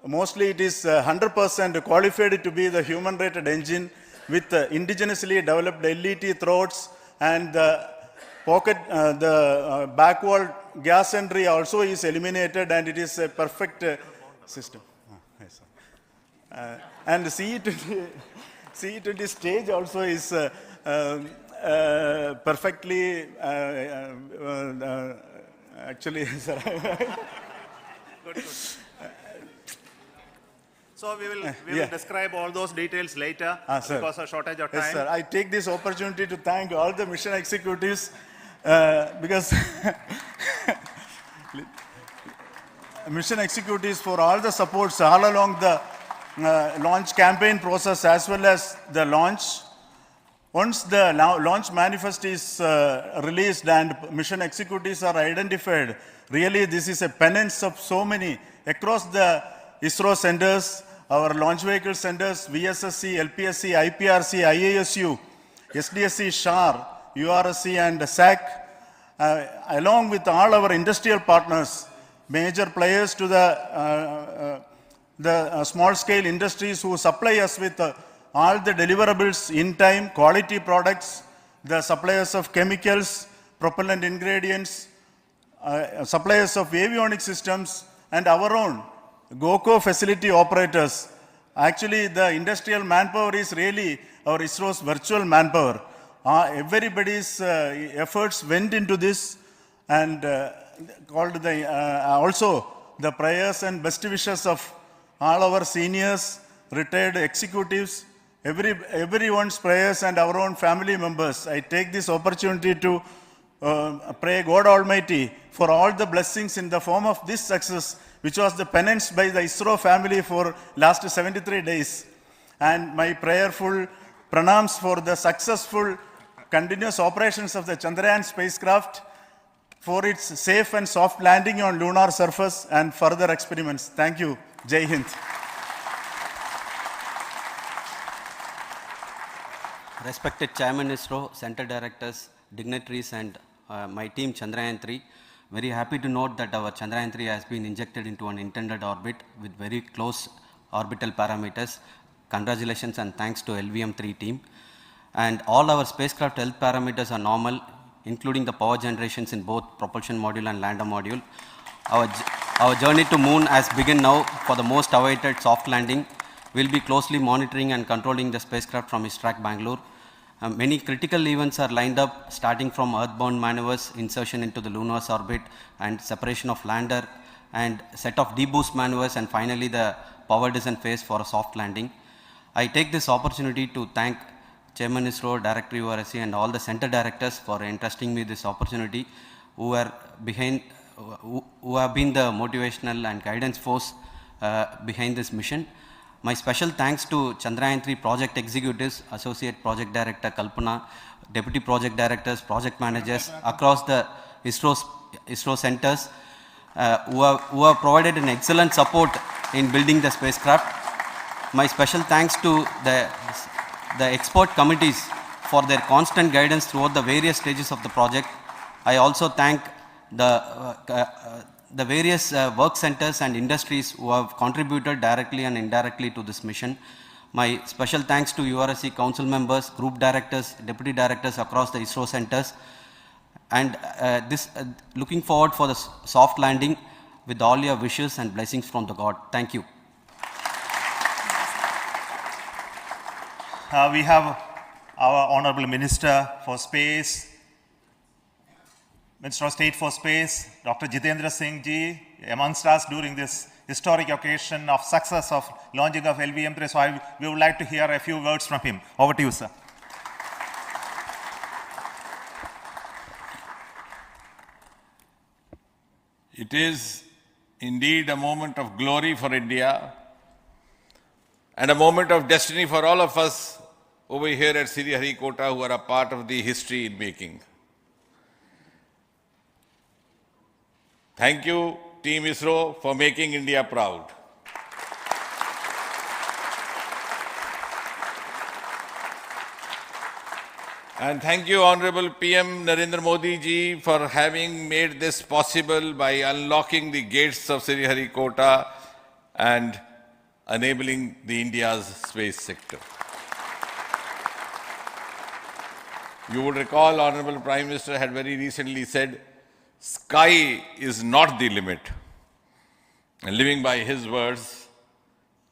mostly it is 100% qualified to be the human rated engine with indigenously developed LET throats, and the pocket, the backward gas entry also is eliminated, and it is a perfect system. Yes, and the CE20 stage also is perfectly, actually, sir. Good. So we will describe all those details later because of shortage of time. Yes, sir. I take this opportunity to thank all the mission executives because mission executives for all the supports all along the launch campaign process as well as the launch. Once the launch manifest is released and mission executives are identified, really this is a penance of so many across the ISRO centers, our launch vehicle centers, VSSC, LPSC, IPRC, IASU, SDSC, SHAR, URSC and SAC, along with all our industrial partners, major players to the small-scale industries who supply us with all the deliverables in time, quality products, the suppliers of chemicals, propellant ingredients, suppliers of avionics systems, and our own GOCO facility operators. Actually, the industrial manpower is really our ISRO's virtual manpower. Everybody's efforts went into this, and called the also the prayers and best wishes of all our seniors, retired executives, everyone's prayers and our own family members. I take this opportunity to pray God Almighty for all the blessings in the form of this success, which was the penance by the ISRO family for last 73 days. And my prayerful pranams for the successful continuous operations of the Chandrayaan spacecraft, for its safe and soft landing on lunar surface and further experiments. Thank you. Jai Hind. Respected Chairman ISRO, Center Directors, dignitaries and my team Chandrayaan-3, very happy to note that our Chandrayaan-3 has been injected into an intended orbit with very close orbital parameters. Congratulations and thanks to LVM-3 team. And all our spacecraft health parameters are normal, including the power generations in both propulsion module and lander module. Our journey to moon has begun now for the most awaited soft landing. We'll be closely monitoring and controlling the spacecraft from ISRAC Bangalore. Many critical events are lined up, starting from earthbound maneuvers, insertion into the lunar's orbit, and separation of lander, and set of deboost maneuvers, and finally the power descent phase for a soft landing. I take this opportunity to thank Chairman ISRO, Director URSC, and all the center directors for entrusting me this opportunity, who have been the motivational and guidance force behind this mission. My special thanks to Chandrayaan-3 project executives, Associate Project Director Kalpana, Deputy Project Directors, Project Managers across the ISRO centers who have provided an excellent support in building the spacecraft. My special thanks to the expert committees for their constant guidance throughout the various stages of the project. I also thank the various work centers and industries who have contributed directly and indirectly to this mission. My special thanks to URSC council members, group directors, deputy directors across the ISRO centers, and looking forward for the soft landing with all your wishes and blessings from the God. Thank you. We have our Honorable Minister for Space, Minister of State for Space, Dr. Jitendra Singh ji, amongst us during this historic occasion of success of launching of LVM-3. So we would like to hear a few words from him. Over to you, sir. It is indeed a moment of glory for India and a moment of destiny for all of us over here at Sriharikota who are a part of the history in making. Thank you, Team ISRO, for making India proud. And thank you, Honorable PM Narendra Modi ji, for having made this possible by unlocking the gates of Sriharikota and enabling the India's space sector. You would recall, Honorable Prime Minister had very recently said, sky is not the limit. And living by his words,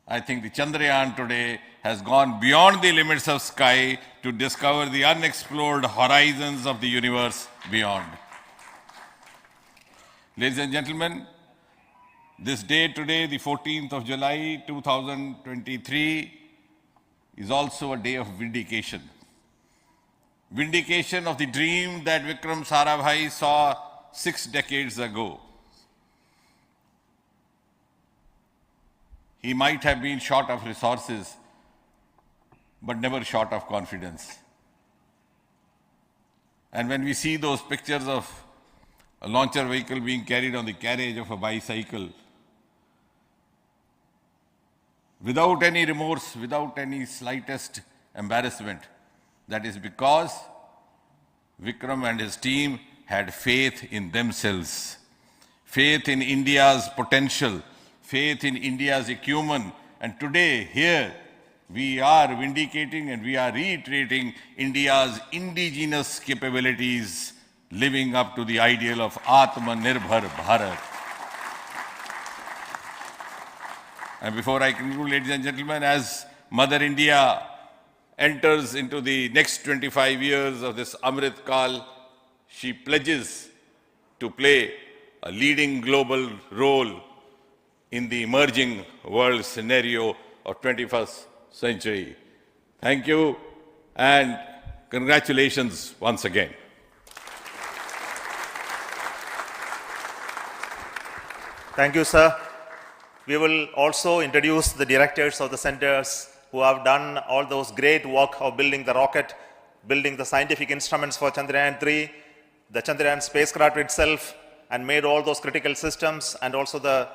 I think the Chandrayaan today has gone beyond the limits of sky to discover the unexplored horizons of the universe beyond. Ladies and gentlemen, this day today, the 14th of July 2023, is also a day of vindication. Vindication of the dream that Vikram Sarabhai saw 6 decades ago. He might have been short of resources, but never short of confidence. And when we see those pictures of a launcher vehicle being carried on the carriage of a bicycle, without any remorse, without any slightest embarrassment, that is because Vikram and his team had faith in themselves, faith in India's potential, faith in India's acumen. And today, here, we are vindicating and we are reiterating India's indigenous capabilities, living up to the ideal of Atmanirbhar Bharat. And before I conclude, ladies and gentlemen, as Mother India enters into the next 25 years of this Amrit Kal, she pledges to play a leading global role in the emerging world scenario of 21st century. Thank you and congratulations once again. Thank you, sir. We will also introduce the directors of the centers who have done all those great work of building the rocket, building the scientific instruments for Chandrayaan-3, the Chandrayaan spacecraft itself, and made all those critical systems, and also the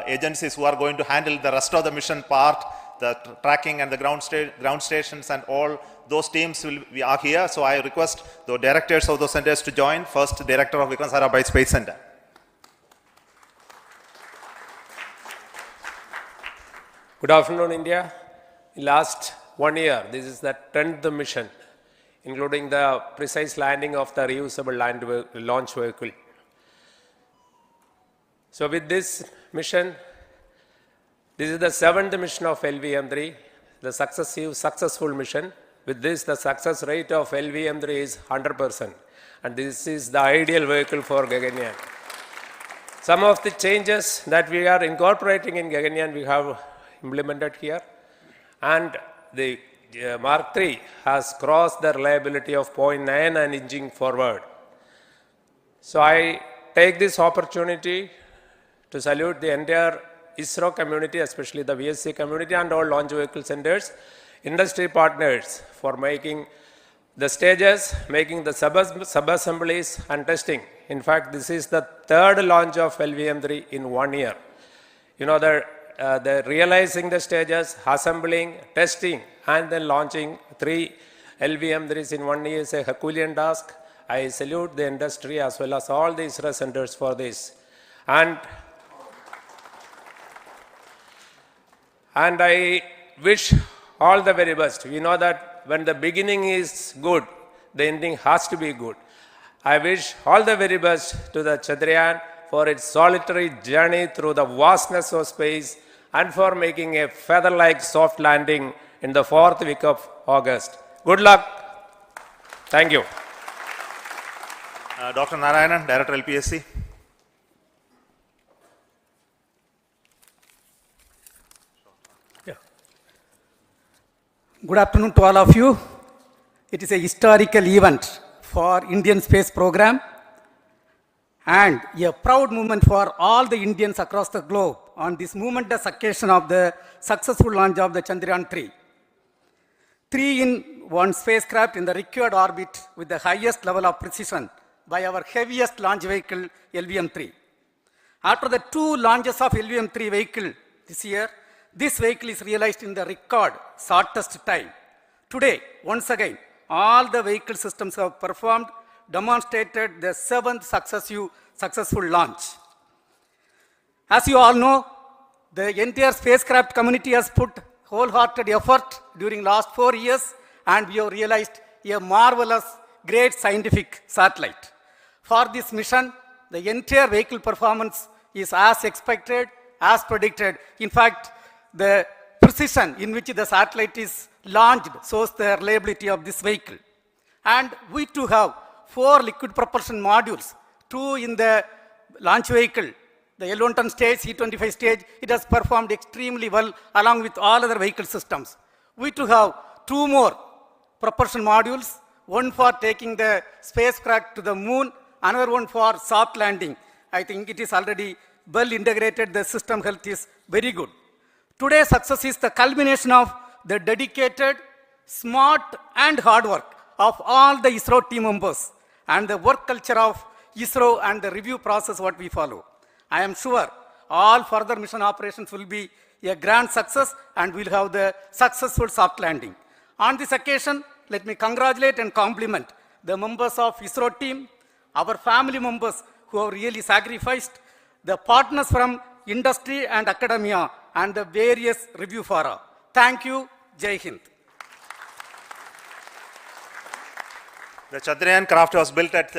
agencies who are going to handle the rest of the mission part, the tracking and the ground stations, and all those teams are here. So I request the directors of those centers to join. First, Director of Vikram Sarabhai Space Center. Good afternoon, India. In last 1 year, this is the 10th mission, including the precise landing of the reusable launch vehicle. So with this mission, this is the 7th mission of LVM-3, the successful mission. With this, the success rate of LVM-3 is 100%. And this is the ideal vehicle for Gaganyaan. Some of the changes that we are incorporating in Gaganyaan, we have implemented here. And the Mark III has crossed the reliability of 0.9 and inching forward. So I take this opportunity to salute the entire ISRO community, especially the VSC community and all launch vehicle centers, industry partners for making the stages, making the sub-assemblies and testing. In fact, this is the 3rd launch of LVM-3 in 1 year. You know, the realizing the stages, assembling, testing, and then launching 3 LVM-3s in 1 year is a Herculean task. I salute the industry as well as all the ISRO centers for this. And I wish all the very best. We know that when the beginning is good, the ending has to be good. I wish all the very best to the Chandrayaan for its solitary journey through the vastness of space and for making a feather-like soft landing in the 4th week of August. Good luck. Thank you. Dr. Narayanan, Director LPSC. Good afternoon to all of you. It is a historical event for Indian space program. and a proud moment for all the Indians across the globe on this momentous occasion of the successful launch of the Chandrayaan-3. 3-in-1 spacecraft in the required orbit with the highest level of precision by our heaviest launch vehicle, LVM-3. After the 2 launches of LVM-3 vehicle this year, this vehicle is realized in the record shortest time. Today, once again, all the vehicle systems have performed, demonstrated the 7th successful launch. As you all know, the entire spacecraft community has put wholehearted effort during last 4 years, and we have realized a marvelous, great scientific satellite. For this mission, the entire vehicle performance is as expected, as predicted. In fact, the precision in which the satellite is launched shows the reliability of this vehicle. And we too have 4 liquid propulsion modules, 2 in the launch vehicle. The L110 stage, C25 stage, it has performed extremely well along with all other vehicle systems. We too have 2 more propulsion modules, one for taking the spacecraft to the moon, another one for soft landing. I think it is already well integrated, the system health is very good. Today's success is the culmination of the dedicated, smart and hard work of all the ISRO team members and the work culture of ISRO and the review process what we follow. I am sure all further mission operations will be a grand success and we'll have the successful soft landing. On this occasion, let me congratulate and compliment the members of ISRO team, our family members who have really sacrificed, the partners from industry and academia, and the various review fora. Thank you. Jai Hind. The Chandrayaan craft was built at